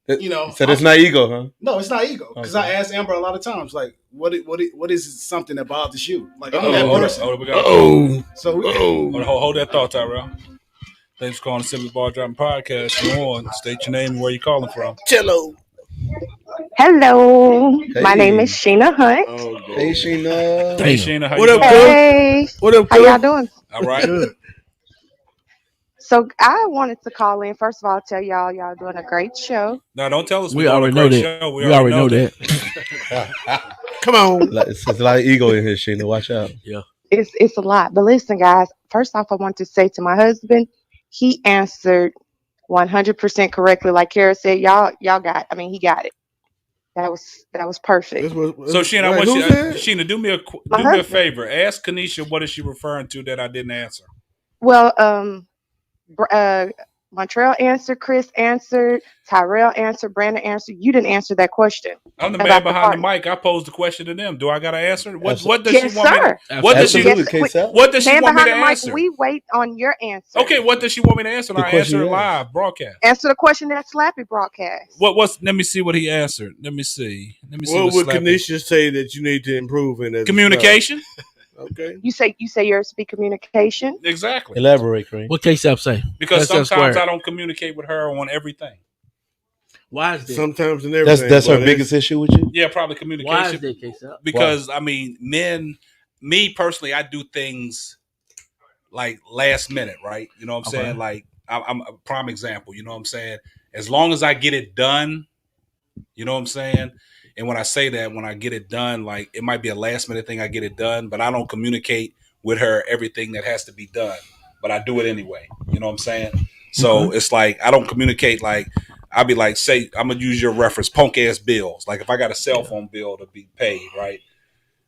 Speaker 8: you know.
Speaker 2: So that's not ego, huh?
Speaker 8: No, it's not ego. Because I asked Amber a lot of times, like, what is something that bothers you? Like, I'm that person. So
Speaker 1: hold that thought, Tyrell. Thanks for calling the Simply Ball Dropping Podcast. Come on, state your name and where you calling from.
Speaker 2: Cello.
Speaker 11: Hello,
Speaker 2: Hey.
Speaker 11: my name is Sheena Hunt.
Speaker 2: Hey, Sheena.
Speaker 1: Hey, Sheena, how
Speaker 3: What
Speaker 1: you
Speaker 3: up,
Speaker 1: doing?
Speaker 3: girl?
Speaker 11: Hey,
Speaker 3: What up,
Speaker 11: how y'all doing?
Speaker 1: All right.
Speaker 11: So I wanted to call in. First of all, tell y'all doing a great show.
Speaker 1: No, don't tell us
Speaker 7: We
Speaker 1: we're doing
Speaker 7: already
Speaker 1: a
Speaker 7: know
Speaker 1: great
Speaker 7: that.
Speaker 1: show.
Speaker 7: We already know that.
Speaker 3: Come on.
Speaker 2: It's a lot of ego in here, Sheena. Watch out.
Speaker 11: It's a lot. But listen, guys. First off, I want to say to my husband, he answered 100% correctly. Like Kara said, y'all got. I mean, he got it. That was perfect.
Speaker 1: So Sheena, I want you, Sheena, do me a favor. Ask Kanisha what is she referring to that I didn't answer.
Speaker 11: Well, Montreal answered, Chris answered, Tyrell answered, Brandon answered. You didn't answer that question
Speaker 1: I'm the man
Speaker 11: about the
Speaker 1: behind the
Speaker 11: party.
Speaker 1: mic. I posed the question to them. Do I got to answer? What does she
Speaker 11: Yes,
Speaker 1: want me to?
Speaker 11: sir.
Speaker 1: What does she?
Speaker 2: Absolutely,
Speaker 11: Yes,
Speaker 2: Ksapp.
Speaker 1: What does she
Speaker 11: man
Speaker 1: want me
Speaker 11: behind
Speaker 1: to
Speaker 11: the mic,
Speaker 1: answer?
Speaker 11: we wait on your answer.
Speaker 1: Okay, what does she want me to answer? And
Speaker 2: The
Speaker 1: I
Speaker 2: question
Speaker 1: answer it
Speaker 2: you asked.
Speaker 1: live broadcast.
Speaker 11: Answer the question that Slappy broadcast.
Speaker 1: What's? Let me see what he answered. Let me see.
Speaker 9: What would
Speaker 1: Slappy-
Speaker 9: Kanisha say that you need to improve in as
Speaker 1: Communication.
Speaker 9: Okay.
Speaker 11: You say yours to be communication.
Speaker 1: Exactly.
Speaker 2: Elaborate, Kareem.
Speaker 7: What Ksapp say?
Speaker 1: Because
Speaker 7: Ksapp
Speaker 1: sometimes
Speaker 7: squared.
Speaker 1: I don't communicate with her on everything.
Speaker 7: Why is that?
Speaker 9: Sometimes and everything.
Speaker 2: That's her biggest issue with you.
Speaker 1: Yeah, probably communication.
Speaker 7: Why is that, Ksapp?
Speaker 1: Because I mean, me personally, I do things like last minute, right? You know what I'm saying? Like I'm a prime example. You know what I'm saying? As long as I get it done, you know what I'm saying? And when I say that, when I get it done, like it might be a last minute thing, I get it done, but I don't communicate with her everything that has to be done. But I do it anyway. You know what I'm saying? So it's like I don't communicate like I'll be like, say, I'm gonna use your reference, punk ass bills. Like if I got a cell phone bill to be paid, right?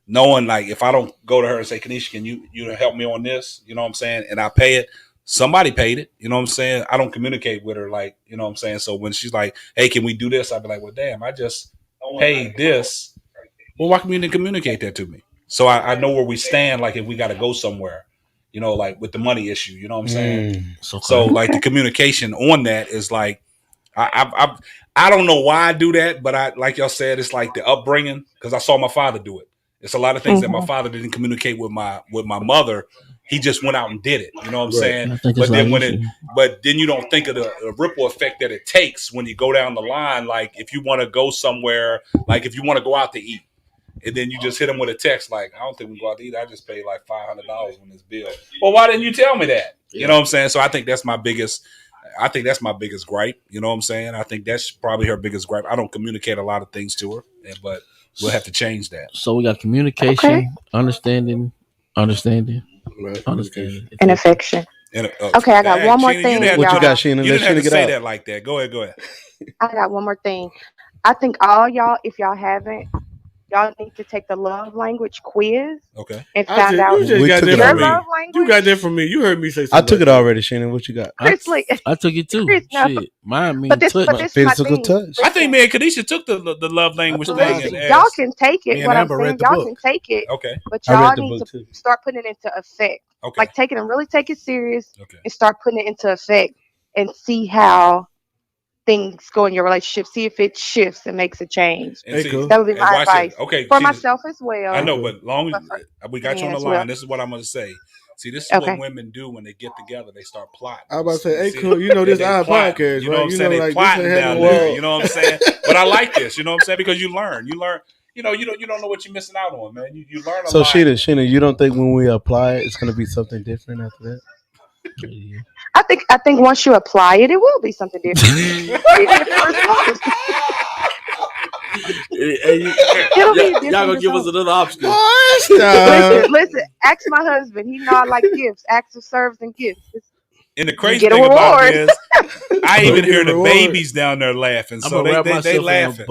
Speaker 1: Knowing like if I don't go to her and say, Kanisha, can you help me on this? You know what I'm saying? And I pay it. Somebody paid it. You know what I'm saying? I don't communicate with her like, you know what I'm saying? So when she's like, hey, can we do this? I'll be like, well, damn, I just paid this. Well, why can you didn't communicate that to me? So I know where we stand, like if we got to go somewhere, you know, like with the money issue, you know what I'm saying? So like the communication on that is like, I don't know why I do that, but I, like y'all said, it's like the upbringing because I saw my father do it. It's a lot of things that my father didn't communicate with my mother. He just went out and did it. You know what I'm saying? But then you don't think of the ripple effect that it takes when you go down the line. Like if you want to go somewhere, like if you want to go out to eat, and then you just hit them with a text like, I don't think we go out to eat. I just paid like $500 on this bill. Well, why didn't you tell me that? Yeah. You know what I'm saying? So I think that's my biggest gripe. You know what I'm saying? I think that's probably her biggest gripe. I don't communicate a lot of things to her, but we'll have to change that.
Speaker 7: So we got communication, understanding,
Speaker 11: and affection. Okay, I got one more thing.
Speaker 2: What you got, Sheena?
Speaker 1: You didn't have to say that like that. Go ahead.
Speaker 11: I got one more thing. I think all y'all, if y'all haven't, y'all need to take the love language quiz.
Speaker 1: Okay.
Speaker 11: And find out
Speaker 9: your
Speaker 11: love language.
Speaker 9: You got that from me. You heard me say something.
Speaker 2: I took it already, Shannon. What you got?
Speaker 7: I took it too.
Speaker 11: Chris, no.
Speaker 7: Shit. Mine means
Speaker 11: But this
Speaker 2: physical touch.
Speaker 1: I think me and Kadisha took the love language thing.
Speaker 11: Y'all can take it. What I'm saying, y'all can take it.
Speaker 1: Okay.
Speaker 11: But y'all need to start putting it into effect.
Speaker 1: Okay.
Speaker 11: Like take it and really take it serious and start putting it into effect and see how things go in your relationship. See if it shifts and makes a change. That would be my advice.
Speaker 1: Okay.
Speaker 11: For myself as well.
Speaker 1: I know, but long as we got you on the line, this is what I'm going to say. See, this is what women do when they get together. They start plotting.
Speaker 9: I was about to say, hey, cool. You know this our podcast,
Speaker 1: you know what I'm saying? They
Speaker 9: like,
Speaker 1: plotting down there. You know what I'm saying? But I like this. You know what I'm saying? Because you learn. You know, you don't know what you're missing out on, man. You learn a lot.
Speaker 2: So, Sheena, you don't think when we apply it, it's going to be something different after that?
Speaker 11: I think once you apply it, it will be something different.
Speaker 7: Y'all gonna give us another obstacle.
Speaker 11: Listen, ask my husband. He know I like gifts, acts of service and gifts.
Speaker 1: And the crazy thing about it is, I even hear the babies down there laughing. So they laughing.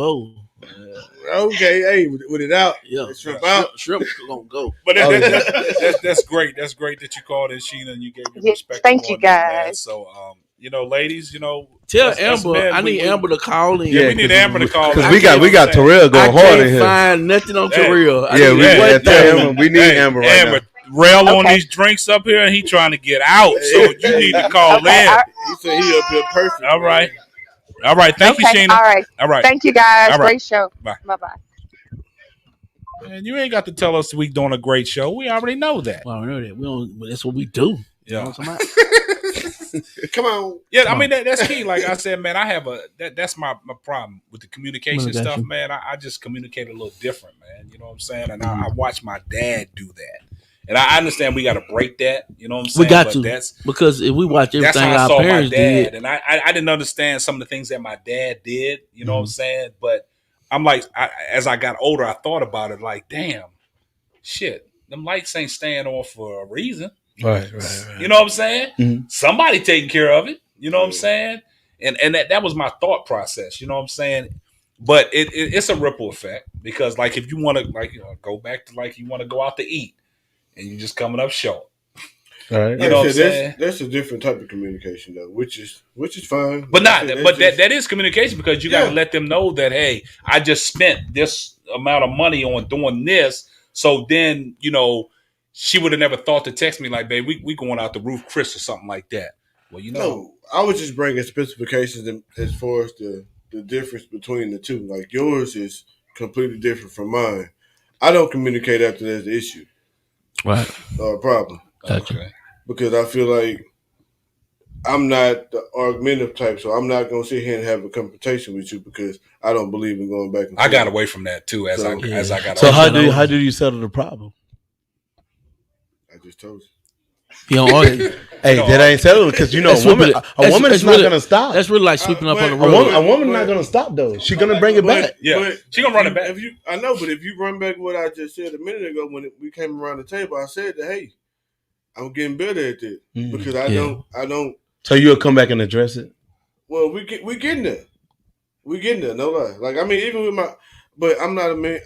Speaker 9: Okay, hey, with it out, shrimp out.
Speaker 7: Shrimp gonna go.
Speaker 1: But that's great. That's great that you called in, Sheena, and you gave your respect.
Speaker 11: Thank you, guys.
Speaker 1: So, ladies,
Speaker 7: tell Amber. I need Amber to call in.
Speaker 1: Yeah, we need Amber to call in.
Speaker 2: Because we got Terrell going hard in here.
Speaker 7: I can't find nothing on Terrell.
Speaker 2: We need Amber right now.
Speaker 1: Rail on these drinks up here, and he trying to get out. So you need to call in.
Speaker 9: He said he up here perfect.
Speaker 1: All right. Thank you, Sheena. All right.
Speaker 11: Thank you, guys. Great show.
Speaker 1: Bye.
Speaker 11: Bye.
Speaker 1: And you ain't got to tell us we doing a great show. We already know that.
Speaker 7: Well, I know that. We don't. That's what we do.
Speaker 1: Yeah.
Speaker 7: You know what
Speaker 9: Come on.
Speaker 1: Yeah, I mean that's key. Like I said, man, I have that's my problem with the communication stuff, man. I just communicate a little different, man. You know what I'm saying? And I watch my dad do that. And I understand we got to break that. You know what I'm saying?
Speaker 7: We got to. Because if we watch everything our parents did.
Speaker 1: And I didn't understand some of the things that my dad did. You know what I'm saying? But I'm like, as I got older, I thought about it like, damn, shit, them lights ain't staying on for a reason.
Speaker 2: Right.
Speaker 1: You know what I'm saying? Mm-hmm. Somebody taking care of it. You know what I'm saying? And that was my thought process. You know what I'm saying? But it's a ripple effect because like if you want to go back to like you want to go out to eat and you just coming up short.
Speaker 2: All right.
Speaker 1: You know what I'm saying?
Speaker 3: That's a different type of communication though, which is fine.
Speaker 1: But
Speaker 3: Like I
Speaker 1: not,
Speaker 3: said,
Speaker 1: but that is communication because you got to
Speaker 3: Yeah.
Speaker 1: let them know that hey, I just spent this amount of money on doing this. So then she would have never thought to text me like, babe, we going out the roof, Chris, or something like that. Well,
Speaker 3: No, I was just bringing specifications as far as the difference between the two. Like yours is completely different from mine. I don't communicate after there's an issue,
Speaker 7: Right.
Speaker 3: or a problem.
Speaker 7: Gotcha.
Speaker 3: Because I feel like I'm not the argumentative type, so I'm not gonna sit here and have a confrontation with you because I don't believe in going back and forth.
Speaker 1: I got away from that too as I got.
Speaker 2: So how do you settle the problem?
Speaker 3: I just told you.
Speaker 7: You don't argue.
Speaker 2: Hey, that ain't settled because a woman is not gonna stop.
Speaker 7: That's really like sweeping up on the road.
Speaker 2: A woman not gonna stop though. She's gonna bring it back.
Speaker 1: Yeah, she gonna run it back.
Speaker 3: I know, but if you run back what I just said a minute ago when we came around the table, I said that hey, I'm getting better at that because I don't.
Speaker 2: So you'll come back and address it.
Speaker 3: Well, we getting there. We getting there. No lie. Like I mean, even with but I'm not a man.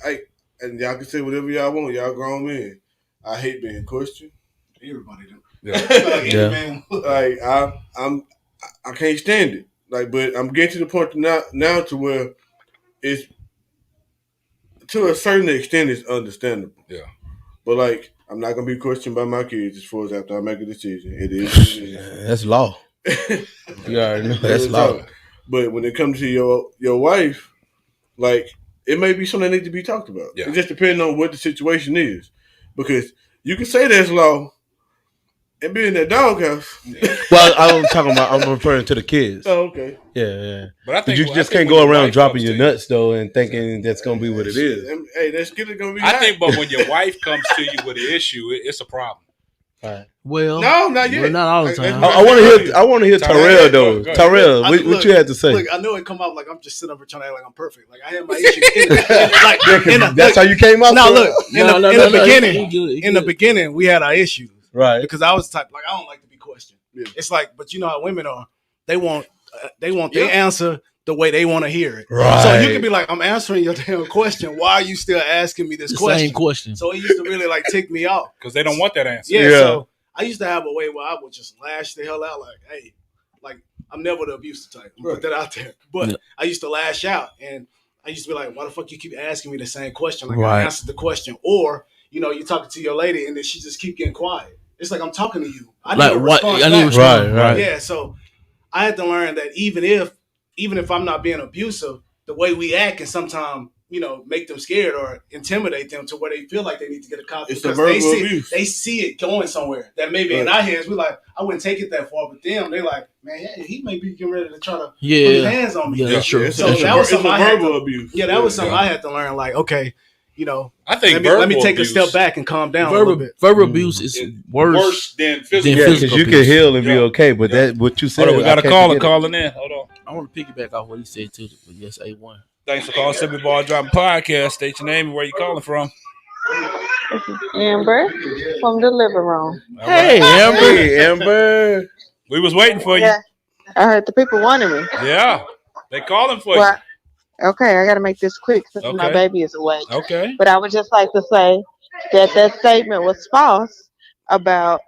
Speaker 3: And y'all can say whatever y'all want. Y'all grown men. I hate being questioned.
Speaker 8: Everybody do.
Speaker 3: Yeah. Like I can't stand it. Like, but I'm getting to the point now to where it's to a certain extent it's understandable.
Speaker 1: Yeah.
Speaker 3: But like, I'm not gonna be questioned by my kids as far as after I make a decision. It is.
Speaker 2: That's law. You already know that's law.
Speaker 3: But when it comes to your wife, like it may be something that needs to be talked about.
Speaker 1: Yeah.
Speaker 3: It just depends on what the situation is, because you can say there's law and be in that doghouse.
Speaker 2: Well, I'm referring to the kids.
Speaker 3: Oh, okay.
Speaker 2: Yeah.
Speaker 1: But I think
Speaker 2: you just can't go around dropping your nuts though and thinking that's gonna be what it is.
Speaker 3: Hey, that's gonna be.
Speaker 1: I think, but when your wife comes to you with an issue, it's a problem.
Speaker 2: Right.
Speaker 7: Well,
Speaker 3: no, not yet.
Speaker 7: Well, not all the time.
Speaker 2: I want to hear Tyrell though. Tyrell, what you had to say?
Speaker 8: Look, I know it come out like I'm just sitting over trying to act like I'm perfect. Like I had my issue.
Speaker 2: That's how you came out.
Speaker 8: No, look. In the beginning, we had our issues.
Speaker 2: Right.
Speaker 8: Because I was the type like I don't like to be questioned. Yeah. It's like, but you know how women are. They want their answer the way they want to hear it.
Speaker 2: Right.
Speaker 8: So you can be like, I'm answering your damn question. Why are you still asking me this question?
Speaker 7: Same question.
Speaker 8: So it used to really like tick me off.
Speaker 1: Because they don't want that answer.
Speaker 8: Yeah. So I used to have a way where I would just lash the hell out like, hey, like I'm never the abusive type. Put that out there. But I used to lash out and I used to be like, why the fuck you keep asking me the same question? Like I answered the question. Or, you're talking to your lady and then she just keep getting quiet. It's like I'm talking to you. I need a response back.
Speaker 2: Right.
Speaker 8: Yeah, so I had to learn that even if I'm not being abusive, the way we act can sometimes, make them scared or intimidate them to where they feel like they need to get a cop because they see it going somewhere. That maybe in our heads, we're like, I wouldn't take it that far, but them, they're like, man, yeah, he may be getting ready to try to put his hands on me.
Speaker 7: Yeah, that's true.
Speaker 8: So that was something
Speaker 3: abuse.
Speaker 8: Yeah, that was something I had to learn. Like, okay,
Speaker 1: I think
Speaker 8: let me take a step back and calm down a little bit.
Speaker 7: Verbal abuse is worse
Speaker 1: than physical.
Speaker 2: Yeah, because you can heal and be okay, but that what you said.
Speaker 1: Hold on, we got a caller calling in. Hold on.
Speaker 7: I want to piggyback off what he said too. But yes, A1.
Speaker 1: Thanks for calling Simply Ball Dropping Podcast. State your name and where you calling from.
Speaker 11: This is Amber from the living room.
Speaker 7: Hey, Amber.
Speaker 2: Hey, Amber.
Speaker 1: We was waiting for you.
Speaker 11: Yeah, I heard the people wanted me.
Speaker 1: Yeah, they calling for
Speaker 11: Well, okay, I got to make this quick since my
Speaker 1: Okay.
Speaker 11: baby is awake.
Speaker 1: you. Okay.
Speaker 11: But I would just like to say that statement was false about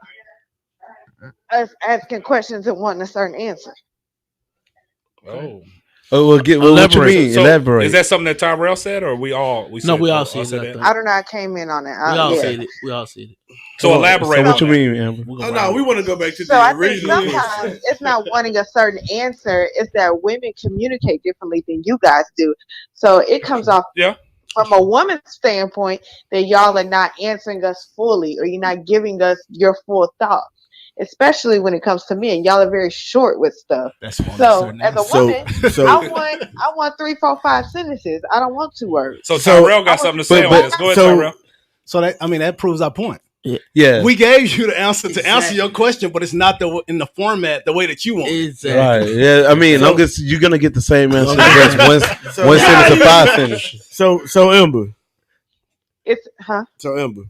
Speaker 11: us asking questions and wanting a certain answer.
Speaker 1: Oh.
Speaker 2: Oh, what you mean?
Speaker 1: So,
Speaker 2: Elaborate.
Speaker 1: is that something that Tyrell said, or we all?
Speaker 7: No, we all said that.
Speaker 11: I don't know. I came in on it.
Speaker 7: We all said it. We all said it.
Speaker 1: So elaborate.
Speaker 2: So what
Speaker 1: on
Speaker 2: you
Speaker 1: that.
Speaker 2: mean, Amber?
Speaker 3: Oh no, we want to go back to
Speaker 11: So
Speaker 3: the
Speaker 11: I think
Speaker 3: original.
Speaker 11: sometimes it's not wanting a certain answer. It's that women communicate differently than you guys do. So it comes off from a woman's standpoint that y'all are not answering us fully, or you're not giving us your full thought. Especially when it comes to men, y'all are very short with stuff. So as a woman, I want 3, 4, 5 sentences. I don't want 2 words.
Speaker 1: So Tyrell got something to say on this. Go ahead, Tyrell.
Speaker 8: So that proves our point.
Speaker 2: Yeah,
Speaker 8: we gave you the answer to answer your question, but it's not in the format the way that you want.
Speaker 7: Exactly.
Speaker 2: Right. Yeah. I mean, long as you're gonna get the same answer as one sentence or 5 sentences.
Speaker 3: So Amber.
Speaker 11: So
Speaker 3: Amber.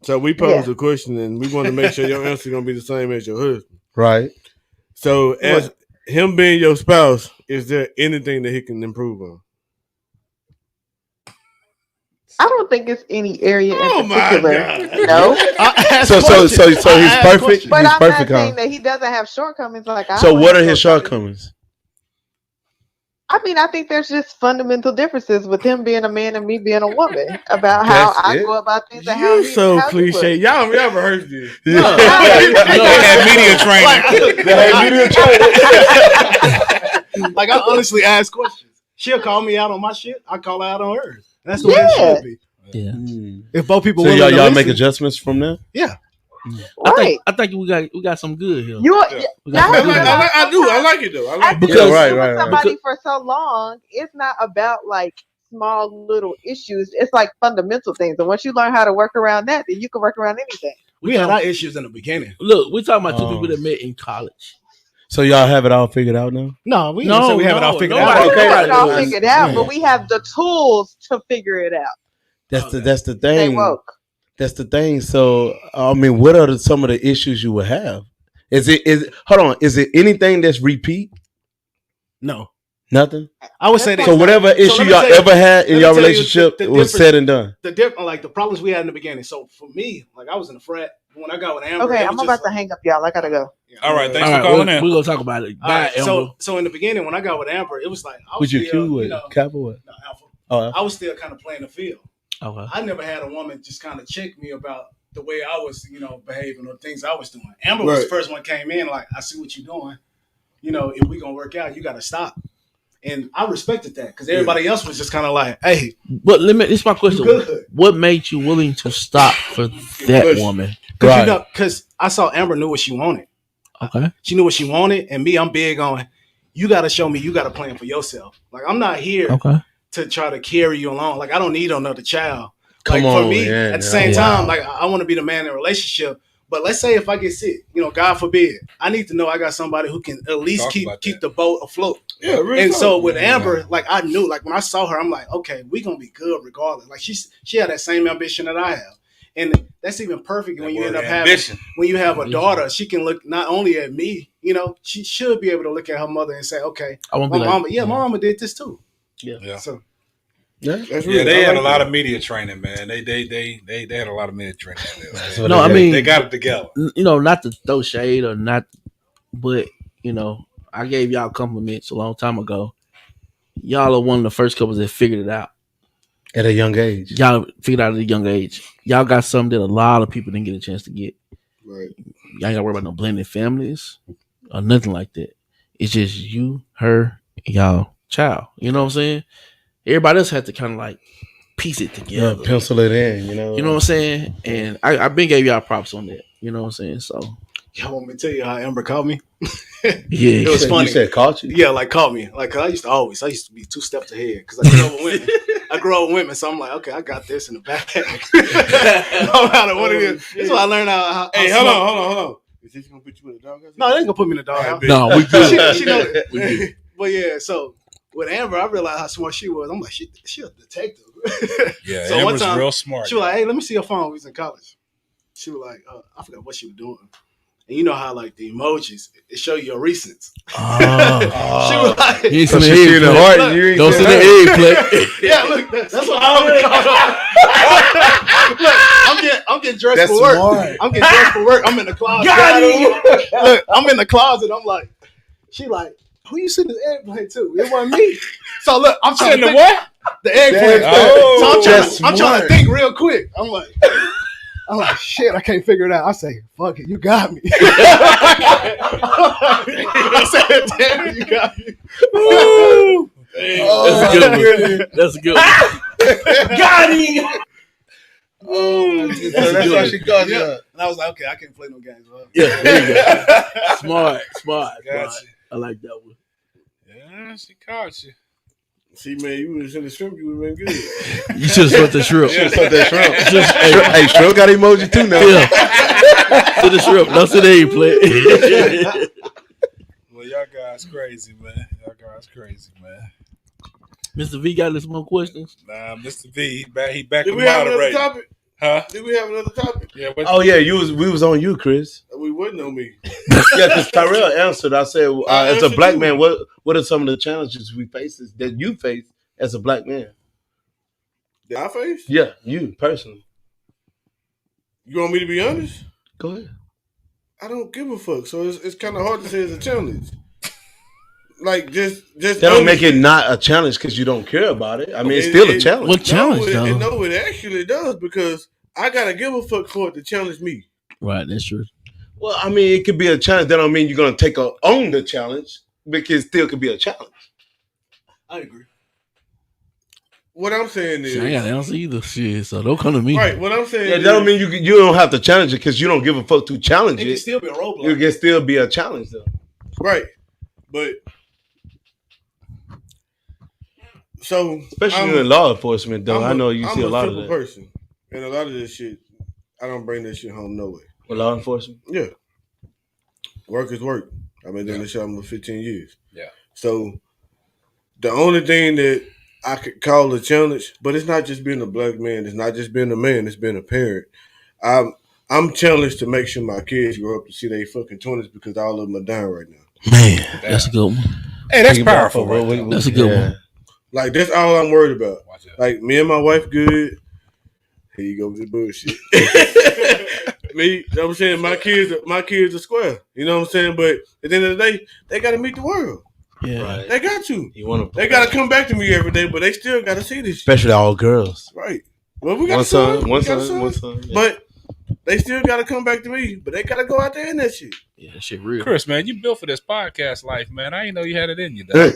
Speaker 3: So we posed a question, and we want to make sure your answer is gonna be the same as your husband.
Speaker 2: Right.
Speaker 3: So as him being your spouse, is there anything that he can improve on?
Speaker 11: I don't think it's any area
Speaker 9: Oh
Speaker 11: in
Speaker 9: my
Speaker 11: particular.
Speaker 9: God.
Speaker 11: No.
Speaker 2: So he's perfect.
Speaker 11: But
Speaker 2: He's
Speaker 11: I'm
Speaker 2: perfect.
Speaker 11: not saying that he doesn't have shortcomings. Like I
Speaker 2: So
Speaker 11: don't
Speaker 2: what
Speaker 11: have
Speaker 2: are his
Speaker 11: shortcomings.
Speaker 2: shortcomings?
Speaker 11: I mean, I think there's just fundamental differences with him being a man and me being a woman about how
Speaker 2: That's
Speaker 11: I
Speaker 2: it.
Speaker 11: go about things and
Speaker 9: You so
Speaker 11: how he
Speaker 9: cliche.
Speaker 11: would.
Speaker 9: Y'all rehearsed this.
Speaker 1: They had media training.
Speaker 2: They had media training.
Speaker 8: Like I honestly ask questions. She'll call me out on my shit. I call her out on hers. That's the way it
Speaker 11: Yeah.
Speaker 8: should be.
Speaker 7: Yeah.
Speaker 8: If both people
Speaker 2: So
Speaker 8: willing to
Speaker 2: y'all make
Speaker 8: listen,
Speaker 2: adjustments from there?
Speaker 8: yeah.
Speaker 11: Right.
Speaker 7: I think we got some good here.
Speaker 11: You,
Speaker 7: We
Speaker 11: y'all
Speaker 7: got
Speaker 11: have
Speaker 7: some good
Speaker 11: realized
Speaker 9: I do. I
Speaker 11: sometimes
Speaker 9: like it though. I like
Speaker 11: after
Speaker 9: it.
Speaker 7: Because-
Speaker 11: you've
Speaker 2: right,
Speaker 11: been
Speaker 2: right,
Speaker 11: with
Speaker 2: right.
Speaker 11: somebody for so long, it's not about like small little issues. It's like fundamental things. And once you learn how to work around that, then you can work around anything.
Speaker 8: We had our issues in the beginning.
Speaker 7: Look, we're talking about two
Speaker 2: Oh.
Speaker 7: people that met in college.
Speaker 2: So y'all have it all figured out now?
Speaker 8: No, we didn't say we have it all figured
Speaker 7: nobody-
Speaker 8: out.
Speaker 11: We
Speaker 2: Okay.
Speaker 11: don't have it all
Speaker 7: nobody-
Speaker 11: figured out,
Speaker 2: Yeah.
Speaker 11: but we have the tools to figure it out.
Speaker 2: That's the
Speaker 11: Stay
Speaker 2: thing.
Speaker 11: woke.
Speaker 2: That's the thing. So I mean, what are some of the issues you would have? Is it hold on? Is it anything that's repeat?
Speaker 8: No.
Speaker 2: Nothing.
Speaker 8: I would say that.
Speaker 2: So whatever issue
Speaker 8: let me
Speaker 2: y'all
Speaker 8: tell you-
Speaker 2: ever had
Speaker 8: let
Speaker 2: in
Speaker 8: me
Speaker 2: your
Speaker 8: tell you
Speaker 2: relationship
Speaker 8: the
Speaker 2: was
Speaker 8: difference-
Speaker 2: said and done.
Speaker 8: The different, like the problems we had in the beginning. So for me, like I was in a frat. When I got with Amber,
Speaker 11: Okay,
Speaker 8: it was
Speaker 11: I'm
Speaker 8: just
Speaker 11: about to
Speaker 8: like-
Speaker 11: hang up, y'all. I gotta go.
Speaker 1: All right, thanks
Speaker 7: All
Speaker 1: for
Speaker 7: right,
Speaker 1: calling
Speaker 7: we're
Speaker 1: in.
Speaker 7: gonna talk about it.
Speaker 8: All
Speaker 7: Bye,
Speaker 8: right,
Speaker 7: Amber.
Speaker 8: so in the beginning, when I got with Amber, it was like I was
Speaker 2: Would you
Speaker 8: still,
Speaker 2: cue with Cap or what?
Speaker 8: no, Alpha.
Speaker 2: Oh,
Speaker 8: I was still kind of playing the field.
Speaker 7: Okay.
Speaker 8: I never had a woman just kind of check me about the way I was, behaving or things I was doing. Amber was the
Speaker 9: Right.
Speaker 8: first one came in, like, I see what you're doing. If we gonna work out, you gotta stop. And I respected that because everybody else was just kind of like, hey,
Speaker 7: But this is my question.
Speaker 8: you good.
Speaker 7: What made you willing to stop for that
Speaker 9: Push.
Speaker 7: woman?
Speaker 8: Because I saw Amber knew what she wanted.
Speaker 7: Okay.
Speaker 8: She knew what she wanted, and me, I'm big on. You got to show me. You got to plan for yourself. Like I'm not here
Speaker 7: Okay.
Speaker 8: to try to carry you along. Like I don't need another child.
Speaker 2: Come
Speaker 8: Like for
Speaker 2: on,
Speaker 8: me,
Speaker 2: yeah,
Speaker 8: at the same
Speaker 2: yeah.
Speaker 8: time, like I want to be the man in a relationship. But let's say if I get sick, God forbid, I need to know I got somebody who can at least
Speaker 1: Talk
Speaker 8: keep
Speaker 1: about
Speaker 8: keep
Speaker 1: that.
Speaker 8: the boat afloat.
Speaker 9: Yeah, really.
Speaker 8: And so with
Speaker 1: Yeah.
Speaker 8: Amber, like I knew, like when I saw her, I'm like, okay, we gonna be good regardless. Like she had that same ambition that I have, and that's even perfect when you end up
Speaker 1: ambition.
Speaker 8: when you have a daughter. She can look not only at me, she should be able to look at her mother and say, okay,
Speaker 7: I won't
Speaker 8: my
Speaker 7: be like,
Speaker 8: mama, my mama did this too.
Speaker 1: Yeah.
Speaker 8: So
Speaker 9: That's
Speaker 1: Yeah,
Speaker 9: real.
Speaker 1: they
Speaker 9: I
Speaker 1: had
Speaker 9: like
Speaker 1: a lot
Speaker 9: that.
Speaker 1: of media training, man. They had a lot of media training.
Speaker 2: what
Speaker 7: No, I
Speaker 2: they
Speaker 7: mean,
Speaker 1: They got it together.
Speaker 7: not to throw shade or not, but I gave y'all compliments a long time ago. Y'all are one of the first couples that figured it out.
Speaker 2: At a young age.
Speaker 7: Y'all figured out at a young age. Y'all got something that a lot of people didn't get a chance to get.
Speaker 9: Right.
Speaker 7: Y'all ain't got to worry about no blended families or nothing like that. It's just you, her, and y'all child. You know what I'm saying? Everybody else had to kind of like piece it
Speaker 2: Yeah,
Speaker 7: together.
Speaker 2: pencil it in,
Speaker 7: You know what I'm saying? And I've been gave y'all props on that. You know what I'm saying? So
Speaker 8: y'all want me to tell you how Amber caught me?
Speaker 7: yeah,
Speaker 8: It was funny.
Speaker 2: You said caught you?
Speaker 8: Yeah, like caught me. Like 'cause I used to be 2 steps ahead because I grew up with women. I grew up with women, so I'm like, okay, I got this in the back. No matter what it is. That's why I learned how.
Speaker 9: Hey, hold on. Is this gonna put you in the doghouse?
Speaker 8: No, they ain't gonna put me in the doghouse.
Speaker 7: no, we good.
Speaker 8: She know that. But yeah, so with Amber, I realized how smart she was. I'm like, she a detective.
Speaker 1: Yeah,
Speaker 8: So one
Speaker 1: Amber's
Speaker 8: time,
Speaker 1: real smart.
Speaker 8: She was like, hey, let me see your phone. We was in college. She was like, I forgot what she was doing. And you know how like the emojis, it show you your recents.
Speaker 7: Oh.
Speaker 8: She was like,
Speaker 7: You ain't
Speaker 2: So
Speaker 7: seen
Speaker 2: she
Speaker 7: the
Speaker 2: in the
Speaker 7: egg
Speaker 2: heart,
Speaker 7: play.
Speaker 2: you ain't
Speaker 7: Don't
Speaker 2: seen
Speaker 7: see the
Speaker 2: that.
Speaker 7: egg play.
Speaker 8: yeah, look, that's what I'm caught up. Look, I'm getting dressed
Speaker 2: That's
Speaker 8: for work.
Speaker 2: smart.
Speaker 8: I'm getting dressed for work. I'm in the closet. Look, I'm in the closet. I'm like, she like, who you sending the eggplant to? It wasn't me. So look, I'm trying to think.
Speaker 1: what?
Speaker 8: The eggplant.
Speaker 1: Oh,
Speaker 8: So
Speaker 2: that's
Speaker 8: I'm trying to
Speaker 2: smart.
Speaker 8: think real quick. I'm like, shit, I can't figure it out. I say, fuck it, you got me. I said, damn it, you got me.
Speaker 7: That's a good one. That's a good one.
Speaker 8: Got him.
Speaker 2: Oh, so that's why she caught you.
Speaker 8: Yeah. And I was like, okay, I can't play no games. Bro.
Speaker 7: Yeah, there you go. Smart.
Speaker 1: Gotcha.
Speaker 7: I like that one.
Speaker 1: Yeah, she caught you.
Speaker 9: See, man, you was in the shrimp, you would have been good.
Speaker 7: You should have put the shrimp.
Speaker 2: Should have put that shrimp.
Speaker 7: Just,
Speaker 2: Hey, shrimp got emoji too now.
Speaker 7: yeah. To the shrimp. Don't say they ain't play.
Speaker 1: Well, y'all guys crazy, man. Y'all guys crazy, man.
Speaker 7: Mr. V got some more questions?
Speaker 1: Nah, Mr. V, he back
Speaker 9: Did
Speaker 1: to
Speaker 9: we have another
Speaker 1: moderate.
Speaker 9: topic?
Speaker 1: Huh?
Speaker 9: Did we have another topic?
Speaker 1: Yeah. What,
Speaker 2: Oh yeah, we was on you, Chris.
Speaker 9: We wasn't on me.
Speaker 2: Yeah, because Tyrell answered. I said,
Speaker 9: I
Speaker 2: as a
Speaker 9: answered
Speaker 2: black
Speaker 9: you.
Speaker 2: man, what are some of the challenges we face that you face as a black man?
Speaker 9: That I face?
Speaker 2: Yeah, you personally.
Speaker 9: You want me to be honest?
Speaker 2: Go ahead.
Speaker 9: I don't give a fuck. So it's kind of hard to say it's a challenge. Like just
Speaker 2: that don't make it not a challenge because you don't care about it. I mean, it's still a challenge.
Speaker 7: What challenge though?
Speaker 9: No, it actually does because I gotta give a fuck for it to challenge me.
Speaker 7: Right, that's true.
Speaker 2: Well, I mean, it could be a challenge. That don't mean you're gonna take on the challenge because it still could be a challenge.
Speaker 8: I agree.
Speaker 9: What I'm saying is,
Speaker 7: I got answer either shit, so don't come to me.
Speaker 9: Right. What I'm saying,
Speaker 2: that don't mean you don't have to challenge it because you don't give a fuck to challenge it.
Speaker 8: It can still be a roadblock.
Speaker 2: It can still be a challenge though.
Speaker 9: Right, but so
Speaker 2: especially in law enforcement though, I know you see a lot of that.
Speaker 9: I'm a person, and a lot of this shit, I don't bring that shit home no way.
Speaker 2: With law enforcement,
Speaker 9: yeah, work is work. I've been doing this shit for 15 years.
Speaker 1: Yeah.
Speaker 9: So the only thing that I could call a challenge, but it's not just being a black man. It's not just being a man. It's being a parent. I'm challenged to make sure my kids grow up to see their fucking 20s because all of them are dying right now.
Speaker 7: Man, that's a good one.
Speaker 1: Hey, that's powerful. Right
Speaker 7: that's a good one.
Speaker 9: Like that's all I'm worried about. Like me and my wife good. Here you go with the bullshit. Me, you know what I'm saying? My kids are square. You know what I'm saying? But at the end of the day, they gotta meet the world.
Speaker 7: Yeah,
Speaker 2: right.
Speaker 9: They got to.
Speaker 2: They
Speaker 9: gotta come back to me every day, but they still gotta see this.
Speaker 2: Especially all girls.
Speaker 9: Right. Well, we got
Speaker 2: one son. Yeah.
Speaker 9: But they still gotta come back to me. But they gotta go out there in that shit.
Speaker 7: Yeah, that shit real.
Speaker 1: Chris, man, you built for this podcast life, man. I didn't know you had it in you, dog.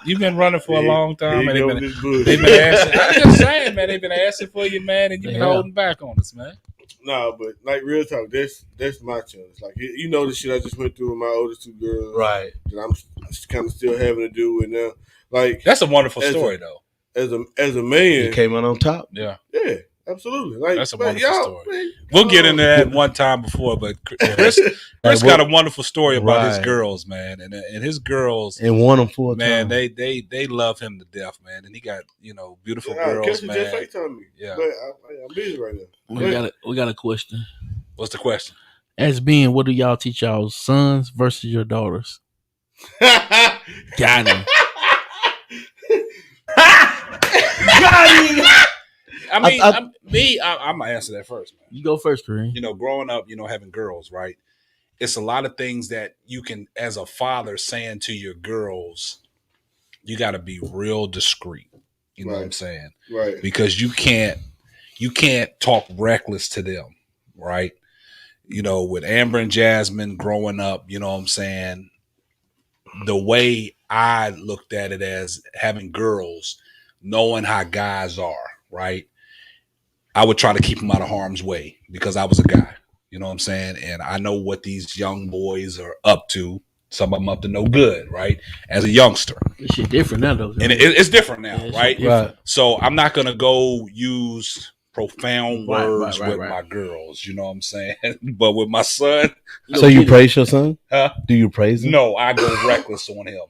Speaker 1: You've been running for a long time, and they've been asking. I'm just saying, man, they've been asking for you, man, and you've been holding back on us, man.
Speaker 9: No, but like real talk, that's my challenge. Like you know the shit I just went through with my oldest two girls,
Speaker 2: right?
Speaker 9: That I'm kind of still having to do with now. Like
Speaker 1: that's a wonderful story, though.
Speaker 9: As a man,
Speaker 2: you came out on top.
Speaker 1: Yeah,
Speaker 9: absolutely. Like
Speaker 1: that's a wonderful story.
Speaker 9: Man,
Speaker 1: we'll get into that one time before, but Chris got a wonderful story about his girls, man, and his girls
Speaker 2: and won them for a
Speaker 1: man.
Speaker 2: time.
Speaker 1: They love him to death, man, and he got beautiful girls, man.
Speaker 9: Just FaceTime me.
Speaker 1: Yeah,
Speaker 9: but I'm busy right now.
Speaker 7: We got a question.
Speaker 1: What's the question?
Speaker 7: As being, what do y'all teach y'all sons versus your daughters? Got him.
Speaker 1: I mean, I'm gonna answer that first, man.
Speaker 7: You go first, Kareem.
Speaker 1: Growing up, having girls, right? It's a lot of things that you can, as a father, saying to your girls, you got to be real discreet. You know what I'm saying?
Speaker 9: Right.
Speaker 1: Because you can't talk reckless to them, right? With Amber and Jasmine growing up, you know what I'm saying? The way I looked at it as having girls, knowing how guys are, right? I would try to keep them out of harm's way because I was a guy, you know what I'm saying? And I know what these young boys are up to. Some of them up to no good, right? As a youngster.
Speaker 7: This shit different now, though.
Speaker 1: And it's different now, right?
Speaker 7: Different.
Speaker 1: So I'm not going to go use profound words with my girls, you know what I'm saying? But with my son.
Speaker 2: So you praise your son?
Speaker 1: Huh?
Speaker 2: Do you praise him?
Speaker 1: No, I go reckless on him.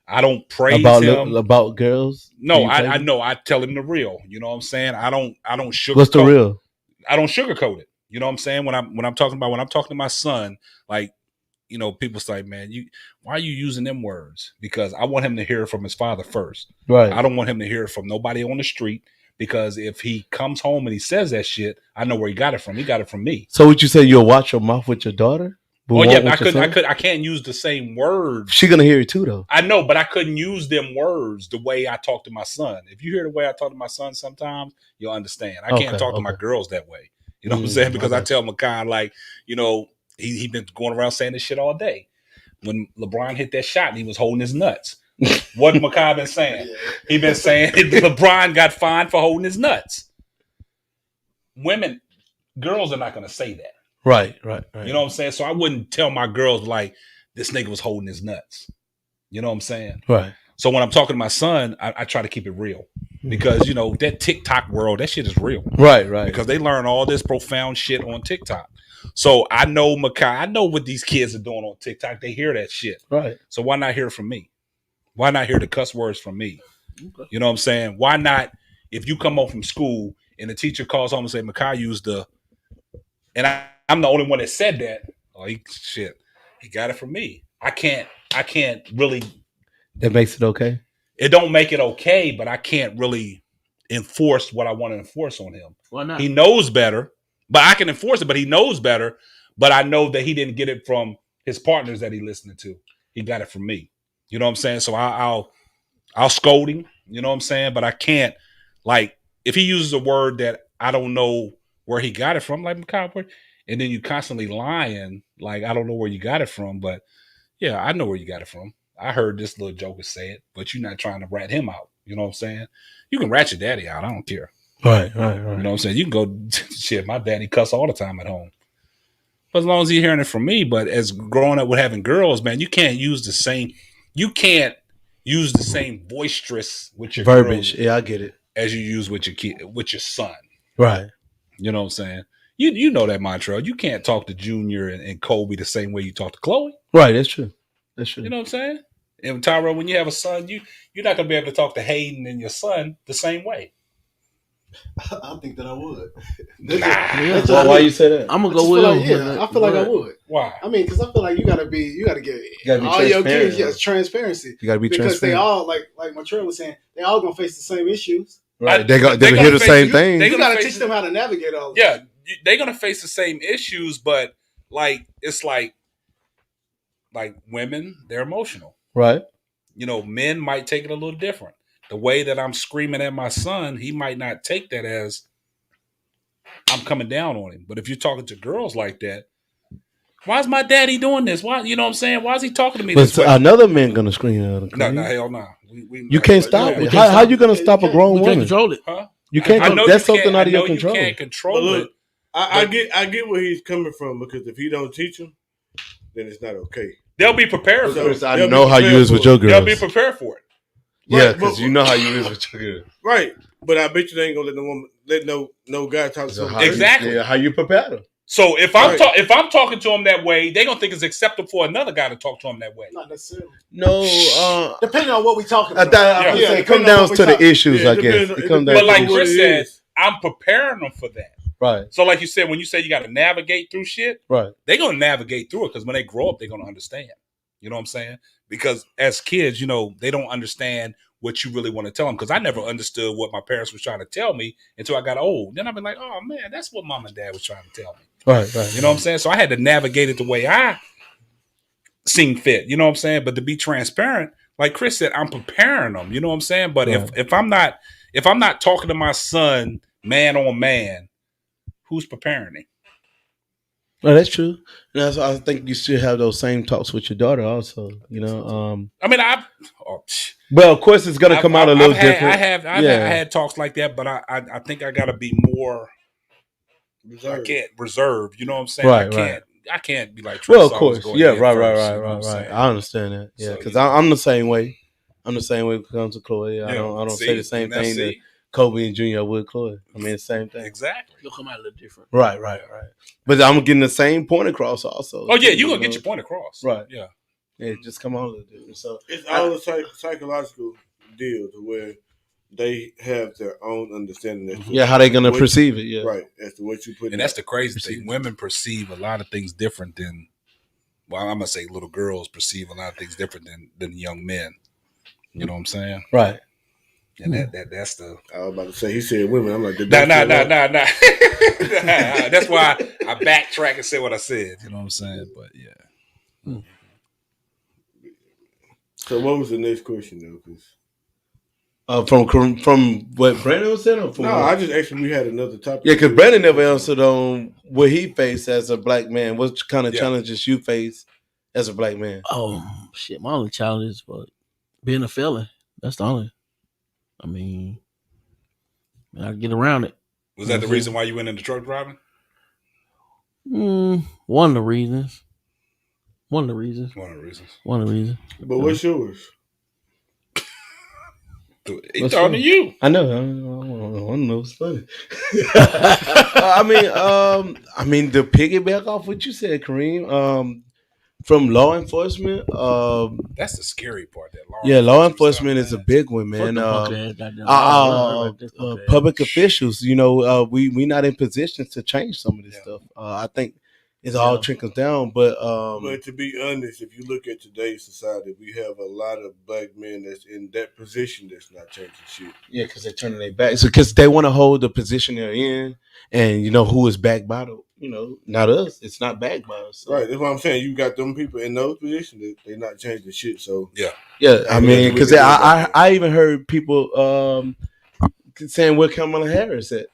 Speaker 1: I don't praise him
Speaker 2: about girls.
Speaker 1: No, I know. I tell him the real. You know what I'm saying? I don't sugarcoat.
Speaker 2: What's the real?
Speaker 1: I don't sugarcoat it. You know what I'm saying? When I'm talking to my son, like, people say, man, why are you using them words? Because I want him to hear it from his father first.
Speaker 2: Right.
Speaker 1: I don't want him to hear it from nobody on the street. Because if he comes home and he says that shit, I know where he got it from. He got it from me.
Speaker 2: So would you say you'll watch your mouth with your daughter?
Speaker 1: Oh yeah, I can't use the same words.
Speaker 2: She's gonna hear it too, though.
Speaker 1: I know, but I couldn't use them words the way I talk to my son. If you hear the way I talk to my son, sometimes you'll understand. I can't talk to my girls that way. You know what I'm saying? Because I tell Makai, like, he been going around saying this shit all day. When LeBron hit that shot and he was holding his nuts, what Makai been saying? He been saying LeBron got fined for holding his nuts. Girls are not gonna say that.
Speaker 2: Right.
Speaker 1: You know what I'm saying? So I wouldn't tell my girls like this nigga was holding his nuts. You know what I'm saying?
Speaker 2: Right.
Speaker 1: So when I'm talking to my son, I try to keep it real because that TikTok world, that shit is real.
Speaker 2: Right.
Speaker 1: Because they learn all this profound shit on TikTok. So I know Makai, I know what these kids are doing on TikTok. They hear that shit.
Speaker 2: Right.
Speaker 1: So why not hear it from me? Why not hear the cuss words from me? Okay. You know what I'm saying? Why not, if you come home from school and the teacher calls home and say, Makai used and I'm the only one that said that. Oh, he got it from me. I can't really.
Speaker 2: That makes it okay?
Speaker 1: It don't make it okay, but I can't really. enforce what I want to enforce on him.
Speaker 7: Why not?
Speaker 1: He knows better, but I can enforce it. But he knows better. But I know that he didn't get it from his partners that he listening to. He got it from me. You know what I'm saying? So I'll scold him. You know what I'm saying? But I can't, like, if he uses a word that I don't know where he got it from, like McCoy, and then you constantly lying, like, I don't know where you got it from, but yeah, I know where you got it from. I heard this little joker say it, but you're not trying to rat him out. You know what I'm saying? You can rat your daddy out. I don't care.
Speaker 2: Right.
Speaker 1: You know what I'm saying? You can go, shit, my daddy cuss all the time at home. But as long as you're hearing it from me, but as growing up with having girls, man, you can't use the same boisterous with your
Speaker 2: verbiage.
Speaker 1: girls
Speaker 2: Yeah, I get it.
Speaker 1: as you use with your kid, with your son.
Speaker 2: Right.
Speaker 1: You know what I'm saying? You know that, Montreal. You can't talk to Junior and Kobe the same way you talk to Chloe.
Speaker 2: Right. That's true. That's true.
Speaker 1: You know what I'm saying? And Tyrell, when you have a son, you're not gonna be able to talk to Hayden and your son the same way.
Speaker 8: I think that I would.
Speaker 7: Yeah.
Speaker 2: Why you say that?
Speaker 7: I'm gonna go with him.
Speaker 8: I feel like I would.
Speaker 1: Why?
Speaker 8: I mean, because I feel like you gotta get
Speaker 2: gotta be
Speaker 8: all your
Speaker 2: transparent.
Speaker 8: kids. Yes, transparency.
Speaker 2: You gotta be
Speaker 8: because
Speaker 2: transparent.
Speaker 8: they all like Montreal was saying, they all gonna face the same issues.
Speaker 2: Right. They're gonna hear the same thing.
Speaker 8: You gotta teach them how to navigate all.
Speaker 1: Yeah, they're gonna face the same issues, but like it's like women, they're emotional.
Speaker 2: Right.
Speaker 1: You know, men might take it a little different. The way that I'm screaming at my son, he might not take that as I'm coming down on him. But if you're talking to girls like that, why is my daddy doing this? Why, you know what I'm saying? Why is he talking to me this way?
Speaker 2: Another man gonna scream at him.
Speaker 1: No, hell no.
Speaker 2: You can't stop it. How you gonna stop a grown
Speaker 7: We can't
Speaker 2: woman?
Speaker 7: control it.
Speaker 1: Huh?
Speaker 2: You can't.
Speaker 1: I know
Speaker 2: That's
Speaker 1: you
Speaker 2: something
Speaker 1: can't,
Speaker 2: out of
Speaker 1: I know
Speaker 2: your control.
Speaker 1: You can't control
Speaker 9: But look,
Speaker 1: it.
Speaker 9: I get where he's coming from, because if he don't teach him, then it's not okay.
Speaker 1: They'll be prepared for it.
Speaker 2: I know how you is with your girls.
Speaker 1: They'll be prepared for it.
Speaker 2: Yeah,
Speaker 9: Right,
Speaker 2: because you know how you is with your girls.
Speaker 9: Right. But I bet you they ain't gonna let no guy talk to him.
Speaker 1: Exactly.
Speaker 2: How you prepare them.
Speaker 1: So if I'm talking to him that way, they're gonna think it's acceptable for another guy to talk to him that way.
Speaker 8: Not necessarily.
Speaker 2: No,
Speaker 8: Depending on what we talking about.
Speaker 2: it comes down to the issues, I guess.
Speaker 9: depends-
Speaker 2: It comes down
Speaker 1: But
Speaker 2: to
Speaker 1: like
Speaker 2: the
Speaker 1: Chris
Speaker 2: issues.
Speaker 1: said, I'm preparing them for that.
Speaker 2: Right,
Speaker 1: So like you said, when you say you got to navigate through shit,
Speaker 2: right.
Speaker 1: they're gonna navigate through it, because when they grow up, they're gonna understand. You know what I'm saying? Because as kids, you know, they don't understand what you really want to tell them. Because I never understood what my parents was trying to tell me until I got old. Then I've been like, oh man, that's what mom and dad was trying to tell me.
Speaker 2: Right.
Speaker 1: You know what I'm saying? So I had to navigate it the way I seen fit. You know what I'm saying? But to be transparent, like Chris said, I'm preparing them. You know what I'm saying? But if I'm not talking to my son man on man, who's preparing him?
Speaker 2: No, that's true. And that's why I think you should have those same talks with your daughter also. You know,
Speaker 1: I mean,
Speaker 2: well, of course, it's gonna come out a little different.
Speaker 1: I had talks like that, but I think I got to be more. I can't reserve. You know what I'm saying?
Speaker 2: Right,
Speaker 1: I can't be like.
Speaker 2: Well, of course, yeah, right.
Speaker 1: Right.
Speaker 2: I understand that. Yeah,
Speaker 1: So,
Speaker 2: because I'm the same way. I'm the same way when it comes to Chloe. I don't say the same thing that Kobe and Junior would Chloe. I mean, the same thing.
Speaker 1: Exactly.
Speaker 7: It'll come out a little different.
Speaker 2: Right. But I'm getting the same point across also.
Speaker 1: Oh yeah, you're gonna get your point across.
Speaker 2: Right.
Speaker 1: Yeah.
Speaker 2: Yeah, just come on a little different. So
Speaker 9: it's all a psychological deal to where they have their own understanding.
Speaker 2: How they gonna perceive it? Yeah.
Speaker 9: Right. As to what you put.
Speaker 1: And that's the crazy thing. Women perceive a lot of things different than. Well, I'm gonna say little girls perceive a lot of things different than young men. You know what I'm saying?
Speaker 2: Right.
Speaker 1: And that's the.
Speaker 9: I was about to say, he said women. I'm like,
Speaker 1: nah. That's why I backtrack and say what I said. You know what I'm saying? But yeah.
Speaker 9: So what was the next question though?
Speaker 2: From what Brandon was saying? Or from
Speaker 9: I just actually we had another topic.
Speaker 2: Yeah, because Brandon never answered on what he faced as a black man. What kind of challenges you face as a black man?
Speaker 7: Oh shit! My only challenge is being a felon. That's the only. I mean, I get around it.
Speaker 1: Was that the reason why you went into truck driving?
Speaker 7: One of the reasons.
Speaker 1: One of the reasons.
Speaker 9: But what's yours?
Speaker 1: He's talking to you.
Speaker 2: I know. I don't know. It's funny. I mean, to piggyback off what you said, Kareem, from law enforcement,
Speaker 1: that's the scary part.
Speaker 2: Law enforcement is a big one, man. Public officials, you know, we not in positions to change some of this stuff. I think It's all trickles down. But
Speaker 9: to be honest, if you look at today's society, we have a lot of black men that's in that position that's not changing shit.
Speaker 2: yeah, because they're turning their back. So because they want to hold the position they're in, and who is backed by the, not us. It's not backed by us. So.
Speaker 9: Right. That's what I'm saying. You got them people in those positions that they're not changing shit. So
Speaker 2: yeah. I mean, because I even heard people saying where Kamala Harris at.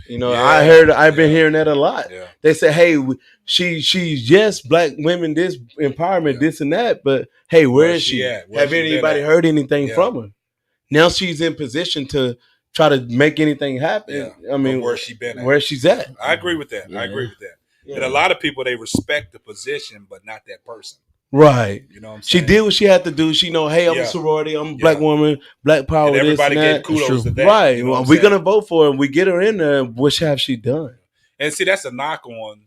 Speaker 2: I've been hearing that a lot.
Speaker 1: Yeah.
Speaker 2: They say, hey, she's yes, black women, this empowerment, this and that, but hey, where is she?
Speaker 1: at?
Speaker 2: Have anybody heard anything from her? Now she's in position to try to make anything happen.
Speaker 1: Yeah.
Speaker 2: I mean,
Speaker 1: where's she been at?
Speaker 2: Where she's at.
Speaker 1: I agree with that. I agree with that.
Speaker 2: Yeah.
Speaker 1: And a lot of people, they respect the position, but not that person.
Speaker 2: Right.
Speaker 1: You know what I'm
Speaker 2: saying? She did what she had to do. She hey, I'm a sorority. I'm a black woman, black power.
Speaker 1: And everybody get kudos to that.
Speaker 2: Right.
Speaker 1: You know
Speaker 2: we're going to vote for her. We get her in there. What have she done?
Speaker 1: And see, that's a knock on,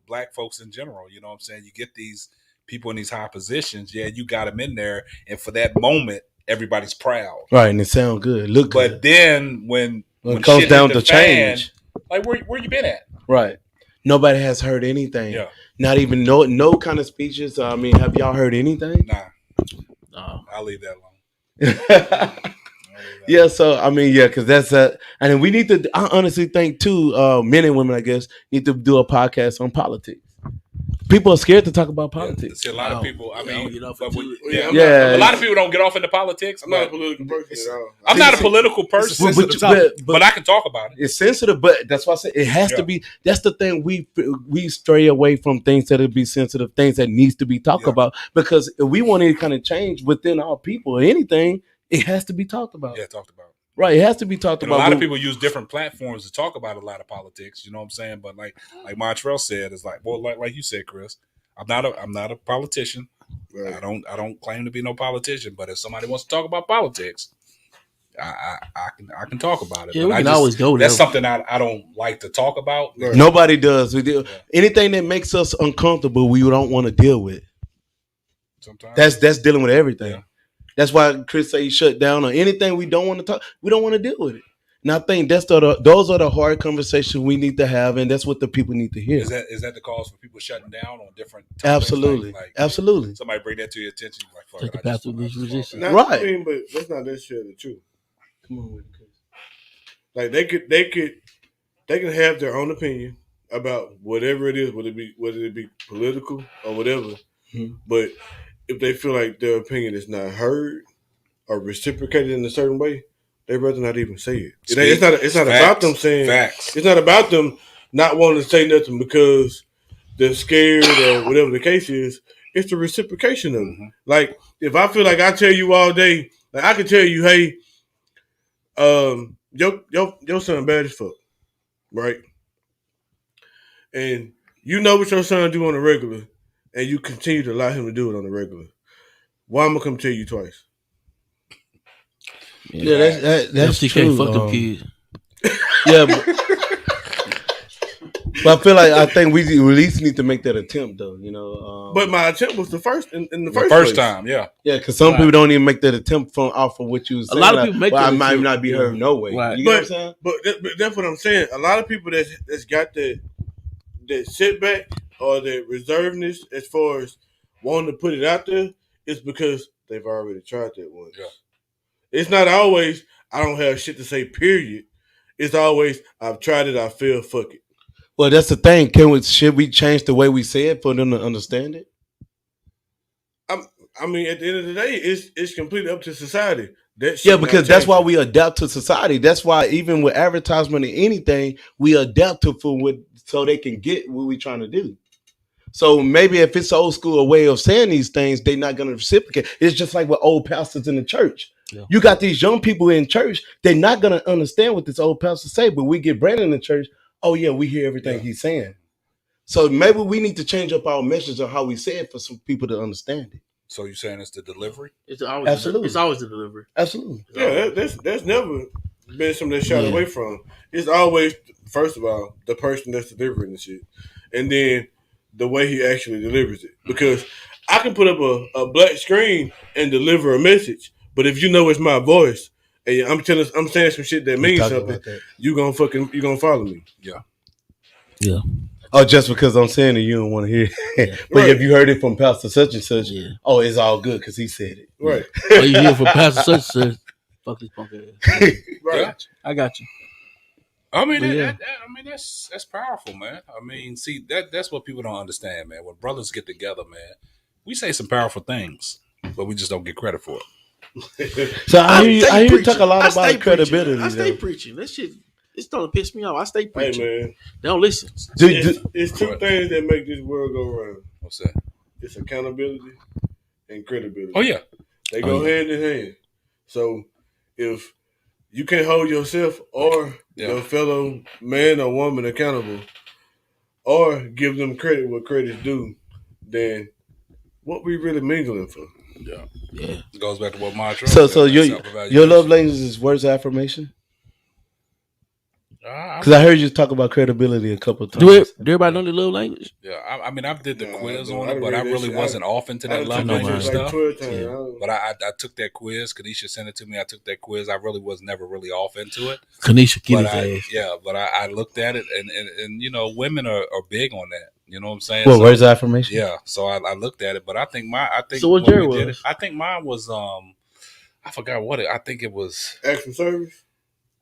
Speaker 1: black folks in general. You know what I'm saying? You get these people in these high positions. Yeah, you got them in there. And for that moment, everybody's proud.
Speaker 2: Right. And it sound good. Look good.
Speaker 1: But then when
Speaker 2: it comes down to change.
Speaker 1: Like, where you been at?
Speaker 2: Right. Nobody has heard anything.
Speaker 1: Yeah.
Speaker 2: Not even no kind of speeches. I mean, have y'all heard anything?
Speaker 1: Nah. No. I'll leave that alone.
Speaker 2: Yeah, so I mean, because that's and then we need to. I honestly think too, men and women, I guess, need to do a podcast on politics. People are scared to talk about politics.
Speaker 1: See, a lot of people. I mean,
Speaker 7: a
Speaker 1: lot of people don't get off into politics.
Speaker 9: I'm not a political person at all.
Speaker 1: I'm not a political person, but I can talk about it.
Speaker 2: It's sensitive, but that's why I say it has to be. That's the thing we stray away from things that would be sensitive, things that needs to be talked about, because if we want any kind of change within our people or anything, it has to be talked about.
Speaker 1: Yeah, talked about.
Speaker 2: Right, it has to be talked about.
Speaker 1: A lot of people use different platforms to talk about a lot of politics. You know what I'm saying? But like Montreal said, it's like you said, Chris. I'm not a politician. Right. I don't claim to be no politician. But if somebody wants to talk about politics, I can talk about it.
Speaker 7: Yeah,
Speaker 1: but
Speaker 7: we can always go there.
Speaker 1: That's something I don't like to talk about.
Speaker 2: Right. Nobody does. We do anything that makes us uncomfortable. We don't want to deal with. Sometimes that's dealing with everything. Yeah. That's why Chris say he shut down on anything we don't want to talk. We don't want to deal with it. And I think those are the hard conversations we need to have, and that's what the people need to hear.
Speaker 1: Is that the cause for people shutting down on different topics?
Speaker 2: Absolutely, absolutely.
Speaker 1: Somebody bring that to your attention.
Speaker 7: Take the path of least resistance.
Speaker 9: Right. I mean, but that's not necessarily true.
Speaker 2: Come on with it, Chris.
Speaker 9: Like they can have their own opinion about whatever it is, whether it be political or whatever. Mm-hmm. But if they feel like their opinion is not heard or reciprocated in a certain way, they'd rather not even say it. It's not about them saying facts. It's not about them not wanting to say nothing because they're scared or whatever the case is. It's the reciprocation of it. Mm-hmm. Like if I feel like I tell you all day, like I can tell you, hey, your son bad as fuck, right? And you know what your son do on the regular, and you continue to allow him to do it on the regular. Why I'm gonna come tell you twice?
Speaker 2: Yeah, that's true.
Speaker 7: Fuck them kids.
Speaker 2: Yeah, but I think we at least need to make that attempt, though.
Speaker 9: But my attempt was the first in the first
Speaker 1: place. Time, yeah,
Speaker 2: because some people don't even make that attempt off of what you was saying.
Speaker 7: A lot of people make that.
Speaker 2: I might not be heard no way.
Speaker 9: Right.
Speaker 2: You know what I'm saying?
Speaker 9: But that's what I'm saying. A lot of people that's got that setback or that reservedness as far as wanting to put it out there is because they've already tried that once. Yeah. It's not always I don't have shit to say. Period. It's always I've tried it. I failed. Fuck it.
Speaker 2: Well, that's the thing. Should we change the way we say it for them to understand it?
Speaker 9: I mean, at the end of the day, it's completely up to society.
Speaker 2: Because that's why we adapt to society. That's why even with advertisement or anything, we adapt to so they can get what we're trying to do. So maybe if it's old school way of saying these things, they're not going to reciprocate. It's just like with old pastors in the church. Yeah. You got these young people in church, they're not going to understand what this old pastor say, but we get Brandon in the church. Oh yeah, we hear everything he's saying. So maybe we need to change up our message on how we say it for some people to understand it.
Speaker 1: So you're saying it's the delivery?
Speaker 2: Absolutely.
Speaker 7: It's always the delivery.
Speaker 2: Absolutely.
Speaker 9: Yeah, that's never been something that's shied away from. It's always, first of all, the person that's delivering the shit, and then the way he actually delivers it. Because I can put up a black screen and deliver a message, but if you know it's my voice and I'm saying some shit that means something, you gonna follow me.
Speaker 1: Yeah.
Speaker 7: Yeah.
Speaker 2: Oh, just because I'm saying it, you don't want to hear it.
Speaker 7: Yeah.
Speaker 2: But if you heard it from Pastor such and such,
Speaker 7: Yeah.
Speaker 2: oh, it's all good because he said it.
Speaker 9: Right.
Speaker 7: Oh, you hear from Pastor such. Fuck this punk ass.
Speaker 9: Right.
Speaker 7: I got you.
Speaker 1: I mean,
Speaker 7: But yeah.
Speaker 1: I mean that's powerful, man. I mean, see that's what people don't understand, man. When brothers get together, man, we say some powerful things, but we just don't get credit for it.
Speaker 2: So I hear
Speaker 7: stay
Speaker 2: you
Speaker 7: preaching.
Speaker 2: talk a lot
Speaker 7: I
Speaker 2: about
Speaker 7: stay
Speaker 2: credibility.
Speaker 7: preaching. I stay
Speaker 2: though.
Speaker 7: preaching. That shit, it's starting to piss me off. I stay
Speaker 9: Hey
Speaker 7: preaching.
Speaker 9: man,
Speaker 7: They don't listen.
Speaker 9: it's two things that make this world go round.
Speaker 1: What's that?
Speaker 9: It's accountability and credibility.
Speaker 1: Oh yeah,
Speaker 9: They go hand in hand. So if you can't hold yourself or your fellow man or woman accountable, or give them credit where credit's due, then what we really mingling for?
Speaker 1: yeah.
Speaker 7: Yeah.
Speaker 1: It goes back to what Montreal
Speaker 2: So
Speaker 1: said, man,
Speaker 2: your
Speaker 1: self-evaluation.
Speaker 2: love language is words of affirmation.
Speaker 1: I
Speaker 2: Because I heard you talk about credibility a couple of times.
Speaker 7: Do everybody know their love language?
Speaker 1: Yeah, I mean, I did the quiz
Speaker 9: no,
Speaker 1: on
Speaker 9: I
Speaker 1: it, but I
Speaker 9: read that
Speaker 1: really
Speaker 9: shit.
Speaker 1: wasn't off into that love
Speaker 7: know
Speaker 1: language
Speaker 7: mine.
Speaker 9: like
Speaker 1: stuff.
Speaker 9: 12 times.
Speaker 7: Yeah.
Speaker 1: But I took that quiz. Kadisha sent it to me. I took that quiz. I really was never really off into it.
Speaker 7: Kanisha, get
Speaker 1: But
Speaker 7: his ass.
Speaker 1: but I looked at it, and you know, women are big on that. You know what I'm saying?
Speaker 2: What
Speaker 1: So,
Speaker 2: words of affirmation?
Speaker 1: yeah. So I looked at it, but I think
Speaker 7: So what
Speaker 1: when
Speaker 7: yours
Speaker 1: we did
Speaker 7: was?
Speaker 1: it, I think mine was I forgot what it. I think it was.
Speaker 9: Acts of service.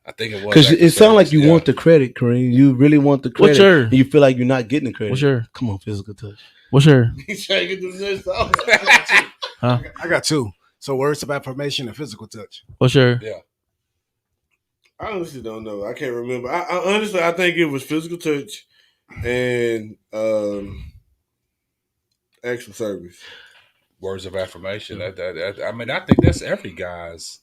Speaker 1: I think it was
Speaker 2: Because
Speaker 1: active
Speaker 2: it sounds like
Speaker 1: service,
Speaker 2: you want the credit, Kareem. You really want the
Speaker 7: What's
Speaker 2: credit.
Speaker 7: your-
Speaker 2: And you feel like you're not getting the credit.
Speaker 7: What's your?
Speaker 2: Come on, physical touch.
Speaker 7: What's your?
Speaker 9: He's trying to get the nuts off.
Speaker 8: I got two. So words of affirmation and physical touch.
Speaker 7: What's your?
Speaker 1: Yeah.
Speaker 9: I honestly don't know. I can't remember. I honestly, I think it was physical touch and acts of service.
Speaker 1: Words of affirmation. That I mean, I think that's every guy's.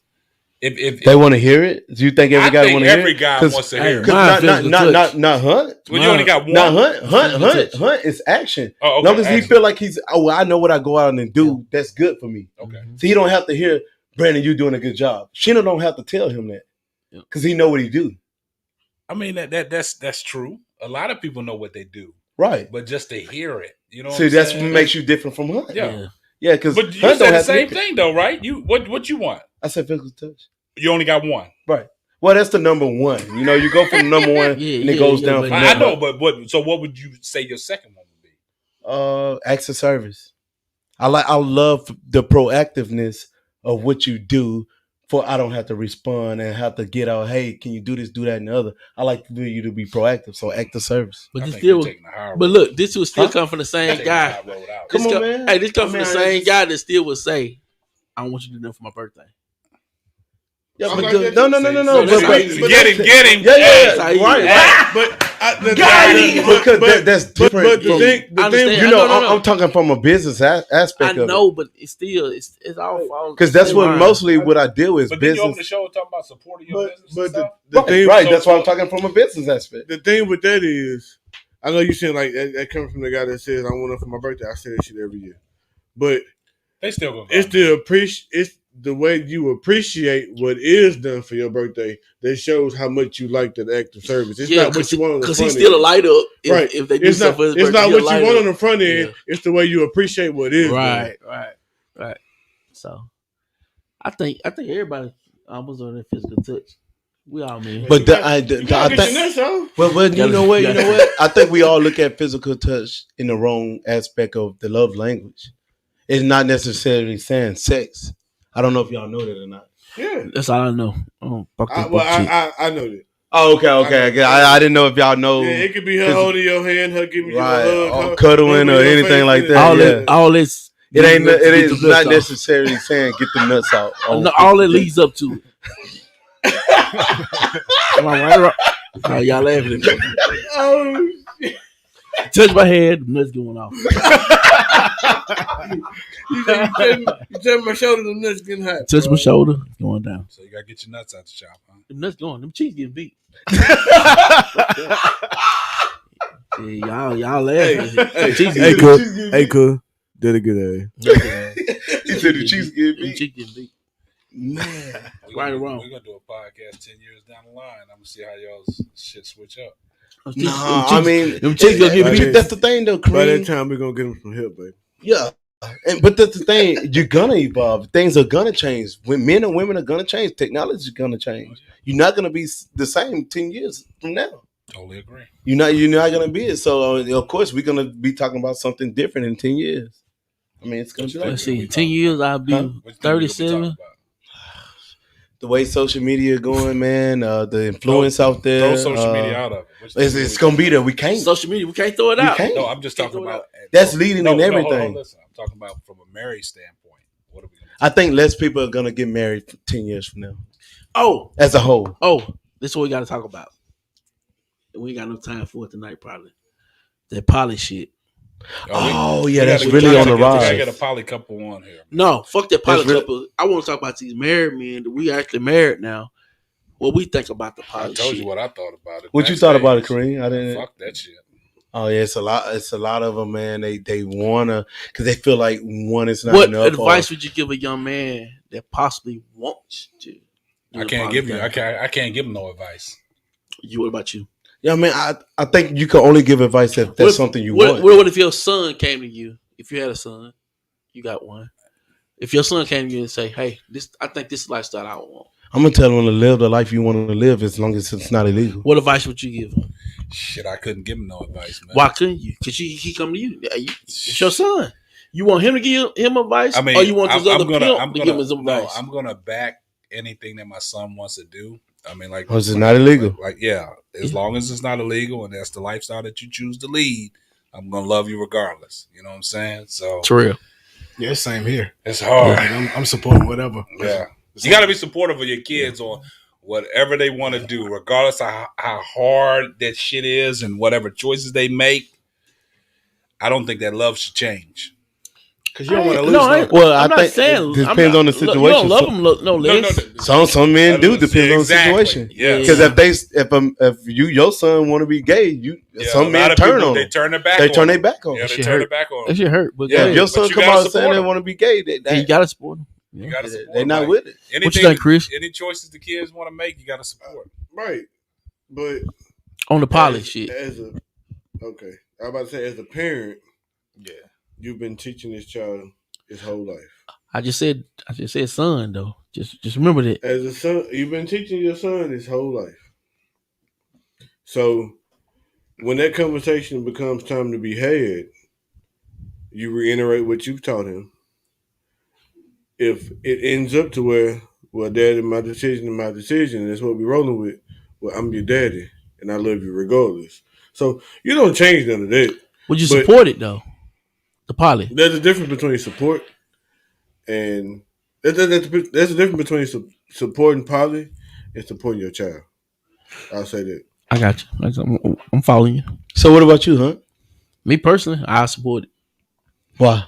Speaker 1: If
Speaker 2: They want to hear it? Do you think every
Speaker 1: I
Speaker 2: guy
Speaker 1: think
Speaker 2: want to hear
Speaker 1: every
Speaker 2: it?
Speaker 1: guy wants to hear it.
Speaker 7: Mine
Speaker 2: Not
Speaker 7: physical touch.
Speaker 2: Hunt.
Speaker 1: Well, you only got one.
Speaker 2: Not Hunt.
Speaker 7: Physical touch.
Speaker 2: Hunt is action.
Speaker 1: Oh, okay.
Speaker 2: Long as he
Speaker 1: Action.
Speaker 2: feel like he's, well, I know what I go out and do. That's good for me.
Speaker 1: Okay.
Speaker 2: So he don't have to hear, Brandon, you doing a good job. Sheena don't have to tell him that because he know what he do.
Speaker 1: I mean that's true. A lot of people know what they do,
Speaker 2: Right.
Speaker 1: but just to hear it, you know.
Speaker 2: See,
Speaker 1: what I'm
Speaker 2: that's
Speaker 1: saying?
Speaker 2: what makes you different from Hunt.
Speaker 1: Yeah.
Speaker 2: Yeah, because
Speaker 1: But you
Speaker 2: Hunt
Speaker 1: said
Speaker 2: don't
Speaker 1: the
Speaker 2: have
Speaker 1: same
Speaker 2: to.
Speaker 1: thing though, right? You what you want?
Speaker 2: I said physical touch.
Speaker 1: You only got one.
Speaker 2: Right. Well, that's the number one. You know, you go from number one
Speaker 7: Yeah,
Speaker 2: and it
Speaker 7: yeah,
Speaker 2: goes
Speaker 7: yeah,
Speaker 2: down
Speaker 7: but
Speaker 2: from
Speaker 1: I
Speaker 2: there.
Speaker 1: know, but what? So what would you say your second one would be?
Speaker 2: Acts of service. I love the proactiveness of what you do for I don't have to respond and have to get out, hey, can you do this, do that, and the other. I like for you to be proactive. So act of service.
Speaker 7: But
Speaker 1: I
Speaker 7: this
Speaker 1: think
Speaker 7: still.
Speaker 1: you're taking the high road.
Speaker 7: But look, this would still
Speaker 2: Huh?
Speaker 7: come from the same
Speaker 1: Taking the
Speaker 7: guy.
Speaker 1: high road out.
Speaker 2: Come
Speaker 7: This
Speaker 2: on,
Speaker 7: come-
Speaker 2: man.
Speaker 7: Hey, this comes
Speaker 2: I
Speaker 7: from
Speaker 2: mean,
Speaker 7: the
Speaker 2: I
Speaker 7: same
Speaker 2: just-
Speaker 7: guy that still would say, "I want you to do that for my birthday."
Speaker 2: Yeah,
Speaker 9: I
Speaker 2: but
Speaker 9: like
Speaker 2: the,
Speaker 9: that
Speaker 2: no,
Speaker 9: too.
Speaker 2: no, no, no,
Speaker 1: See,
Speaker 2: no.
Speaker 1: so
Speaker 2: But,
Speaker 1: see, get him.
Speaker 2: Yeah,
Speaker 7: That's how
Speaker 2: right,
Speaker 7: he-
Speaker 2: right.
Speaker 9: But
Speaker 2: That's different.
Speaker 9: But the
Speaker 2: from-
Speaker 9: thing,
Speaker 7: I understand.
Speaker 2: you know,
Speaker 7: No.
Speaker 2: I'm talking from a business
Speaker 7: I
Speaker 2: aspect of
Speaker 7: know, but it's still it's all
Speaker 2: because that's what mostly what I deal with
Speaker 1: But then you open the
Speaker 2: business.
Speaker 1: show and talk about supporting your business and
Speaker 9: but
Speaker 1: stuff.
Speaker 9: the
Speaker 2: Right,
Speaker 9: thing,
Speaker 2: right.
Speaker 1: so-
Speaker 2: That's why I'm talking from a business aspect.
Speaker 9: the thing with that is, I know you saying like that comes from the guy that says I want it for my birthday. I say that shit every year, but
Speaker 1: They still gonna.
Speaker 9: it's the way you appreciate what is done for your birthday that shows how much you like that act of service. It's not what you want on the
Speaker 7: because
Speaker 9: front
Speaker 7: he's still a
Speaker 9: end.
Speaker 7: light up.
Speaker 9: Right.
Speaker 7: If they do
Speaker 9: It's
Speaker 7: stuff
Speaker 9: not,
Speaker 7: for his
Speaker 9: it's
Speaker 7: birthday,
Speaker 9: not
Speaker 7: he'll
Speaker 9: what
Speaker 7: light
Speaker 9: you want
Speaker 7: up.
Speaker 9: on the front end.
Speaker 7: Yeah.
Speaker 9: It's the way you appreciate what is done.
Speaker 7: Right. So, I think everybody almost on that physical touch. We all mean.
Speaker 2: But
Speaker 9: You gotta get your
Speaker 2: think,
Speaker 9: nuts off.
Speaker 2: well, you know what?
Speaker 7: Yeah.
Speaker 2: You know what? I think we all look at physical touch in the wrong aspect of the love language. It's not necessarily saying sex. I don't know if y'all know that or not.
Speaker 9: Yeah.
Speaker 7: That's all I know. Fuck this
Speaker 9: I
Speaker 7: bullshit.
Speaker 9: know that.
Speaker 2: Oh, okay. I didn't know if y'all know.
Speaker 9: Yeah, it could be her holding your hand, her giving you
Speaker 2: Right,
Speaker 9: a hug,
Speaker 2: or
Speaker 9: her
Speaker 2: cuddling
Speaker 9: rubbing
Speaker 2: or
Speaker 9: your
Speaker 2: anything
Speaker 9: face,
Speaker 2: like
Speaker 9: yeah.
Speaker 2: that.
Speaker 7: all this.
Speaker 2: It ain't.
Speaker 7: leads up to
Speaker 2: It
Speaker 7: get
Speaker 2: is
Speaker 7: the
Speaker 2: not
Speaker 7: nuts off.
Speaker 2: necessarily saying get the nuts out.
Speaker 7: No, all it leads up to. Am I right? Oh, y'all laughing at me.
Speaker 9: Oh,
Speaker 7: Touch my head, nuts going off.
Speaker 9: you tell my shoulder, the nuts getting hot.
Speaker 7: Touch my shoulder, it's going down.
Speaker 1: So you gotta get your nuts out the shop, huh?
Speaker 7: Them nuts going. Them cheeks getting beat. Yeah, y'all laughing.
Speaker 12: Hey, cool. Did a good
Speaker 2: He said the cheeks get
Speaker 7: Them
Speaker 2: beat.
Speaker 7: cheeks getting beat.
Speaker 2: Man,
Speaker 7: Right or wrong?
Speaker 1: We're gonna do a podcast 10 years down the line. I'm gonna see how y'all's shit switch up.
Speaker 2: no, I mean,
Speaker 7: them cheeks gonna get beat.
Speaker 2: that's the thing though,
Speaker 9: By that
Speaker 2: Kareem.
Speaker 9: time, we're gonna get them some help, baby.
Speaker 2: Yeah, but that's the thing. You're gonna evolve. Things are gonna change. When men and women are gonna change, technology is gonna change. You're not gonna be the same 10 years from now.
Speaker 1: Totally agree.
Speaker 2: You're not gonna be it. So of course we're gonna be talking about something different in 10 years. I mean, it's gonna be like
Speaker 7: Let's see. 10 years, I'll be
Speaker 2: Huh?
Speaker 7: 37.
Speaker 2: the way social media going, man. The influence
Speaker 1: Throw
Speaker 2: out there.
Speaker 1: social media out of it.
Speaker 2: It's gonna be there. We can't.
Speaker 7: Social media, we can't throw it
Speaker 2: We
Speaker 7: out.
Speaker 2: can't.
Speaker 1: No, I'm just talking about.
Speaker 2: That's leading in everything.
Speaker 1: Listen, I'm talking about from a marriage standpoint. What are we going to
Speaker 2: I think less people are gonna get married 10 years from now.
Speaker 7: Oh,
Speaker 2: as a whole.
Speaker 7: Oh, this is what we got to talk about. We ain't got no time for it tonight, probably. That poly shit.
Speaker 2: Yeah, that's really on the rise.
Speaker 1: I got a poly couple on here.
Speaker 7: No, fuck that poly couple. I want to talk about these married men that we actually married now. What we think about the poly shit.
Speaker 1: I told you what I thought about it.
Speaker 2: What you thought about it, Kareem? I didn't.
Speaker 1: Fuck that shit.
Speaker 2: Oh yeah, it's a lot. It's a lot of them, man. They wanna because they feel like one is not
Speaker 7: what
Speaker 2: enough.
Speaker 7: What advice would you give a young man that possibly wants to?
Speaker 1: I can't give you. I can't give him no advice.
Speaker 7: What about you?
Speaker 2: Yeah, man. I think you can only give advice if that's something you want.
Speaker 7: What if your son came to you? If you had a son, you got one. If your son came to you and say, "Hey, I think this lifestyle I want,"
Speaker 2: I'm gonna tell him to live the life you want to live as long as it's not illegal.
Speaker 7: What advice would you give him?
Speaker 1: Shit, I couldn't give him no advice, man.
Speaker 7: Why couldn't you? Because he come to you. It's your son. You want him to give him advice,
Speaker 1: I mean,
Speaker 7: or you want this other pimp to give him some advice?
Speaker 1: No, I'm gonna back anything that my son wants to do. I mean, like,
Speaker 2: it's not illegal.
Speaker 1: Like, yeah, as long as it's not illegal and that's the lifestyle that you choose to lead, I'm gonna love you regardless. You know what I'm saying? So
Speaker 7: it's real.
Speaker 8: Yeah, same here.
Speaker 1: It's hard.
Speaker 8: I'm supporting whatever.
Speaker 1: Yeah, you got to be supportive of your kids on whatever they want to do, regardless of how hard that shit is and whatever choices they make. I don't think that love should change.
Speaker 8: Because you don't want to lose.
Speaker 2: Well,
Speaker 7: I'm
Speaker 2: I think
Speaker 7: saying,
Speaker 2: it depends on the situation.
Speaker 7: You don't love them, no.
Speaker 2: Some men do depend on the situation.
Speaker 1: Yeah,
Speaker 2: because if your son want to be gay, some men turn on.
Speaker 1: They turn their back.
Speaker 2: They turn their back on.
Speaker 1: Yeah, they turn their back on.
Speaker 7: That shit hurt. But
Speaker 2: if your son come out saying they want to be gay,
Speaker 7: you gotta support them.
Speaker 1: You gotta support.
Speaker 2: They're not with it.
Speaker 7: What you think, Chris?
Speaker 1: Any choices the kids want to make, you gotta support.
Speaker 9: Right, but
Speaker 7: on the poly shit.
Speaker 9: Okay, I'm about to say as a parent,
Speaker 1: yeah,
Speaker 9: you've been teaching this child his whole life.
Speaker 7: I just said son though. Just remember that.
Speaker 9: As a son, you've been teaching your son his whole life. So when that conversation becomes time to be had, you reiterate what you've taught him. If it ends up to where, well, daddy, my decision is my decision, and that's what we're rolling with, well, I'm your daddy, and I love you regardless. So you don't change none of that.
Speaker 7: Would you support it though? The poly.
Speaker 9: There's a difference between support and there's a difference between supporting poly and supporting your child. I'll say that.
Speaker 7: I got you. I'm following you.
Speaker 2: So what about you, huh?
Speaker 7: Me personally, I support it.
Speaker 2: Why?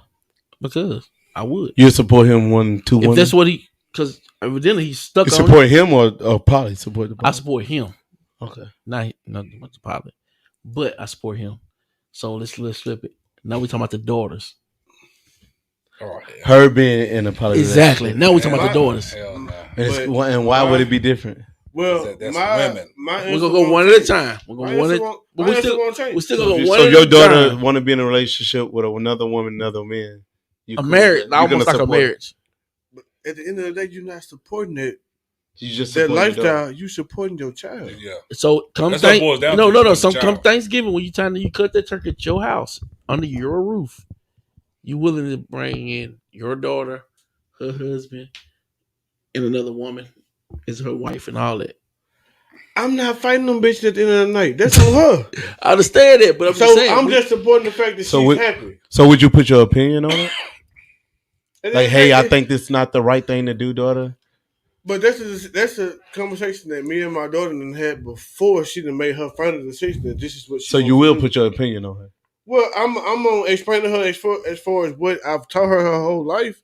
Speaker 7: Because I would.
Speaker 2: You support him 1, 2, 1?
Speaker 7: If that's what because evidently he's stuck
Speaker 2: you
Speaker 7: on
Speaker 2: support him or poly? Support the poly?
Speaker 7: I support him.
Speaker 2: Okay.
Speaker 7: Not the poly. But I support him. So let's flip it. Now we're talking about the daughters.
Speaker 1: Oh,
Speaker 2: her being in a poly.
Speaker 7: Exactly. Now we're talking about the daughters.
Speaker 2: And why would it be different?
Speaker 9: Well,
Speaker 1: that's
Speaker 9: women.
Speaker 7: We're gonna go one at a time. We're gonna we still gonna go one at a time.
Speaker 2: So your daughter want to be in a relationship with another woman, another man.
Speaker 7: A marriage, almost like a marriage.
Speaker 9: But at the end of the day, you're not supporting it.
Speaker 2: You just
Speaker 9: that lifestyle. You supporting your child.
Speaker 1: Yeah.
Speaker 7: So come come Thanksgiving when you cut that turkey at your house under your roof, you willing to bring in your daughter, her husband, and another woman as her wife and all that.
Speaker 9: I'm not fighting them bitches at the end of the night. That's on her.
Speaker 7: I understand that, but I'm just saying.
Speaker 9: I'm just supporting the fact that she's happy.
Speaker 2: So would you put your opinion on it? Like, hey, I think this is not the right thing to do, daughter.
Speaker 9: But that's a conversation that me and my daughter had before she done made her final decision that this is what she.
Speaker 2: So you will put your opinion on her.
Speaker 9: Well, I'm gonna explain to her as far as what I've taught her whole life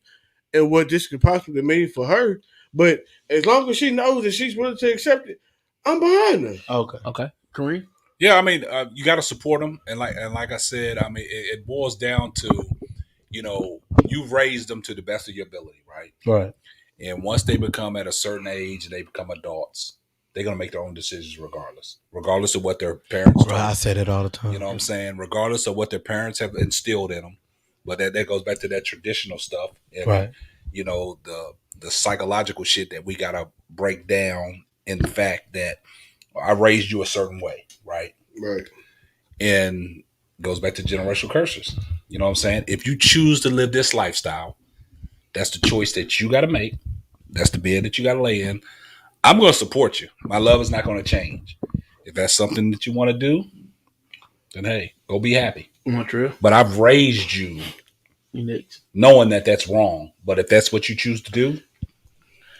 Speaker 9: and what this could possibly mean for her. But as long as she knows that she's willing to accept it, I'm behind her.
Speaker 2: Okay.
Speaker 7: Kareem?
Speaker 1: Yeah, I mean, you got to support them, and like I said, I mean, it boils down to, you've raised them to the best of your ability, right?
Speaker 2: Right.
Speaker 1: And once they become at a certain age and they become adults, they're gonna make their own decisions regardless of what their parents.
Speaker 2: Bro, I say that all the time.
Speaker 1: You know what I'm saying? Regardless of what their parents have instilled in them, but that goes back to that traditional stuff, and,
Speaker 2: right?
Speaker 1: The psychological shit that we gotta break down in the fact that I raised you a certain way, right?
Speaker 9: Right.
Speaker 1: And goes back to generational curses. You know what I'm saying? If you choose to live this lifestyle, that's the choice that you got to make. That's the bed that you got to lay in. I'm going to support you. My love is not going to change. If that's something that you want to do, then hey, go be happy.
Speaker 7: Montreal.
Speaker 1: But I've raised you knowing that that's wrong. But if that's what you choose to do,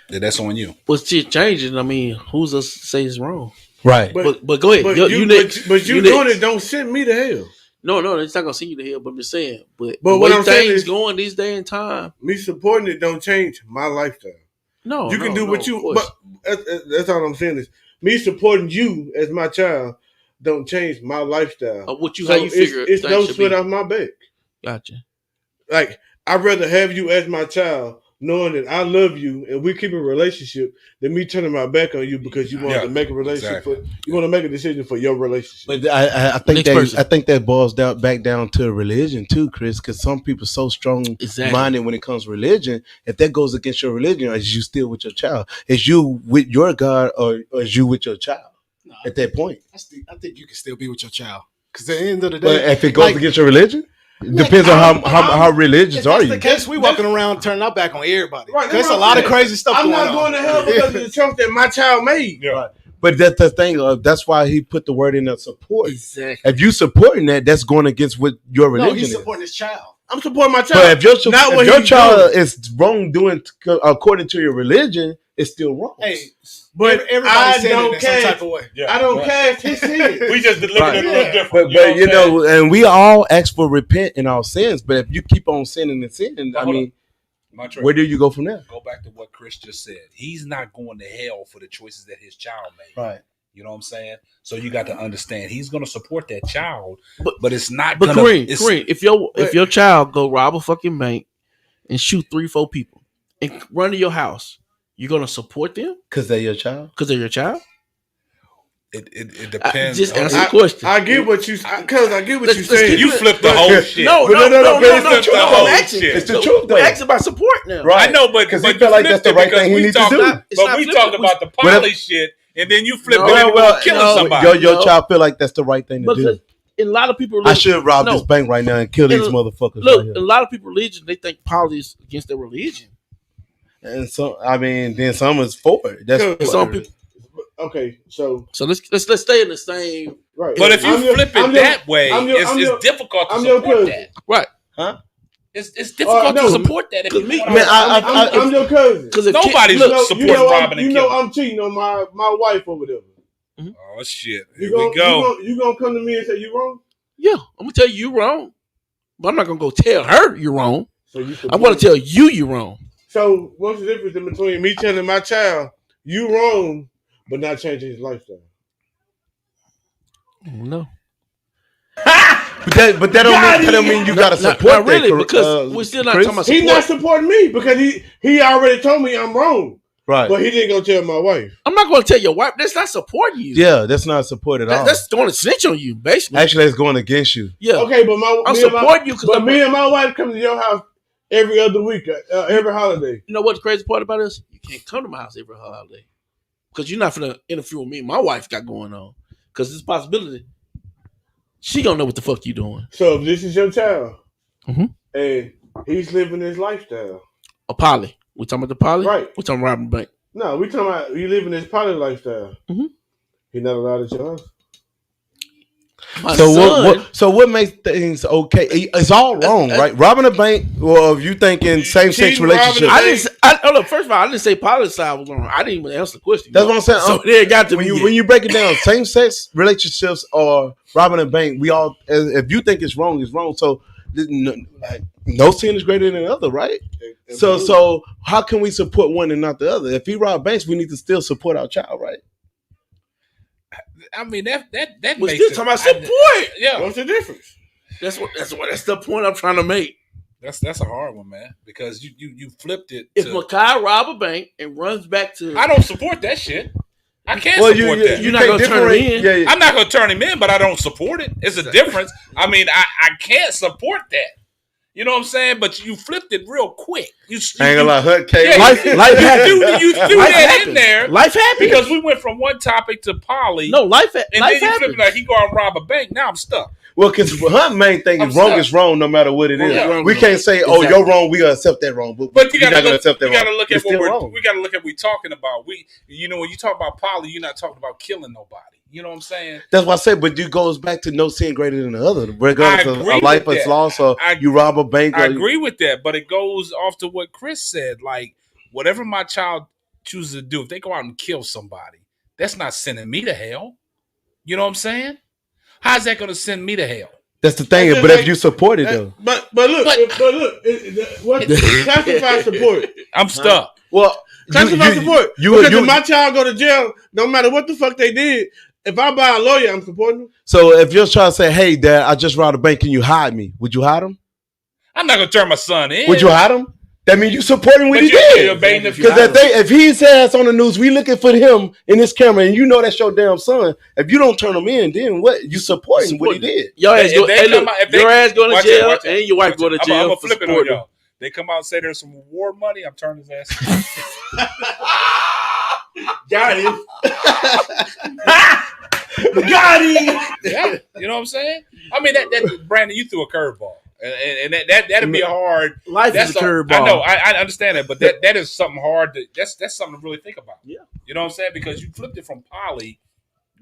Speaker 1: then that's on you.
Speaker 7: But shit changing. I mean, who's us to say it's wrong?
Speaker 2: Right.
Speaker 7: But go ahead.
Speaker 9: But
Speaker 7: you next.
Speaker 9: But you doing it don't send me to hell.
Speaker 7: No, it's not gonna send you to hell. But I'm just saying. But
Speaker 9: what I'm saying is,
Speaker 7: going these day and time,
Speaker 9: me supporting it don't change my lifestyle.
Speaker 7: No,
Speaker 9: you can do what you. But that's all I'm saying is me supporting you as my child don't change my lifestyle.
Speaker 7: How you figure
Speaker 9: it's no sweat off my back.
Speaker 7: Gotcha.
Speaker 9: Like I'd rather have you as my child, knowing that I love you and we keep a relationship, than me turning my back on you because you want to make a relationship. You want to make a decision for your relationship.
Speaker 2: But I think that boils back down to religion too, Chris. Because some people so strong minded when it comes to religion. If that goes against your religion, is you still with your child? Is you with your God or is you with your child? At that point,
Speaker 8: I think you can still be with your child. Because at the end of the day,
Speaker 2: but if it goes against your religion. It depends on how religious are you.
Speaker 8: That's the case. We walking around turning our back on everybody.
Speaker 9: Right,
Speaker 8: there's a lot of crazy stuff
Speaker 9: I'm
Speaker 8: going on.
Speaker 9: not going to hell because of the choice that my child made.
Speaker 2: Yeah. Right. But that's the thing. That's why he put the word in of support.
Speaker 7: Exactly.
Speaker 2: If you supporting that's going against what your religion
Speaker 8: he's
Speaker 2: is.
Speaker 8: supporting his child.
Speaker 9: I'm supporting my child.
Speaker 2: But if your child is wrong doing according to your religion, it's still wrong.
Speaker 8: Hey,
Speaker 9: but
Speaker 8: everybody said it in some type of way.
Speaker 9: Yeah, I don't cast his sin.
Speaker 1: We just delivered it a little different.
Speaker 2: But and we all ask for repent in our sins. But if you keep on sinning and sinning, I mean, where do you go from there?
Speaker 1: Go back to what Chris just said. He's not going to hell for the choices that his child made.
Speaker 2: Right.
Speaker 1: You know what I'm saying? So you got to understand he's going to support that child, but it's not.
Speaker 7: But Kareem, if your child go rob a fucking bank and shoot 3-4 people and run to your house, you're gonna support them
Speaker 2: because they're your child.
Speaker 7: Because they're your child.
Speaker 1: It depends.
Speaker 7: Just answer the question.
Speaker 9: I get what you saying.
Speaker 1: You flipped the whole shit.
Speaker 7: No.
Speaker 1: It's the whole shit.
Speaker 7: It's the truth. We're asking about support now.
Speaker 1: Right. I know, but
Speaker 2: because he felt like that's the right thing he needs to do.
Speaker 1: But we talked about the poly shit, and then you flipped it into killing somebody.
Speaker 2: Your child feel like that's the right thing to do.
Speaker 7: A lot of people.
Speaker 2: I should rob this bank right now and kill these motherfuckers.
Speaker 7: Look, a lot of people religion. They think poly is against their religion.
Speaker 2: And so, I mean, then some is for it. That's
Speaker 7: some people.
Speaker 9: Okay, so
Speaker 7: let's stay in the same.
Speaker 9: Right.
Speaker 1: But if you flip it that way, it's difficult to support that.
Speaker 7: Right.
Speaker 2: Huh?
Speaker 1: It's difficult to support that.
Speaker 9: I'm your cousin.
Speaker 1: Because nobody's supporting robbing and killing.
Speaker 9: I'm cheating on my wife over there.
Speaker 1: Mm-hmm. Oh shit! Here we go.
Speaker 9: You gonna come to me and say you wrong?
Speaker 7: Yeah, I'm gonna tell you wrong, but I'm not gonna go tell her you're wrong.
Speaker 9: So
Speaker 7: I'm gonna tell you're wrong.
Speaker 9: So what's the difference in between me telling my child you wrong, but not changing his lifestyle?
Speaker 7: No.
Speaker 2: But that don't mean you gotta support
Speaker 7: not really, that, because we're still not
Speaker 2: Chris?
Speaker 7: talking about support.
Speaker 9: He's not supporting me because he already told me I'm wrong.
Speaker 2: Right.
Speaker 9: But he didn't go tell my wife.
Speaker 7: I'm not going to tell your wife. That's not supporting you.
Speaker 2: Yeah, that's not support at all.
Speaker 7: That's going to snitch on you, basically.
Speaker 2: Actually, it's going against you.
Speaker 7: Yeah.
Speaker 9: Okay, but
Speaker 7: I'm supporting you.
Speaker 9: But me and my wife come to your house every other week, every holiday.
Speaker 7: You know what the crazy part about this? You can't come to my house every holiday because you're not going to interfere with me and my wife got going on. Because there's a possibility she don't know what the fuck you doing.
Speaker 9: So if this is your child,
Speaker 7: mm-hmm.
Speaker 9: and he's living his lifestyle.
Speaker 7: A poly. We talking about the poly?
Speaker 9: Right.
Speaker 7: We talking robbing bank.
Speaker 9: No, we talking about you living his poly lifestyle.
Speaker 7: Mm-hmm.
Speaker 9: He not allowed at your house.
Speaker 2: So what makes things okay? It's all wrong, right? Robbing a bank, or if you thinking same-sex relationship.
Speaker 7: First of all, I didn't say poly side was wrong. I didn't even answer the question.
Speaker 2: That's what I'm saying.
Speaker 7: So it got to
Speaker 2: when you break it down, same-sex relationships or robbing a bank, we all, if you think it's wrong, it's wrong. So no sin is greater than another, right? So how can we support one and not the other? If he rob banks, we need to still support our child, right?
Speaker 1: I mean that
Speaker 7: we're
Speaker 1: makes
Speaker 7: still talking about support.
Speaker 1: Yeah,
Speaker 9: what's the difference?
Speaker 7: That's the point I'm trying to make.
Speaker 1: That's a hard one, man, because you flipped it.
Speaker 7: If Makai rob a bank and runs back to,
Speaker 1: I don't support that shit. I can't support that.
Speaker 7: You're not gonna turn him in.
Speaker 2: Yeah.
Speaker 1: I'm not gonna turn him in, but I don't support it. It's a difference. I mean, I can't support that. You know what I'm saying? But you flipped it real quick. You
Speaker 2: ain't gonna lie, Hut came.
Speaker 1: Yeah,
Speaker 7: life happens.
Speaker 1: You threw
Speaker 7: Life
Speaker 1: that
Speaker 7: happens.
Speaker 1: in there.
Speaker 7: Life happens.
Speaker 1: Because we went from one topic to poly.
Speaker 7: No, life
Speaker 1: and
Speaker 7: life
Speaker 1: then you
Speaker 7: happens.
Speaker 1: flipped it like he go out and rob a bank. Now I'm stuck.
Speaker 2: Well, because Hunt's main thing is wrong no matter what it is.
Speaker 1: Yeah.
Speaker 2: We can't say, "Oh,
Speaker 7: Exactly.
Speaker 2: you're wrong." We gotta accept that wrong,
Speaker 1: But you gotta
Speaker 2: accept that
Speaker 1: you gotta
Speaker 2: wrong.
Speaker 1: look at
Speaker 2: It's
Speaker 1: what
Speaker 2: still
Speaker 1: we're
Speaker 2: wrong.
Speaker 1: we gotta look at what we're talking about. When you talk about poly, you're not talking about killing nobody. You know what I'm saying?
Speaker 2: That's why I said, but it goes back to no sin greater than the other. Regardless of a life is lost, or you rob a bank.
Speaker 1: I agree with that, but it goes off to what Chris said. Like, whatever my child chooses to do, if they go out and kill somebody, that's not sending me to hell. You know what I'm saying? How's that going to send me to hell?
Speaker 2: That's the thing. But if you support it, though.
Speaker 9: But look, what classified support?
Speaker 1: I'm stuck.
Speaker 2: Well,
Speaker 9: classified support. Because if my child go to jail, no matter what the fuck they did, if I buy a lawyer, I'm supporting them.
Speaker 2: So if your child say, "Hey, Dad, I just robbed a bank. Can you hide me?" Would you hide him?
Speaker 1: I'm not going to turn my son in.
Speaker 2: Would you hide him? That means you supporting what he did. Because if he says on the news, we looking for him in this camera, and you know that's your damn son. If you don't turn him in, then what? You supporting what he did.
Speaker 7: Your ass go to jail, and your wife go to jail.
Speaker 1: I'm gonna flip it on y'all. They come out and say there's some reward money. I'm turning his ass.
Speaker 9: Got him. Got him.
Speaker 1: Yeah, you know what I'm saying? I mean, that Brandon, you threw a curveball. And that'd be a hard
Speaker 7: life.
Speaker 1: That's
Speaker 7: is a curveball.
Speaker 1: I know, I understand that, but that is something hard. That's something to really think about.
Speaker 7: Yeah,
Speaker 1: you know what I'm saying? Because you flipped it from poly,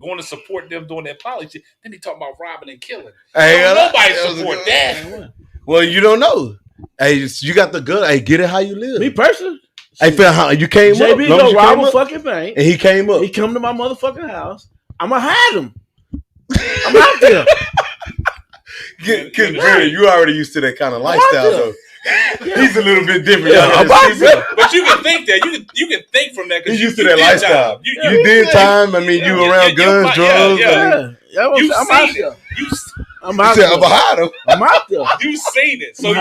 Speaker 1: going to support them doing that poly shit. Then he talking about robbing and killing. Nobody support that.
Speaker 2: Well, you don't know. Hey, you got the good. Hey, get it how you live.
Speaker 7: Me personally.
Speaker 2: Hey, feel how you came
Speaker 7: JB
Speaker 2: up.
Speaker 7: JB go rob a fucking bank,
Speaker 2: and he came up.
Speaker 7: He come to my motherfucking house. I'ma hide him. I'm out there.
Speaker 2: Because you already used to that kind of lifestyle, though. Yeah. He's a little bit different.
Speaker 1: Yeah, but you can think that you can think from that because
Speaker 2: you used to that lifestyle. You did time. I mean, you around guns, drugs.
Speaker 7: I'm out there.
Speaker 2: Behind him.
Speaker 7: I'm out there.
Speaker 1: You've seen it, so
Speaker 7: you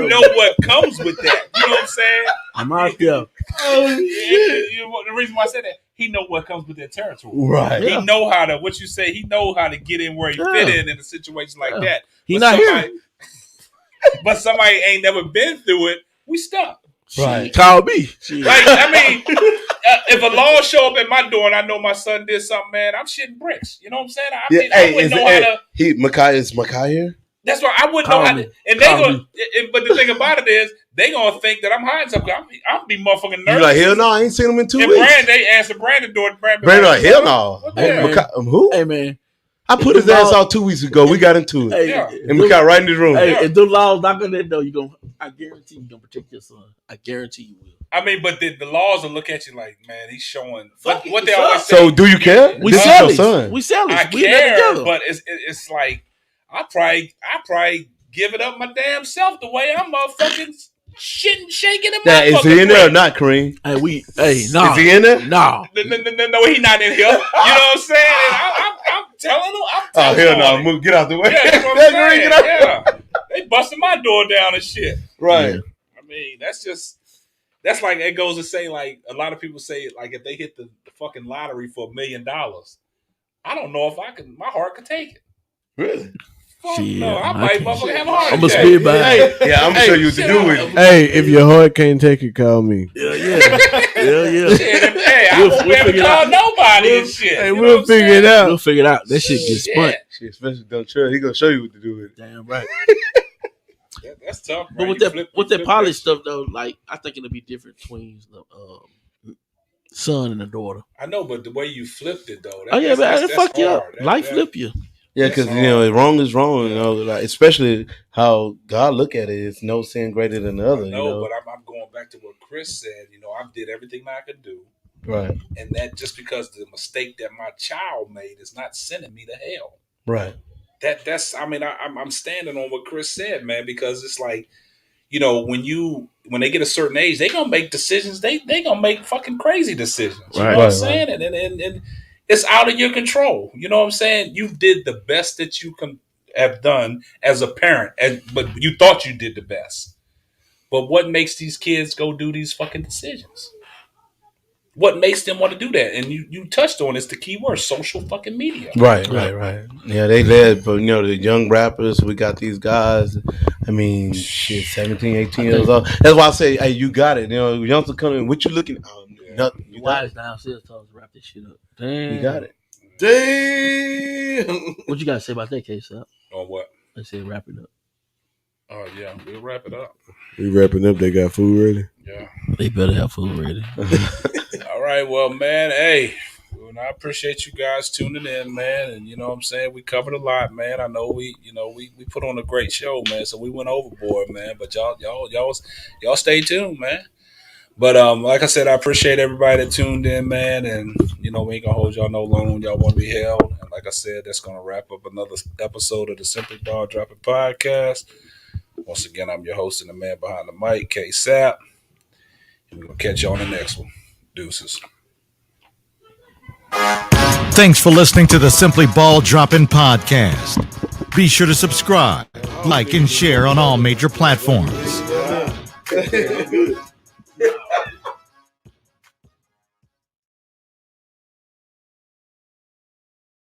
Speaker 1: know what comes with that. You know what I'm saying?
Speaker 7: I'm out there.
Speaker 1: The reason why I said that, he know what comes with that territory.
Speaker 2: Right.
Speaker 1: He know how to. What you say? He know how to get in where he fit in a situation like that.
Speaker 7: He not here.
Speaker 1: But somebody ain't never been through it. We stuck.
Speaker 2: Right.
Speaker 7: Call me.
Speaker 1: Like, I mean, if a law show up at my door and I know my son did something, man, I'm shitting bricks. You know what I'm saying? I wouldn't know how to.
Speaker 2: Is Makai here?
Speaker 1: That's why I wouldn't know how to. And they gonna. But the thing about it is, they gonna think that I'm hiding something. I'm be motherfucking nervous.
Speaker 2: You like, hell no, I ain't seen him in 2 weeks.
Speaker 1: Brandon, they answer Brandon door.
Speaker 2: Brandon like, hell no. Who?
Speaker 7: Hey man.
Speaker 2: I put his ass out 2 weeks ago. We got into it.
Speaker 7: Hey,
Speaker 2: and we got right in the room.
Speaker 7: Hey, if the laws knock on that door, I guarantee you gonna protect your son. I guarantee you will.
Speaker 1: I mean, but the laws will look at you like, man, he's showing what they always say.
Speaker 2: So do you care?
Speaker 7: We sell it. We sell it.
Speaker 1: I care, but it's like I probably give it up my damn self the way I'm motherfucking shitting, shaking in my
Speaker 2: is he in there or not, Kareem?
Speaker 7: Hey,
Speaker 2: no. Is he in there?
Speaker 7: No.
Speaker 1: No, he not in here. You know what I'm saying? And I'm telling him.
Speaker 2: Oh, hell no. Get out the way.
Speaker 1: Yeah, that's what I'm saying. Yeah. They busting my door down and shit.
Speaker 2: Right.
Speaker 1: Yeah. I mean, that's like, it goes to say, like, a lot of people say, like, if they hit the fucking lottery for $1 million, I don't know if my heart could take it.
Speaker 2: Really?
Speaker 1: No, I might motherfucking have a heart attack.
Speaker 12: I'm gonna speed by.
Speaker 2: Yeah, I'm gonna show you what to do with it.
Speaker 12: Hey, if your heart can't take it, call me.
Speaker 7: Yeah. Hey,
Speaker 1: I won't be able to call nobody and shit.
Speaker 12: Hey, we'll figure it out.
Speaker 7: We'll figure it out. That shit gets spun.
Speaker 2: Shit, especially don't trust. He gonna show you what to do with it.
Speaker 7: Damn right.
Speaker 1: That's tough.
Speaker 7: But with that polished stuff though, like I think it'll be different between the son and the daughter.
Speaker 1: I know, but the way you flipped it though.
Speaker 7: That fuck you up. Life flip you.
Speaker 2: Yeah, because wrong is wrong. Like especially how God look at it. It's no sin greater than the other.
Speaker 1: No, but I'm going back to what Chris said. I did everything I could do.
Speaker 2: Right.
Speaker 1: And that just because the mistake that my child made is not sending me to hell.
Speaker 2: Right.
Speaker 1: I'm standing on what Chris said, man, because it's like, when they get a certain age, they gonna make decisions. They gonna make fucking crazy decisions. You know what I'm saying? And it's out of your control. You know what I'm saying? You did the best that you can have done as a parent, but you thought you did the best. But what makes these kids go do these fucking decisions? what makes them want to do that? And you touched on it's the key word, social fucking media.
Speaker 2: Right. Yeah, they led, but the young rappers, we got these guys. I mean, shit, 17, 18 years old. That's why I say, hey, you got it. Youngster coming in, what you looking at? Nothing.
Speaker 7: You got it. Downstairs told us to wrap this shit up. Damn.
Speaker 2: You got it.
Speaker 9: Damn.
Speaker 7: What you got to say about that, Ksapp?
Speaker 1: On what?
Speaker 7: They said wrap it up.
Speaker 1: Oh, yeah. We'll wrap it up.
Speaker 9: We wrapping up. They got food ready?
Speaker 1: Yeah.
Speaker 7: They better have food ready.
Speaker 1: All right. Well, man, hey, I appreciate you guys tuning in, man. And you know what I'm saying? We covered a lot, man. I know we put on a great show, man. So we went overboard, man. But y'all stay tuned, man. But like I said, I appreciate everybody that tuned in, man. And we ain't gonna hold y'all no long. Y'all want to be held. And like I said, that's gonna wrap up another episode of the Simply Ball Dropping Podcast. Once again, I'm your host and the man behind the mic, Ksapp. And we're gonna catch you on the next one. Deuces.
Speaker 6: Thanks for listening to the Simply Ball Dropping Podcast. Be sure to subscribe, like, and share on all major platforms.